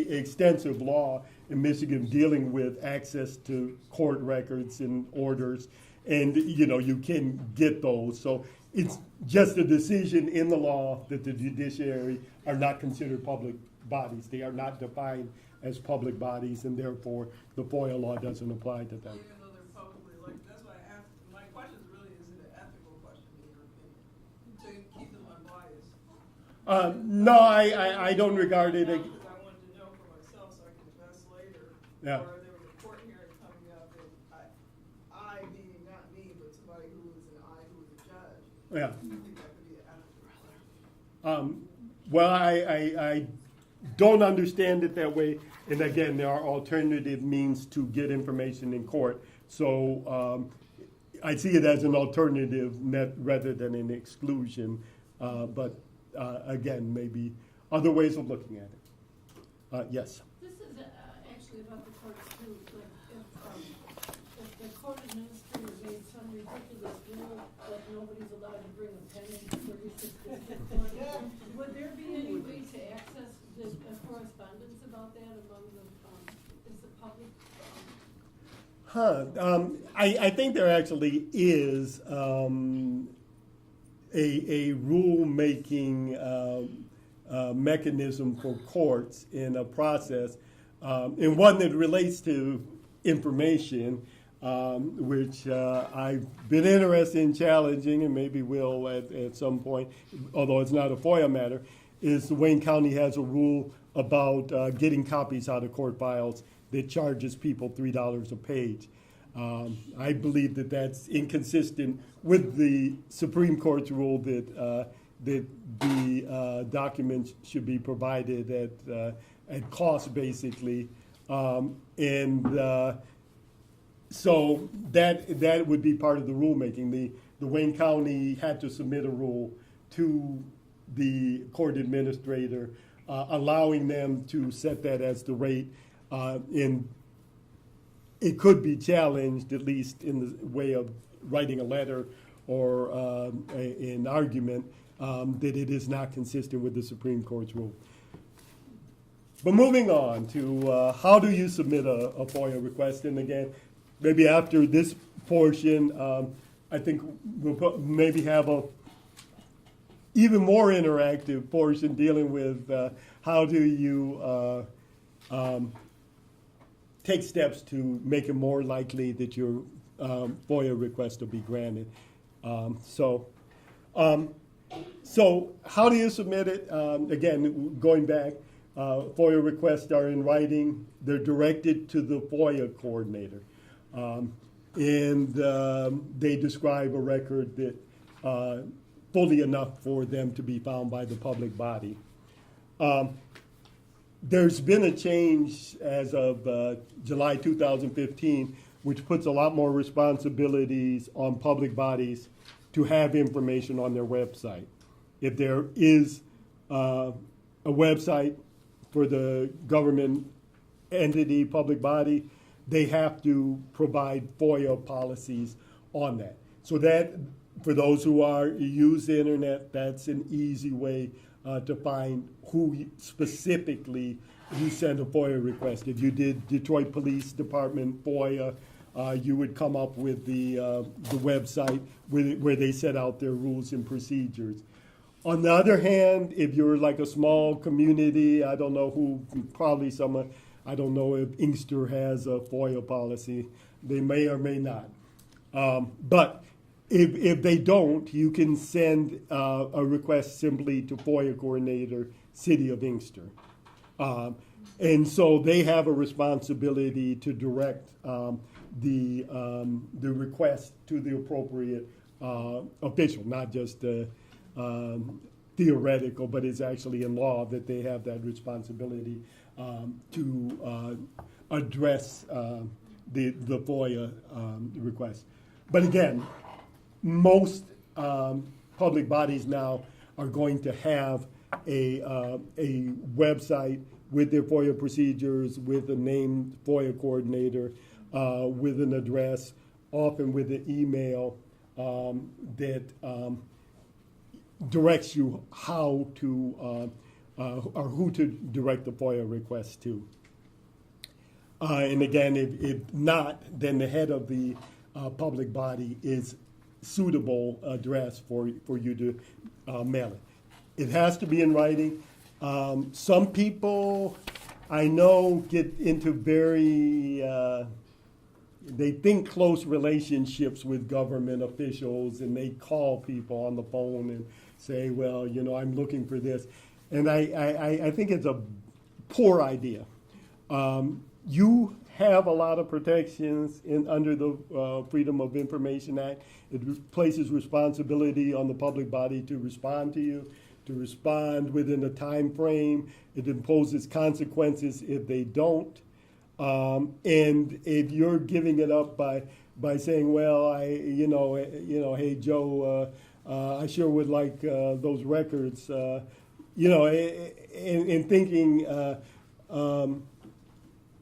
Speaker 13: extensive law in Michigan dealing with access to court records and orders, and you can get those. So it's just a decision in the law that the judiciary are not considered public bodies. They are not defined as public bodies, and therefore the FOIA law doesn't apply to them.
Speaker 6: Even though they're publicly elected, that's why I asked, my question is really, is it an ethical question in your opinion? To keep them unbiased?
Speaker 13: No, I don't regard it.
Speaker 6: I wanted to know for myself so I can invest later.
Speaker 13: Yeah.
Speaker 6: Or there was a court hearing coming up, and I being not me, but somebody who is an I who is a judge.
Speaker 13: Yeah.
Speaker 6: I think that could be an ethical question.
Speaker 13: Well, I don't understand it that way. And again, there are alternative means to get information in court. So I see it as an alternative rather than an exclusion. But again, maybe other ways of looking at it. Yes.
Speaker 4: This is actually about the courts too. Like if the court administrator made some ridiculous rule that nobody's allowed to bring a pen into 36 district court, would there be any way to access the correspondence about that among the public?
Speaker 13: I think there actually is a rule-making mechanism for courts in a process, and one that relates to information, which I've been interested in challenging and maybe will at some point, although it's not a FOIA matter, is Wayne County has a rule about getting copies out of court files that charges people $3 a page. I believe that that's inconsistent with the Supreme Court's rule that the documents should be provided at cost, basically, so that would be part of the rulemaking. The Wayne County had to submit a rule to the court administrator, allowing them to set that as the rate, and it could be challenged, at least in the way of writing a letter or an argument, that it is not consistent with the Supreme Court's rule. But moving on to how do you submit a FOIA request? And again, maybe after this portion, I think we'll maybe have a even more interactive portion dealing with how do you take steps to make it more likely that your FOIA request will be granted. So how do you submit it? Again, going back, FOIA requests are in writing. They're directed to the FOIA coordinator. And they describe a record that fully enough for them to be found by the public body. There's been a change as of July 2015, which puts a lot more responsibilities on public bodies to have information on their website. If there is a website for the government entity, public body, they have to provide FOIA policies on that. So that, for those who use the internet, that's an easy way to find who specifically you send a FOIA request. If you did Detroit Police Department FOIA, you would come up with the website where they set out their rules and procedures. On the other hand, if you're like a small community, I don't know who, probably someone, I don't know if Inkster has a FOIA policy. They may or may not. But if they don't, you can send a request simply to FOIA coordinator, City of Inkster. And so they have a responsibility to direct the request to the appropriate official, not just theoretical, but it's actually in law that they have that responsibility to address the FOIA request. But again, most public bodies now are going to have a website with their FOIA procedures, with a named FOIA coordinator, with an address, often with an email that directs you how to or who to direct the FOIA request to. And again, if not, then the head of the public body is suitable address for you to mail it. It has to be in writing. Some people I know get into very, they think close relationships with government officials, and they call people on the phone and say, well, you know, I'm looking for this. And I think it's a poor idea. You have a lot of protections under the Freedom of Information Act. It places responsibility on the public body to respond to you, to respond within a time frame. It imposes consequences if they don't. And if you're giving it up by saying, well, hey Joe, I sure would like those records, and thinking.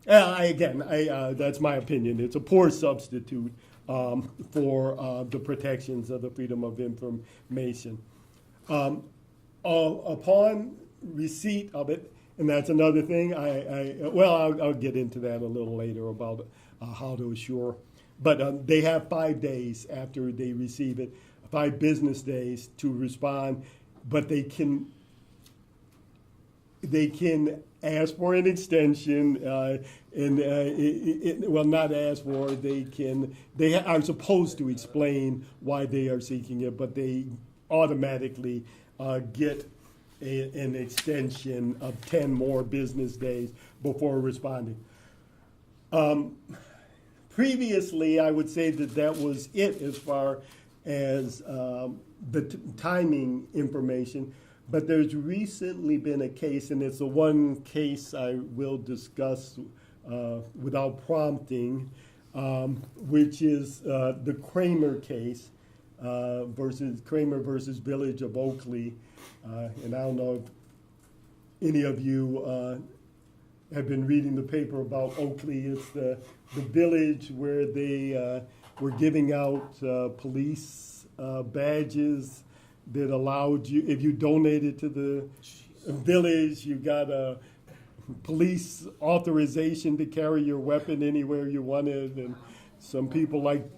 Speaker 13: That's my opinion. It's a poor substitute for the protections of the Freedom of Information. Upon receipt of it, and that's another thing, I'll get into that a little later about how to assure. But they have 5 days after they receive it, 5 business days to respond, but they can ask for an extension, not ask for. They are supposed to explain why they are seeking it, but they automatically get an extension of 10 more business days before responding. Previously, I would say that was it as far as the timing information. But there's recently been a case, and it's the one case I will discuss without prompting, which is the Kramer case versus Kramer versus Village of Oakley. And I don't know if any of you have been reading the paper about Oakley. It's the village where they were giving out police badges that allowed you, if you donated to the village, you got a police authorization to carry your weapon anywhere you wanted. And some people like,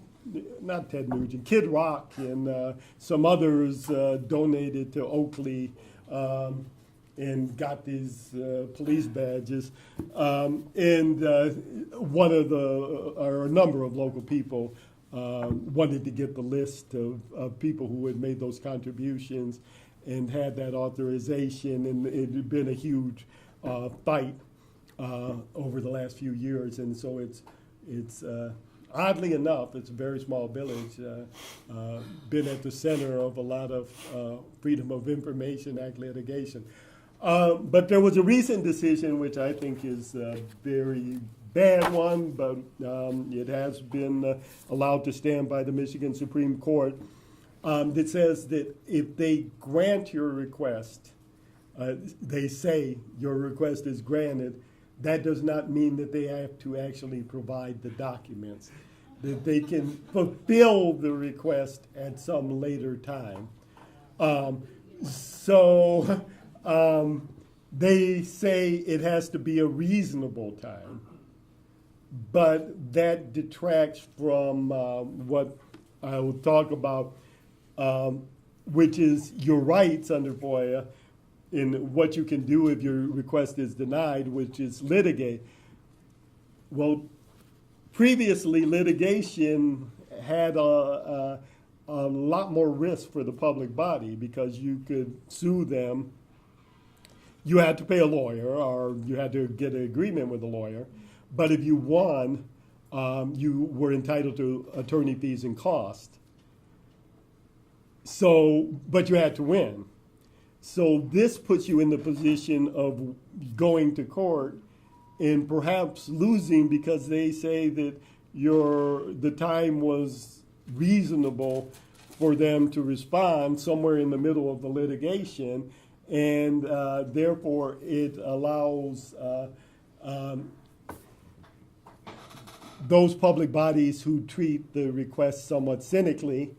Speaker 13: not Ted Nugent, Kid Rock and some others donated to Oakley and got these police badges. And one of or a number of local people wanted to get the list of people who had made those contributions and had that authorization, and it had been a huge fight over the last few years. And so it's oddly enough, it's a very small village, been at the center of a lot of Freedom of Information Act litigation. But there was a recent decision which I think is very bad one, but it has been allowed to stand by the Michigan Supreme Court, that says that if they grant your request, they say your request is granted, that does not mean that they have to actually provide the documents, that they can fulfill the request at some later time. They say it has to be a reasonable time. But that detracts from what I will talk about, which is your rights under FOIA and what you can do if your request is denied, which is litigate. Well, previously, litigation had a lot more risk for the public body because you could sue them. You had to pay a lawyer, or you had to get an agreement with a lawyer. But if you won, you were entitled to attorney fees and costs. But you had to win. So this puts you in the position of going to court and perhaps losing because they say that the time was reasonable for them to respond somewhere in the middle of the litigation, and therefore it allows those public bodies who treat the request somewhat cynically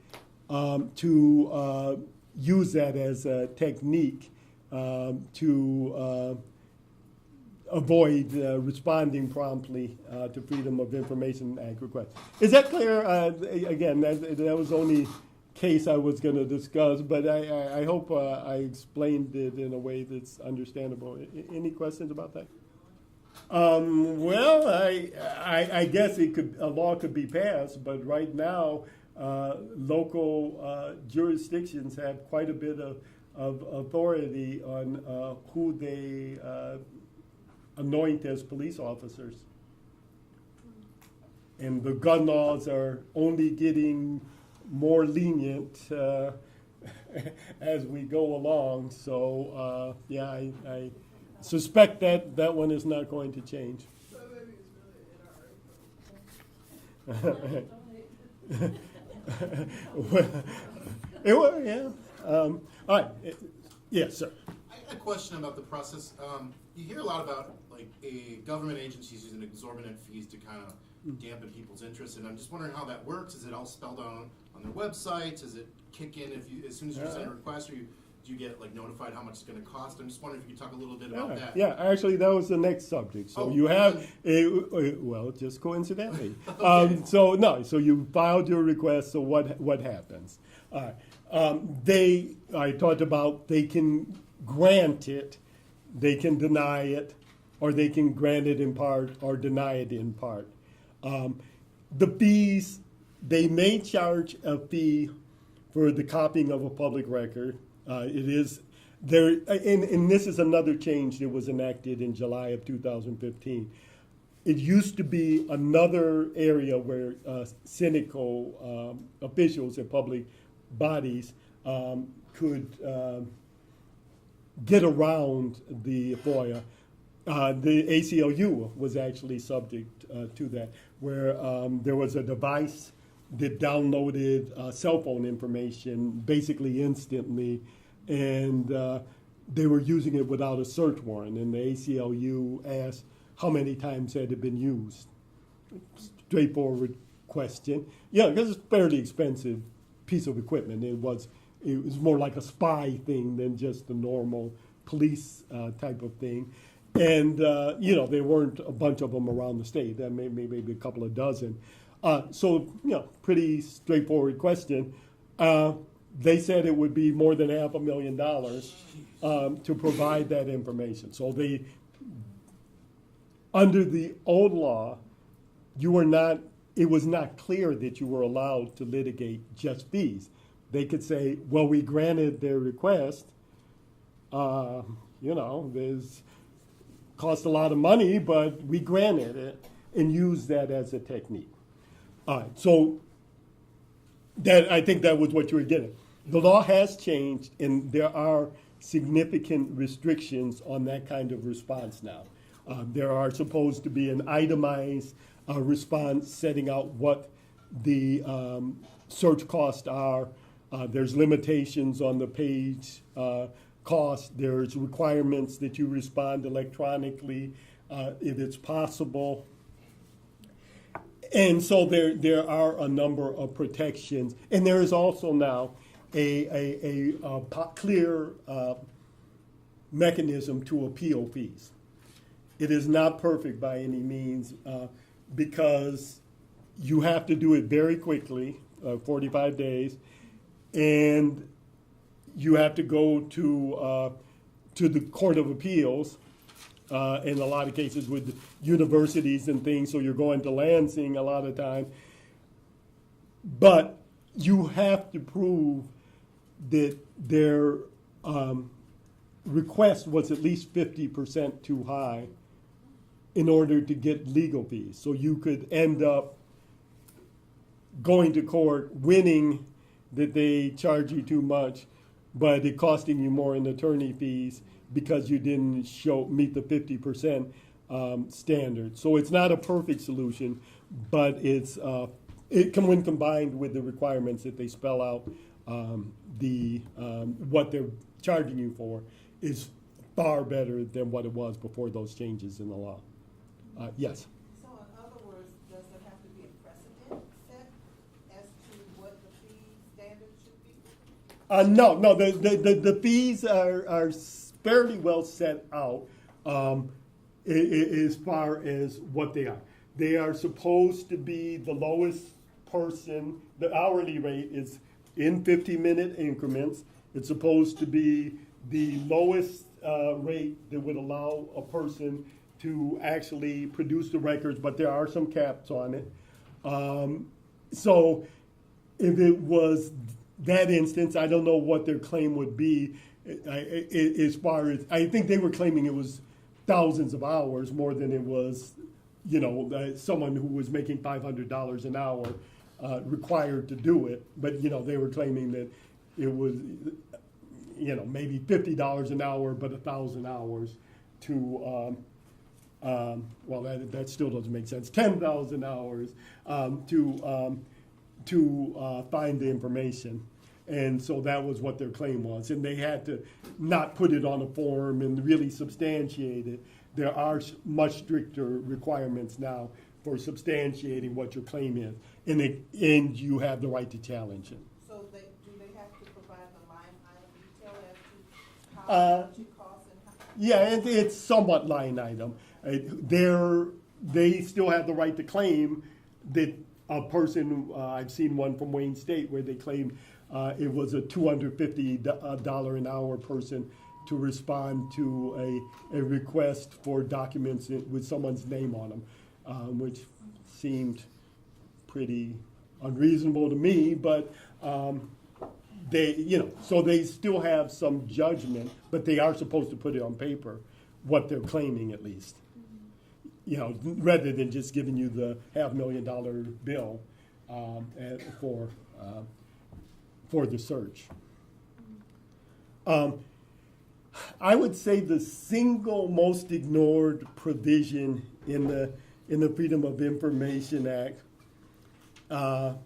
Speaker 13: to use that as a technique to avoid responding promptly to Freedom of Information Act requests. Is that clear? Again, that was the only case I was going to discuss, but I hope I explained it in a way that's understandable. Any questions about that? Well, I guess a law could be passed, but right now local jurisdictions have quite a bit of authority on who they anoint as police officers. And the gun laws are only getting more lenient as we go along. So, yeah, I suspect that one is not going to change.
Speaker 6: So maybe it's really in our
Speaker 13: It was, yeah. All right. Yes, sir.
Speaker 15: I had a question about the process. You hear a lot about like government agencies using exorbitant fees to kind of dampen people's interest, and I'm just wondering how that works. Is it all spelled out on their websites? Does it kick in as soon as you send a request, or do you get like notified how much it's going to cost? I'm just wondering if you could talk a little bit about that.
Speaker 13: Yeah, actually, that was the next subject. So you have well, just coincidentally.
Speaker 15: Okay.
Speaker 13: So you filed your request. So what happens? All right. I talked about they can grant it, they can deny it, or they can grant it in part or deny it in part. The fees, they may charge a fee for the copying of a public record. It is there, and this is another change that was enacted in July of 2015. It used to be another area where cynical officials and public bodies could get around the FOIA. The ACLU was actually subject to that, where there was a device that downloaded cell phone information basically instantly, and they were using it without a search warrant. And the ACLU asked how many times had it been used. Straightforward question. Yeah, because it's a fairly expensive piece of equipment. It was more like a spy thing than just a normal police type of thing. And, there weren't a bunch of them around the state, maybe a couple of dozen. So, pretty straightforward question. They said it would be more than $500,000 to provide that information. So under the old law, it was not clear that you were allowed to litigate just fees. They could say, well, we granted their request, there's cost a lot of money, but we granted it, and use that as a technique. All right, so I think that was what you were getting. The law has changed, and there are significant restrictions on that kind of response now. There are supposed to be an itemized response setting out what the search costs are. There's limitations on the page cost. There's requirements that you respond electronically if it's possible. And so there are a number of protections. And there is also now a clear mechanism to appeal fees. It is not perfect by any means because you have to do it very quickly, 45 days, and you have to go to the Court of Appeals in a lot of cases with universities and things, so you're going to Lansing a lot of time. But you have to prove that their request was at least 50% too high in order to get legal fees. So you could end up going to court, winning that they charge you too much, but it costing you more in attorney fees because you didn't meet the 50% standard. So it's not a perfect solution, but when combined with the requirements that they spell out what they're charging you for is far better than what it was before those changes in the law. Yes.
Speaker 7: So in other words, does there have to be a precedent set as to what the fee standard should be?
Speaker 13: No. The fees are fairly well set out as far as what they are. They are supposed to be the lowest person. The hourly rate is in 50-minute increments. It's supposed to be the lowest rate that would allow a person to actually produce the records, but there are some caps on it. So if it was that instance, I don't know what their claim would be as far as, I think they were claiming it was thousands of hours more than it was, someone who was making $500 an hour required to do it. But, they were claiming that it was, maybe $50 an hour, but 1,000 hours to, well, that still doesn't make sense, 10,000 hours to find the information. And so that was what their claim was. And they had to not put it on a form and really substantiate it. There are much stricter requirements now for substantiating what your claim is. And you have the right to challenge it.
Speaker 7: So do they have to provide the line item detail as to how much it costs and how?
Speaker 13: Yeah, it's somewhat line item. They still have the right to claim that a person, I've seen one from Wayne State where they claim it was a $250 an hour person to respond to a request for documents with someone's name on them, which seemed pretty unreasonable to me, but so they still have some judgment, but they are supposed to put it on paper, what they're claiming at least. Rather than just giving you the $500,000 bill for the search. I would say the single most ignored provision in the Freedom of Information Act, and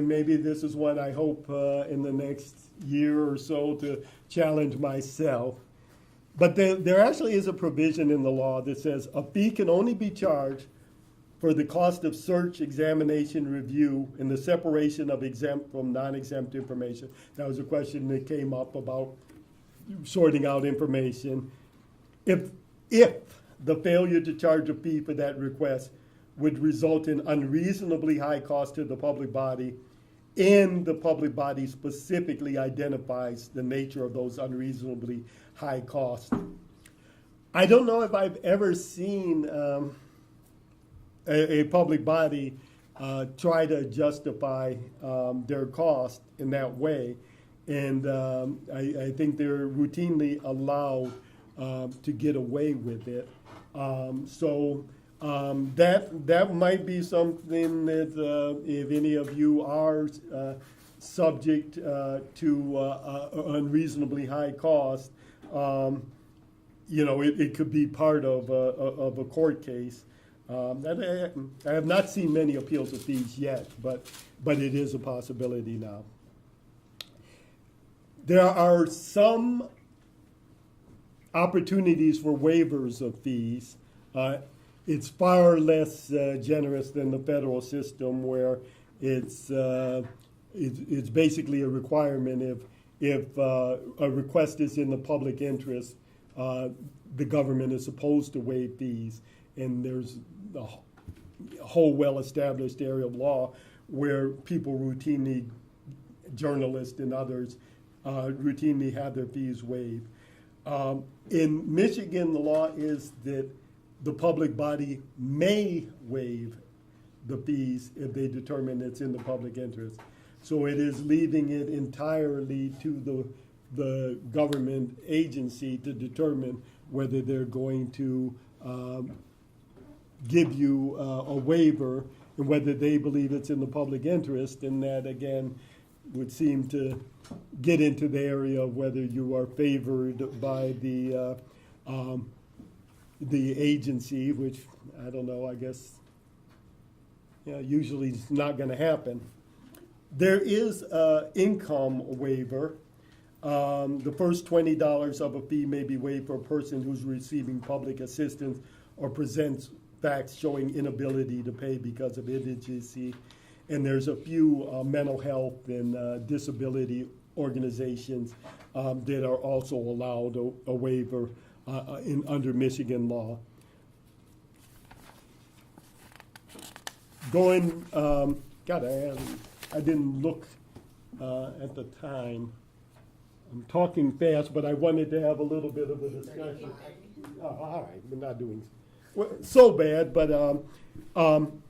Speaker 13: maybe this is what I hope in the next year or so to challenge myself. But there actually is a provision in the law that says a fee can only be charged for the cost of search, examination, review, and the separation of exempt from non-exempt information. That was a question that came up about sorting out information. If the failure to charge a fee for that request would result in unreasonably high cost to the public body, and the public body specifically identifies the nature of those unreasonably high costs. I don't know if I've ever seen a public body try to justify their cost in that way, and I think they're routinely allowed to get away with it. So that might be something that if any of you are subject to unreasonably high cost, it could be part of a court case. I have not seen many appeals of fees yet, but it is a possibility now. There are some opportunities for waivers of fees. It's far less generous than the federal system, where it's basically a requirement if a request is in the public interest, the government is supposed to waive fees. And there's a whole well-established area of law where people routinely, journalists and others, routinely have their fees waived. In Michigan, the law is that the public body may waive the fees if they determine it's in the public interest. So it is leaving it entirely to the government agency to determine whether they're going to give you a waiver and whether they believe it's in the public interest. And that, again, would seem to get into the area of whether you are favored by the agency, which, I don't know, I guess, usually it's not going to happen. There is an income waiver. The first $20 of a fee may be waived for a person who's receiving public assistance or presents facts showing inability to pay because of indigency. And there's a few mental health and disability organizations that are also allowed a waiver under Michigan law. Going, I didn't look at the time. I'm talking fast, but I wanted to have a little bit of a discussion. Oh, all right, we're not doing so bad, but I'm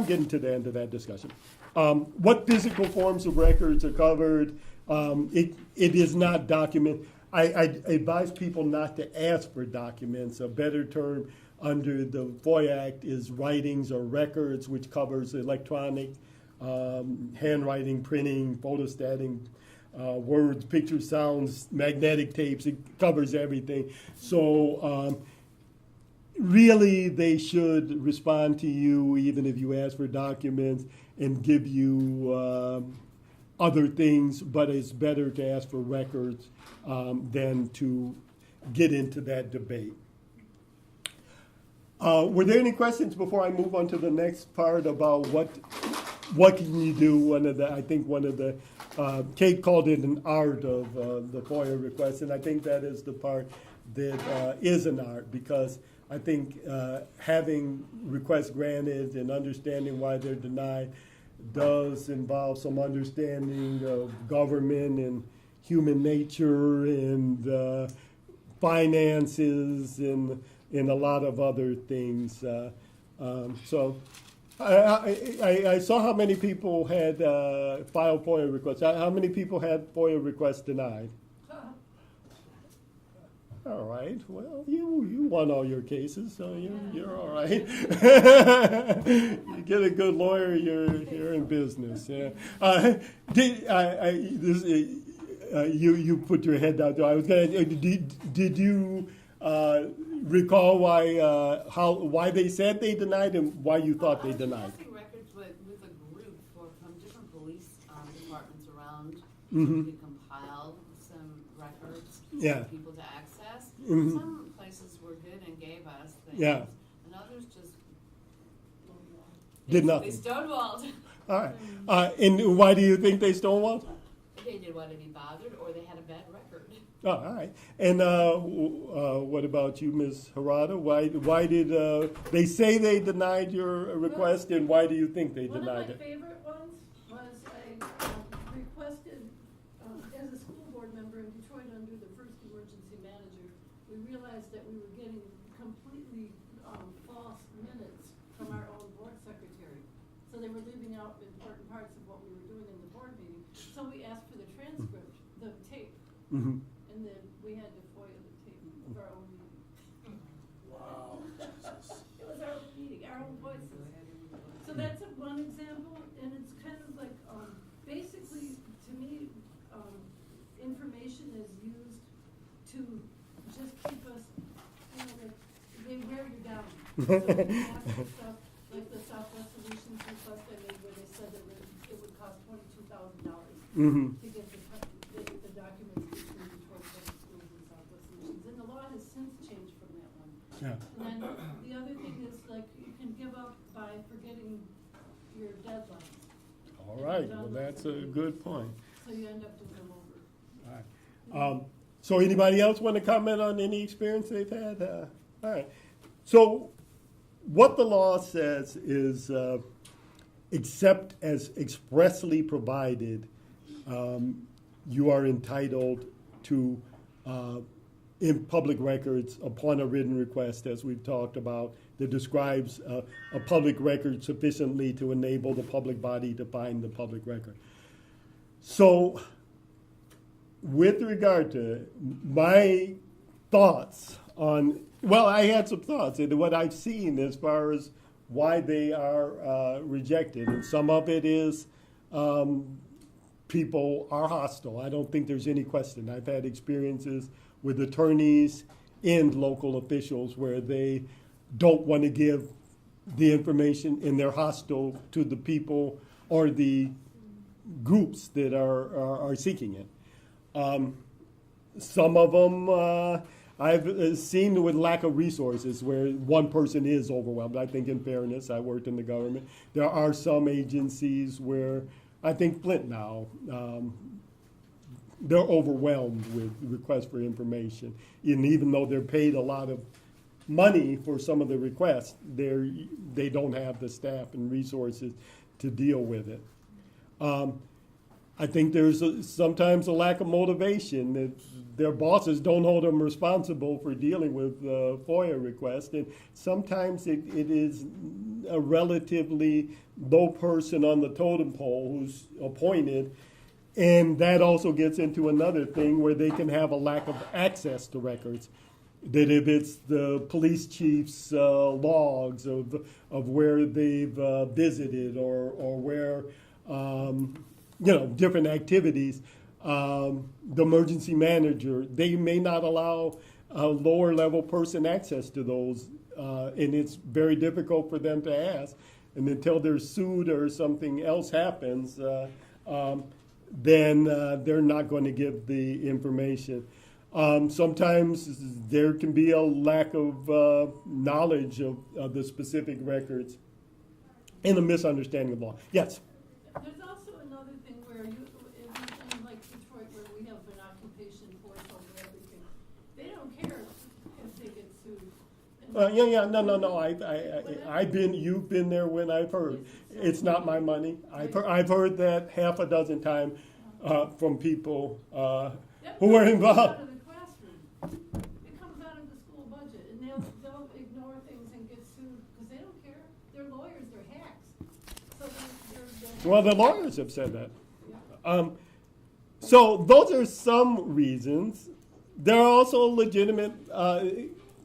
Speaker 13: getting to the end of that discussion. What physical forms of records are covered? It is not document. I advise people not to ask for documents. A better term under the FOIA Act is writings or records, which covers electronic, handwriting, printing, photostating, words, pictures, sounds, magnetic tapes. It covers everything. So really, they should respond to you even if you ask for documents and give you other things, but it's better to ask for records than to get into that debate. Were there any questions before I move on to the next part about what can you do? I think one of the Kate called it an art of the FOIA request, and I think that is the part that is an art, because I think having requests granted and understanding why they're denied does involve some understanding of government and human nature and finances and a lot of other things. So I saw how many people had filed FOIA requests. How many people had FOIA requests denied? All right. Well, you won all your cases, so you're all right. You get a good lawyer, you're in business. Yeah. You put your head down. I was gonna. Did you recall why they said they denied and why you thought they denied?
Speaker 14: I was records with a group from different police departments around.
Speaker 13: Mm-hmm.
Speaker 14: We compiled some records
Speaker 13: Yeah.
Speaker 14: for people to access.
Speaker 13: Mm-hmm.
Speaker 14: Some places were good and gave us things,
Speaker 13: Yeah.
Speaker 14: and others just
Speaker 13: Did nothing.
Speaker 14: They stonewalled.
Speaker 13: All right. And why do you think they stonewalled?
Speaker 14: They didn't want to be bothered, or they had a bad record.
Speaker 13: Oh, all right. And what about you, Ms. Harada? Why did they say they denied your request, and why do you think they denied it?
Speaker 4: One of my favorite ones was I requested, as a school board member in Detroit under the first emergency manager, we realized that we were getting completely false minutes from our own board secretary. So they were leaving out important parts of what we were doing in the board meeting. So we asked for the transcript, the tape.
Speaker 13: Mm-hmm.
Speaker 4: And then we had to FOIA the tape of our own meeting.
Speaker 12: Wow.
Speaker 4: It was our own meeting, our own voices. So that's one example, and it's kind of like, basically, to me, information is used to just keep us, like, they wear you down. So we ask for stuff like the Southwest Solutions request I made where they said that it would cost $22,000
Speaker 13: Mm-hmm.
Speaker 4: to get the documents between Detroit Public Schools and Southwest Solutions. And the law has since changed from that one.
Speaker 13: Yeah.
Speaker 4: And then the other thing is, like, you can give up by forgetting your deadlines.
Speaker 13: All right. Well, that's a good point.
Speaker 4: So you end up doing them over.
Speaker 13: All right. So anybody else want to comment on any experience they've had? All right. So what the law says is except as expressly provided, you are entitled to, in public records, upon a written request, as we've talked about, that describes a public record sufficiently to enable the public body to find the public record. So, with regard to my thoughts on, well, I had some thoughts into what I've seen as far as why they are rejected. And some of it is people are hostile. I don't think there's any question. I've had experiences with attorneys and local officials where they don't want to give the information and they're hostile to the people or the groups that are seeking it. Some of them I've seen with lack of resources where one person is overwhelmed. I think in fairness, I worked in the government. There are some agencies where I think Flint now, they're overwhelmed with requests for information. And even though they're paid a lot of money for some of the requests, they don't have the staff and resources to deal with it. I think there's sometimes a lack of motivation that their bosses don't hold them responsible for dealing with FOIA requests, and sometimes it is a relatively low person on the totem pole who's appointed, and that also gets into another thing where they can have a lack of access to records. That if it's the police chief's logs of where they've visited or where different activities, the emergency manager, they may not allow a lower level person access to those, and it's very difficult for them to ask. And until they're sued or something else happens, then they're not going to give the information. Sometimes there can be a lack of knowledge of the specific records and a misunderstanding of law. Yes?
Speaker 4: There's also another thing where in like Detroit, where we have an occupation force over everything, they don't care if they get sued. You've been there when I've heard. It's not my money. I've heard that half a dozen times from people who were involved. It comes out of the school budget, and they'll ignore things and get sued because they don't care. They're lawyers, they're hacks. So they're
Speaker 13: Well, the lawyers have said that. So those are some reasons. There are also legitimate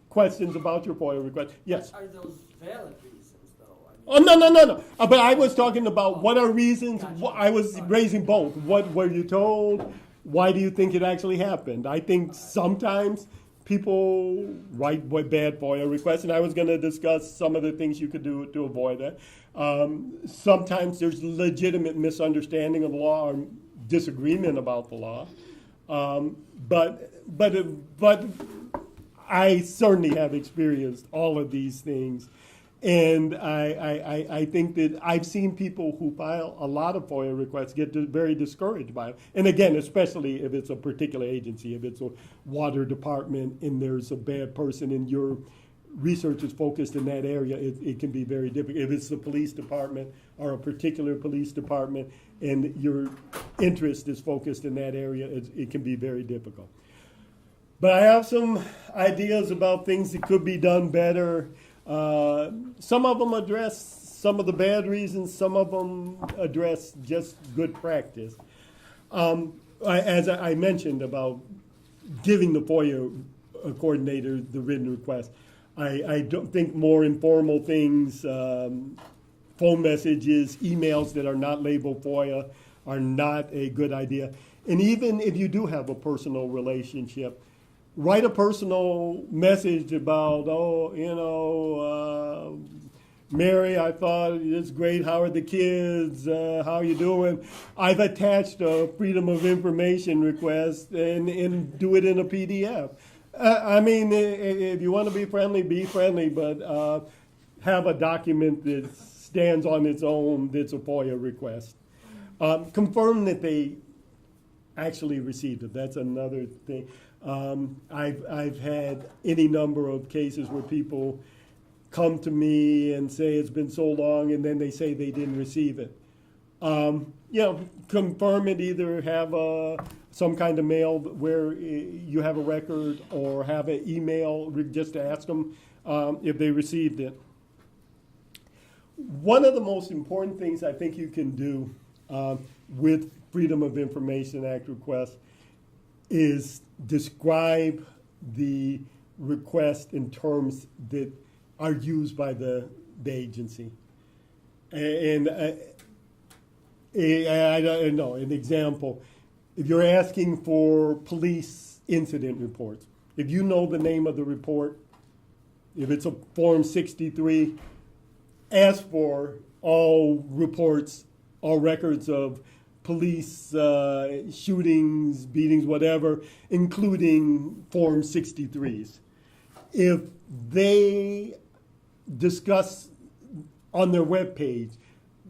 Speaker 13: questions about your FOIA request. Yes?
Speaker 12: Are those valid reasons, though?
Speaker 13: Oh, no. But I was talking about what are reasons. I was raising both. What were you told? Why do you think it actually happened? I think sometimes people write bad FOIA requests, and I was going to discuss some of the things you could do to avoid that. Sometimes there's legitimate misunderstanding of the law or disagreement about the law. But I certainly have experienced all of these things. And I think that I've seen people who file a lot of FOIA requests get very discouraged by it. And again, especially if it's a particular agency, if it's a water department and there's a bad person and your research is focused in that area, it can be very difficult. If it's the police department or a particular police department and your interest is focused in that area, it can be very difficult. But I have some ideas about things that could be done better. Some of them address some of the bad reasons, some of them address just good practice. As I mentioned about giving the FOIA coordinator the written request, I don't think more informal things, phone messages, emails that are not labeled FOIA are not a good idea. And even if you do have a personal relationship, write a personal message about, Mary, I thought it's great. How are the kids? How are you doing? I've attached a Freedom of Information request and do it in a PDF. If you want to be friendly, but have a document that stands on its own that's a FOIA request. Confirm that they actually received it. That's another thing. I've had any number of cases where people come to me and say it's been so long, and then they say they didn't receive it. Confirm it. Either have some kind of mail where you have a record, or have an email just to ask them if they received it. One of the most important things I think you can do with Freedom of Information Act requests is describe the request in terms that are used by the agency. And I don't know, an example, if you're asking for police incident reports, if you know the name of the report, if it's a Form 63, ask for all reports, all records of police shootings, beatings, whatever, including Form 63s. If they discuss on their webpage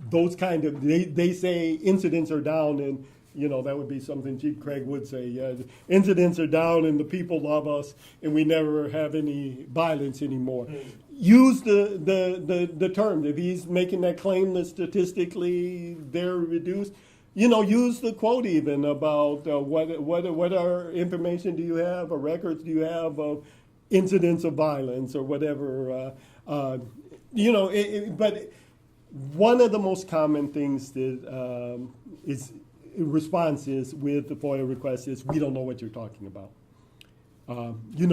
Speaker 13: those kind of, they say incidents are down, and that would be something Chief Craig would say. Yeah, incidents are down and the people love us and we never have any violence anymore. Use the term. If he's making that claim that statistically they're reduced, use the quote even about what are information do you have or records do you have of incidents of violence or whatever. But one of the most common things that responses with the FOIA request is, we don't know what you're talking about. You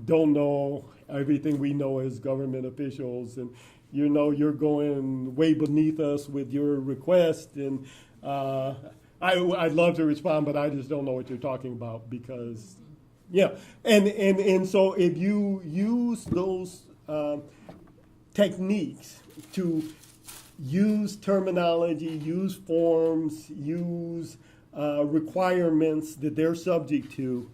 Speaker 13: don't know everything we know as government officials, and you're going way beneath us with your request, and I'd love to respond, but I just don't know what you're talking about because, and so if you use those techniques to use terminology, use forms, use requirements that they're subject to,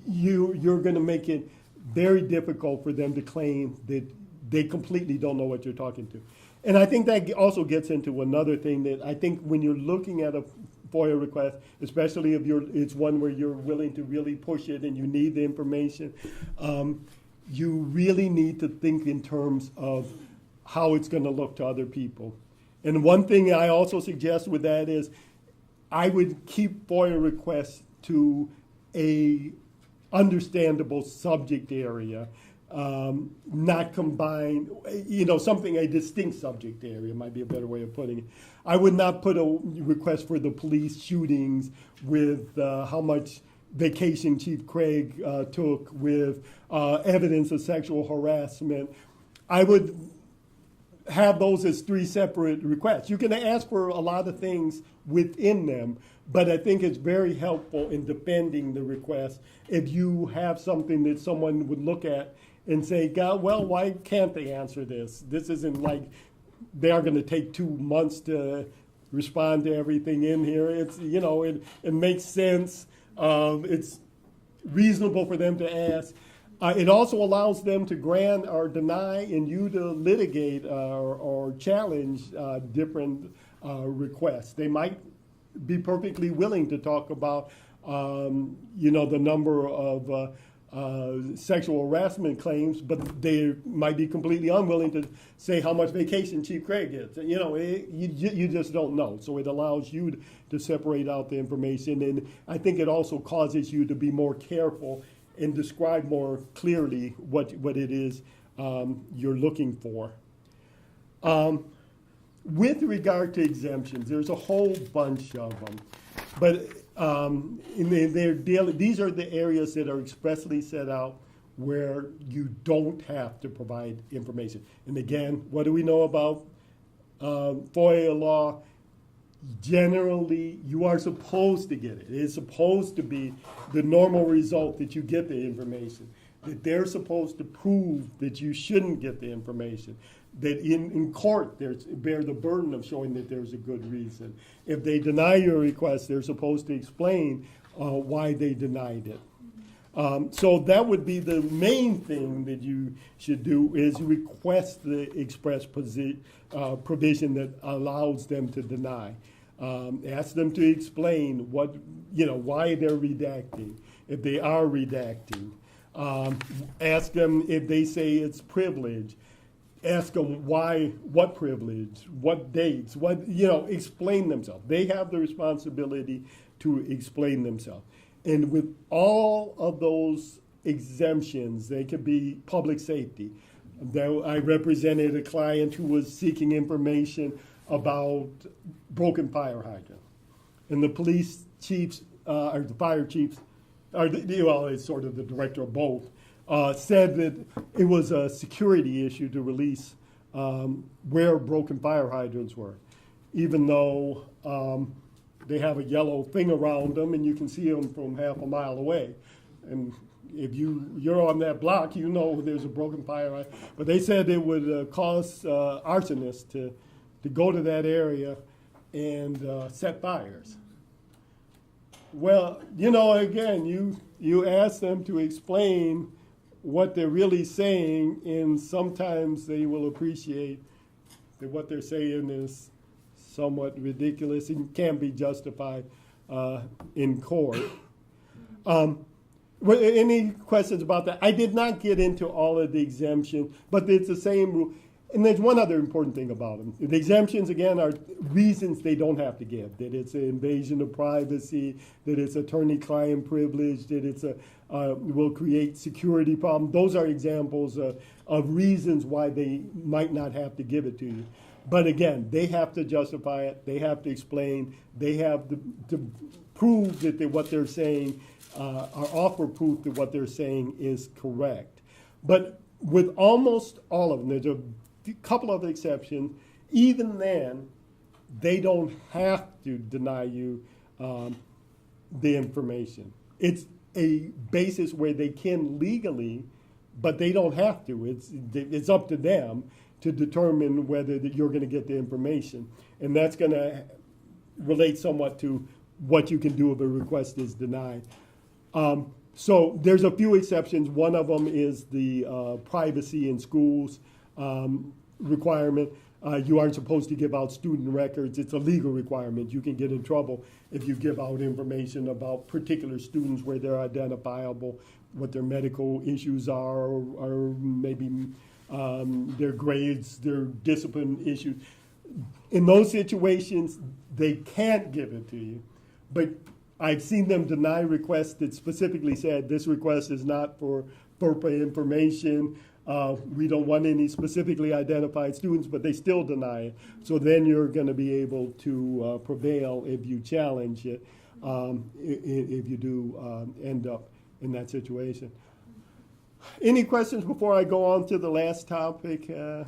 Speaker 13: you're going to make it very difficult for them to claim that they completely don't know what you're talking to. And I think that also gets into another thing that I think when you're looking at a FOIA request, especially if it's one where you're willing to really push it and you need the information, you really need to think in terms of how it's going to look to other people. And one thing I also suggest with that is I would keep FOIA requests to a understandable subject area, not combine, a distinct subject area might be a better way of putting it. I would not put a request for the police shootings with how much vacation Chief Craig took, with evidence of sexual harassment. I would have those as three separate requests. You can ask for a lot of things within them, but I think it's very helpful in defending the request if you have something that someone would look at and say, God, well, why can't they answer this? This isn't like they are going to take 2 months to respond to everything in here. It's, it makes sense. It's reasonable for them to ask. It also allows them to grant or deny and you to litigate or challenge different requests. They might be perfectly willing to talk about, the number of sexual harassment claims, but they might be completely unwilling to say how much vacation Chief Craig gets. You just don't know. So it allows you to separate out the information, and I think it also causes you to be more careful and describe more clearly what it is you're looking for. With regard to exemptions, there's a whole bunch of them, but these are the areas that are expressly set out where you don't have to provide information. And again, what do we know about FOIA law? Generally, you are supposed to get it. It is supposed to be the normal result that you get the information, that they're supposed to prove that you shouldn't get the information, that in court bear the burden of showing that there's a good reason. If they deny your request, they're supposed to explain why they denied it. So that would be the main thing that you should do, is request the express provision that allows them to deny. Ask them to explain why they're redacting, if they are redacting. Ask them if they say it's privilege. Ask them why, what privilege, what dates, explain themselves. They have the responsibility to explain themselves. And with all of those exemptions, they could be public safety. I represented a client who was seeking information about broken fire hydrant. And the police chiefs, or the fire chiefs, it's sort of the director of both, said that it was a security issue to release where broken fire hydrants were, even though they have a yellow thing around them and you can see them from half a mile away. And if you're on that block, there's a broken fire hydrant. But they said it would cause arsonists to go to that area and set fires. Well, you know, again, you ask them to explain what they're really saying, and sometimes they will appreciate that what they're saying is somewhat ridiculous and can be justified in court. Any questions about that? I did not get into all of the exemptions, but it's the same rule. And there's one other important thing about them. The exemptions, again, are reasons they don't have to give. That it's an invasion of privacy, that it's attorney-client privilege, that it's will create security problems. Those are examples of reasons why they might not have to give it to you. But again, they have to justify it. They have to explain. They have to prove that what they're saying, or offer proof that what they're saying is correct. But with almost all of them, there's a couple of exceptions. Even then, they don't have to deny you the information. It's a basis where they can legally, but they don't have to. It's up to them to determine whether that you're going to get the information. And that's going to relate somewhat to what you can do if a request is denied. So there's a few exceptions. One of them is the privacy in schools requirement. You aren't supposed to give out student records. It's a legal requirement. You can get in trouble if you give out information about particular students where they're identifiable, what their medical issues are, or maybe their grades, their discipline issues. In those situations, they can't give it to you. But I've seen them deny requests that specifically said this request is not for FERPA information. We don't want any specifically identified students, but they still deny it. So then you're going to be able to prevail if you challenge it, if you do end up in that situation. Any questions before I go on to the last topic? All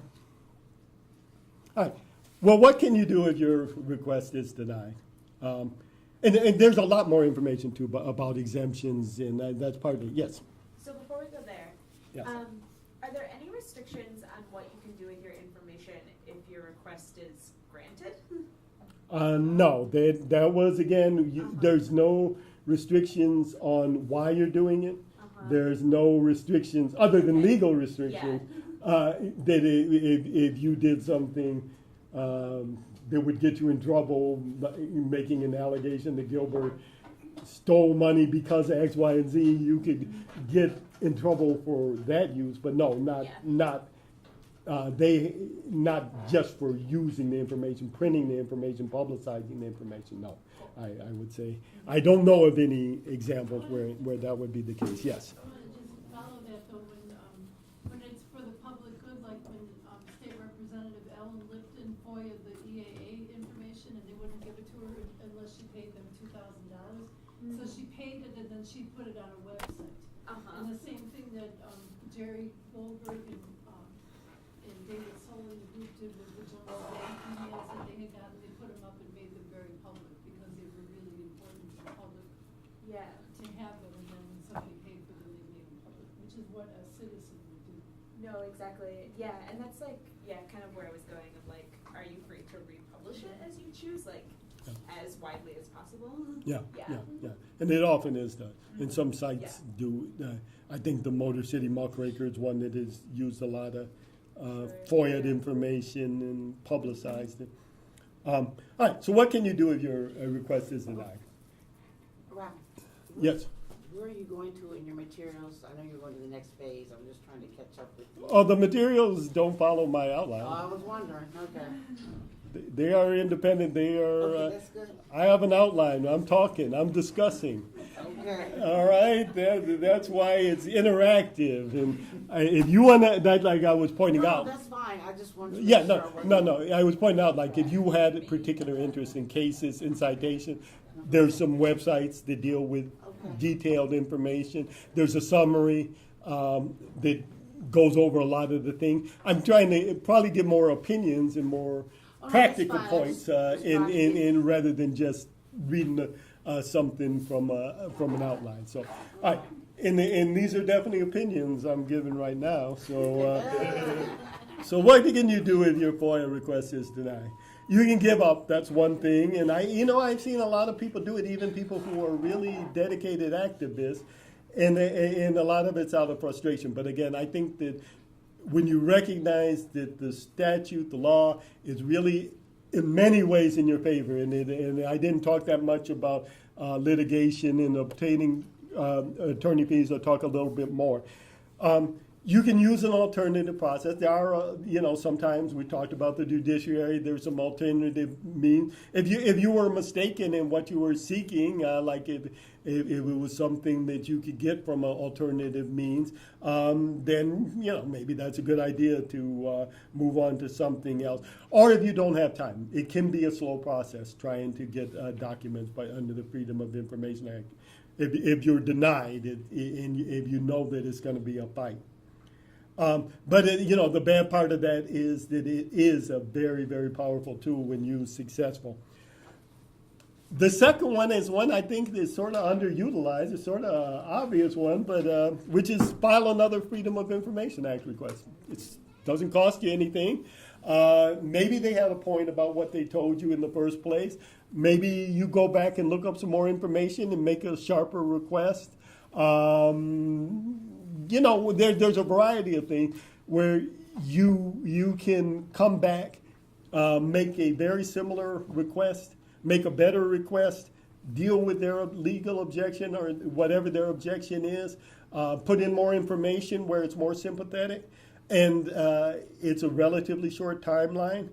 Speaker 13: right. Well, what can you do if your request is denied? And there's a lot more information, too, about exemptions, and that's part of it. Yes?
Speaker 3: So before we go there,
Speaker 13: Yes.
Speaker 3: are there any restrictions on what you can do with your information if your request is granted?
Speaker 13: No. That was, again, there's no restrictions on why you're doing it. There's no restrictions, other than legal restrictions, that if you did something that would get you in trouble, making an allegation that Gilbert stole money because of X, Y, and Z, you could get in trouble for that use. But no, not just for using the information, printing the information, publicizing the information. No, I would say I don't know of any examples where that would be the case. Yes.
Speaker 4: I want to just follow that though, when it's for the public good, like when State Representative Ellen Lipton FOIA the EAA information, and they wouldn't give it to her unless she paid them $2,000. So she paid it, and then she put it on her website. And the same thing that Jerry Goldberg and David Solon, the group, did with the Jones Bank emails that they had gotten. They put them up and made them very public because they were really important to the public.
Speaker 3: Yeah.
Speaker 4: To have them, and then when somebody paid for them, they made them public, which is what a citizen would do.
Speaker 3: No, exactly. Yeah, and that's like, kind of where I was going of like, are you free to republish it as you choose, like, as widely as possible?
Speaker 13: Yeah. And it often is done. And some sites do. I think the Motor City Muckraker is one that has used a lot of FOIA information and publicized it. All right, so what can you do if your request is denied?
Speaker 10: Wow.
Speaker 13: Yes.
Speaker 10: Where are you going to in your materials? I know you're going to the next phase. I'm just trying to catch up with you.
Speaker 13: Oh, the materials don't follow my outline.
Speaker 10: Oh, I was wondering. Okay.
Speaker 13: They are independent. They are.
Speaker 10: Okay, that's good.
Speaker 13: I have an outline. I'm talking. I'm discussing.
Speaker 10: Okay.
Speaker 13: All right. That's why it's interactive. And if you want to, like I was pointing out.
Speaker 10: No, that's fine. I just wanted to
Speaker 13: Yeah.
Speaker 10: make sure
Speaker 13: No. I was pointing out, like, if you had a particular interest in cases, in citation, there's some websites that deal with detailed information. There's a summary that goes over a lot of the things. I'm trying to probably get more opinions and more practical points in rather than just reading something from an outline. So, all right, and these are definitely opinions I'm giving right now. So, so what can you do if your FOIA request is denied? you can give up. That's one thing. And I've seen a lot of people do it, even people who are really dedicated activists. And a lot of it's out of frustration. But again, I think that when you recognize that the statute, the law, is really in many ways in your favor, and I didn't talk that much about litigation and obtaining attorney fees. I'll talk a little bit more. You can use an alternative process. There are, sometimes we talked about the judiciary. There's some alternative means. If you were mistaken in what you were seeking, like if it was something that you could get from an alternative means, then maybe that's a good idea to move on to something else. Or if you don't have time, it can be a slow process trying to get documents under the Freedom of Information Act. If you're denied it, and if you know that it's going to be a fight. But the bad part of that is that it is a very, very powerful tool when used successful. The second one is one I think is sort of underutilized. It's sort of an obvious one, but which is file another Freedom of Information Act request. It doesn't cost you anything. Maybe they had a point about what they told you in the first place. Maybe you go back and look up some more information and make a sharper request. There's a variety of things where you can come back, make a very similar request, make a better request, deal with their legal objection or whatever their objection is, put in more information where it's more sympathetic, and it's a relatively short timeline.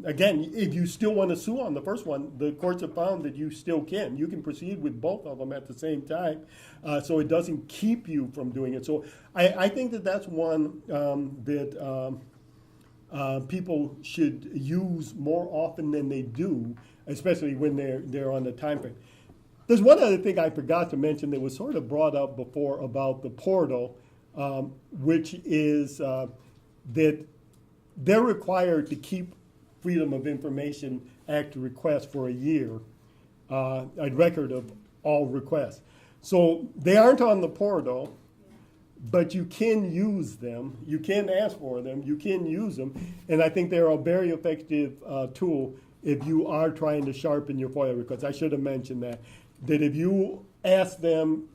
Speaker 13: Again, if you still want to sue on the first one, the courts have found that you still can. You can proceed with both of them at the same time, so it doesn't keep you from doing it. So I think that's one that people should use more often than they do, especially when they're on the time frame. There's one other thing I forgot to mention that was sort of brought up before about the portal, which is that they're required to keep Freedom of Information Act requests for a year, a record of all requests. So they aren't on the portal, but you can use them. You can ask for them. You can use them. And I think they're a very effective tool if you are trying to sharpen your FOIA requests. I should have mentioned that if you ask them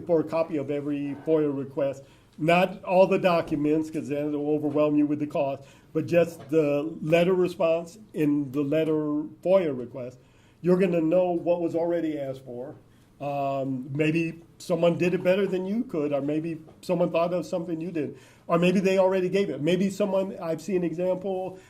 Speaker 13: for a copy of every FOIA request, not all the documents, because then it'll overwhelm you with the cost, but just the letter response in the letter FOIA request, you're going to know what was already asked for. Maybe someone did it better than you could, or maybe someone thought of something you did, or maybe they already gave it. Maybe I've seen an example,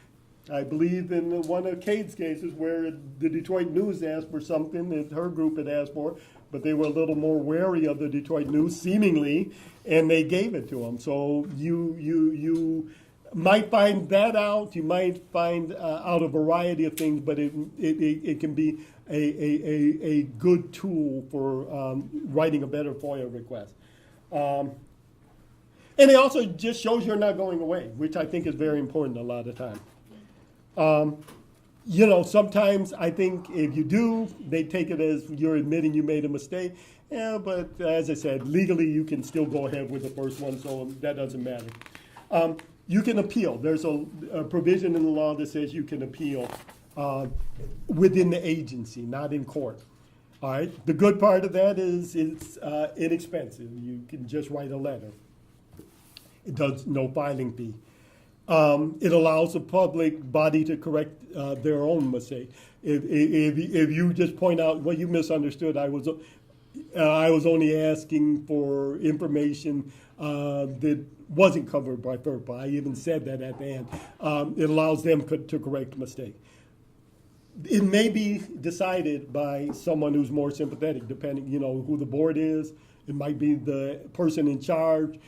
Speaker 13: I believe in one of Cade's cases, where the Detroit News asked for something that her group had asked for, but they were a little more wary of the Detroit News, seemingly, and they gave it to them. So you might find that out. You might find out a variety of things, but it can be a good tool for writing a better FOIA request. And it also just shows you're not going away, which I think is very important a lot of times. Sometimes I think if you do, they take it as you're admitting you made a mistake. Yeah, but as I said, legally you can still go ahead with the first one, so that doesn't matter. You can appeal. There's a provision in the law that says you can appeal within the agency, not in court. All right. The good part of that is it's inexpensive. You can just write a letter. It does no filing fee. It allows the public body to correct their own mistake. If you just point out, well, you misunderstood. I was only asking for information that wasn't covered by FERPA. I even said that at the end. It allows them to correct a mistake. It may be decided by someone who's more sympathetic, depending, who the board is. It might be the person in charge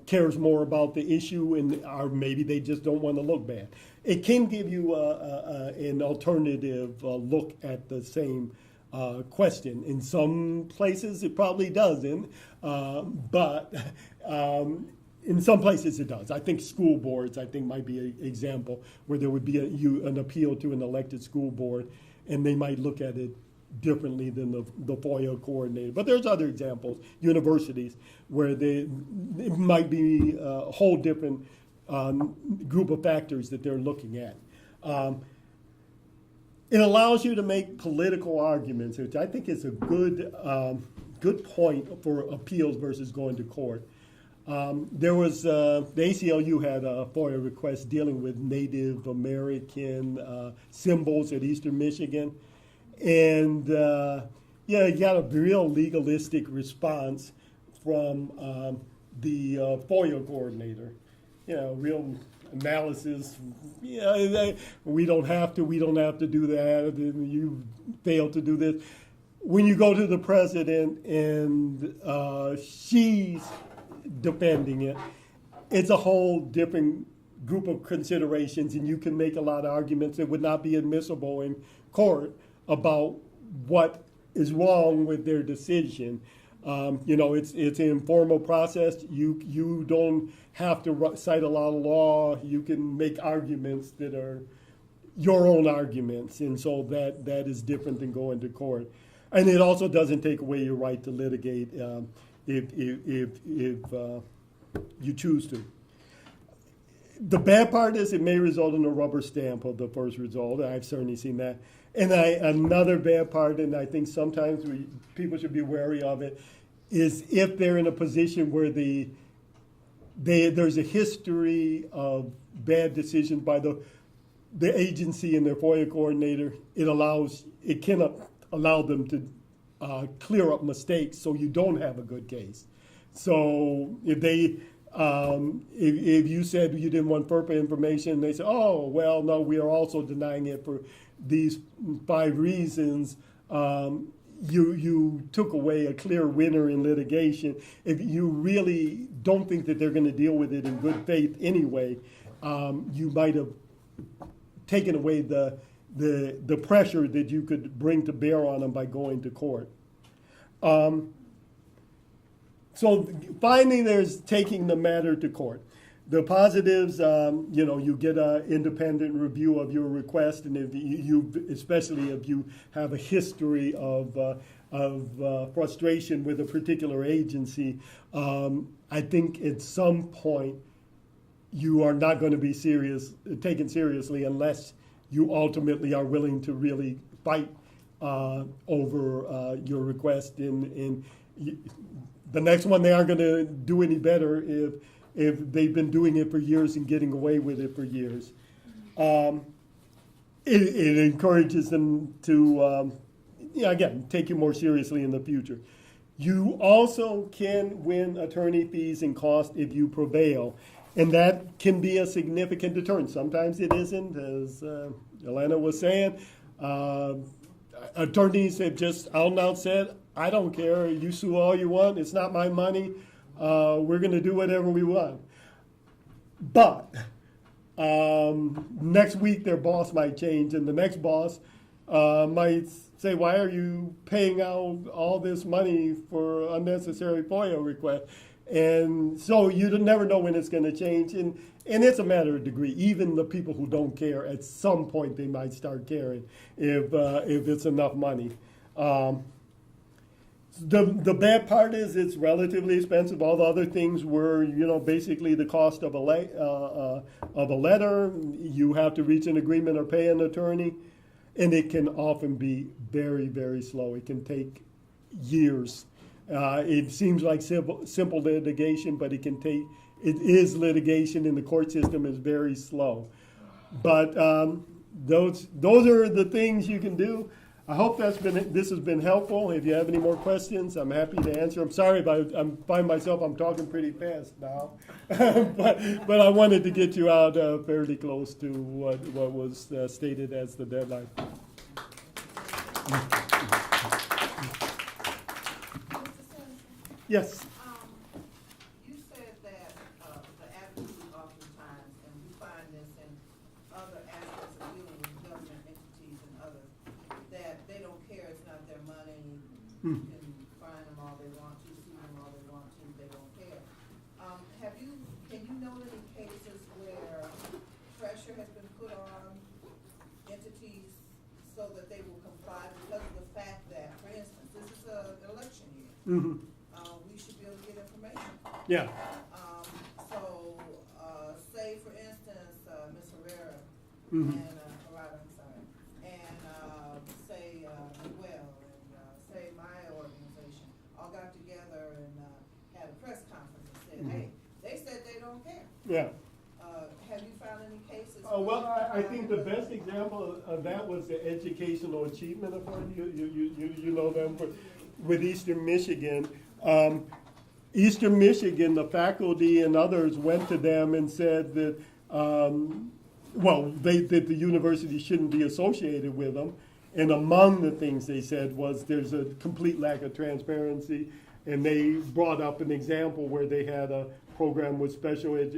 Speaker 13: cares more about the issue, or maybe they just don't want to look bad. It can give you an alternative look at the same question. In some places, it probably doesn't, but in some places it does. I think school boards, might be an example where there would be an appeal to an elected school board, and they might look at it differently than the FOIA coordinator. But there's other examples, universities, where it might be a whole different group of factors that they're looking at. It allows you to make political arguments, which I think is a good point for appeals versus going to court. There was the ACLU had a FOIA request dealing with Native American symbols at Eastern Michigan, and you got a real legalistic response from the FOIA coordinator. Real analysis. We don't have to do that. And you failed to do this. When you go to the president and she's defending it, it's a whole different group of considerations, and you can make a lot of arguments that would not be admissible in court about what is wrong with their decision. It's an informal process. You don't have to cite a lot of law. You can make arguments that are your own arguments, and so that is different than going to court. And it also doesn't take away your right to litigate if you choose to. The bad part is it may result in a rubber stamp of the first result. I've certainly seen that. And another bad part, and I think sometimes people should be wary of it, is if they're in a position where there's a history of bad decisions by the agency and their FOIA coordinator, it can allow them to clear up mistakes so you don't have a good case. So if you said you didn't want FERPA information, they say, oh, well, no, we are also denying it for these 5 reasons. You took away a clear winner in litigation. If you really don't think that they're going to deal with it in good faith anyway, you might have taken away the pressure that you could bring to bear on them by going to court. So finally, there's taking the matter to court. The positives, you get an independent review of your request, and especially if you have a history of frustration with a particular agency, I think at some point you are not going to be taken seriously unless you ultimately are willing to really fight over your request. And the next one, they aren't going to do any better if they've been doing it for years and getting away with it for years. It encourages them to, again, take you more seriously in the future. You also can win attorney fees and costs if you prevail, and that can be a significant deterrent. Sometimes it isn't, as Elena was saying. Attorneys have just out and out said, I don't care, you sue all you want, it's not my money. We're going to do whatever we want. But next week their boss might change, and the next boss might say, why are you paying out all this money for unnecessary FOIA requests? And so you never know when it's going to change. And it's a matter of degree. Even the people who don't care, at some point they might start caring if it's enough money. The bad part is it's relatively expensive. All the other things were, basically the cost of a letter. You have to reach an agreement or pay an attorney, and it can often be very, very slow. It can take years. It seems like simple litigation, but it is litigation, and the court system is very slow. But those are the things you can do. I hope this has been helpful. If you have any more questions, I'm happy to answer. I'm sorry, but I find myself I'm talking pretty fast now. but I wanted to get you out fairly close to what was stated as the deadline. Yes.
Speaker 7: You said that the attitude oftentimes, and we find this in other aspects of dealing with government entities and others, that they don't care, it's not their money, you can fine them all they want to, sue them all they want to, they don't care. Can you note any cases where pressure has been put on entities so that they will comply because of the fact that, for instance, this is an election year.
Speaker 13: Mm-hmm.
Speaker 7: We should be able to get information.
Speaker 13: Yeah.
Speaker 7: So, say for instance, Ms. Herrera
Speaker 13: Mm-hmm.
Speaker 7: and
Speaker 13: Yeah.
Speaker 7: Have you found any cases?
Speaker 13: Well, I think the best example of that was the Educational Achievement Authority. You know them with Eastern Michigan. Eastern Michigan, the faculty and others went to them and said that, that the university shouldn't be associated with them. And among the things they said was there's a complete lack of transparency. And they brought up an example where they had a program with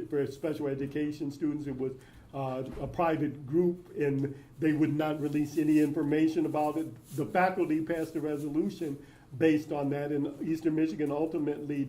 Speaker 13: for special education students. It was a private group, and they would not release any information about it. The faculty passed a resolution based on that, and Eastern Michigan ultimately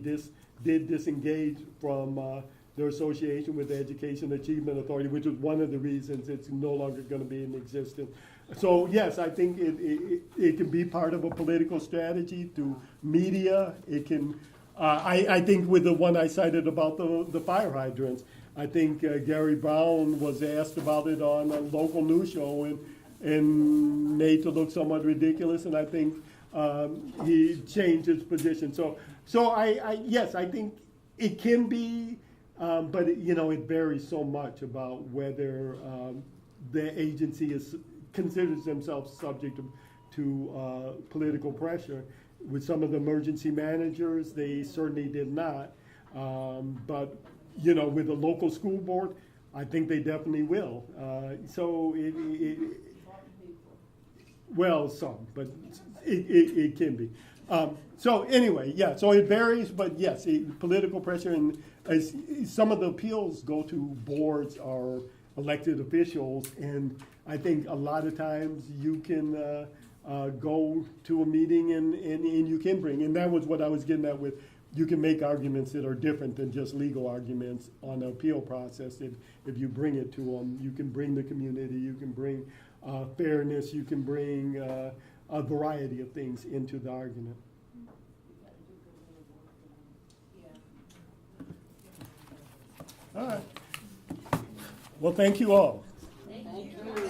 Speaker 13: did disengage from their association with the Education Achievement Authority, which was one of the reasons it's no longer going to be in existence. So yes, I think it can be part of a political strategy through media. It can. I think with the one I cited about the fire hydrants, I think Gary Brown was asked about it on a local news show and made to look somewhat ridiculous, and I think he changed his position. So yes, I think it can be, but it varies so much about whether the agency considers themselves subject to political pressure. With some of the emergency managers, they certainly did not. But with the local school board, I think they definitely will. Well, some, but it can be. So anyway, yeah. So it varies, but yes, political pressure, and some of the appeals go to boards or elected officials, and I think a lot of times you can go to a meeting and you can bring, and that was what I was getting at with, you can make arguments that are different than just legal arguments on the appeal process. If you bring it to them, you can bring the community, you can bring fairness, you can bring a variety of things into the argument. All right. Well, thank you all.
Speaker 10: Thank you.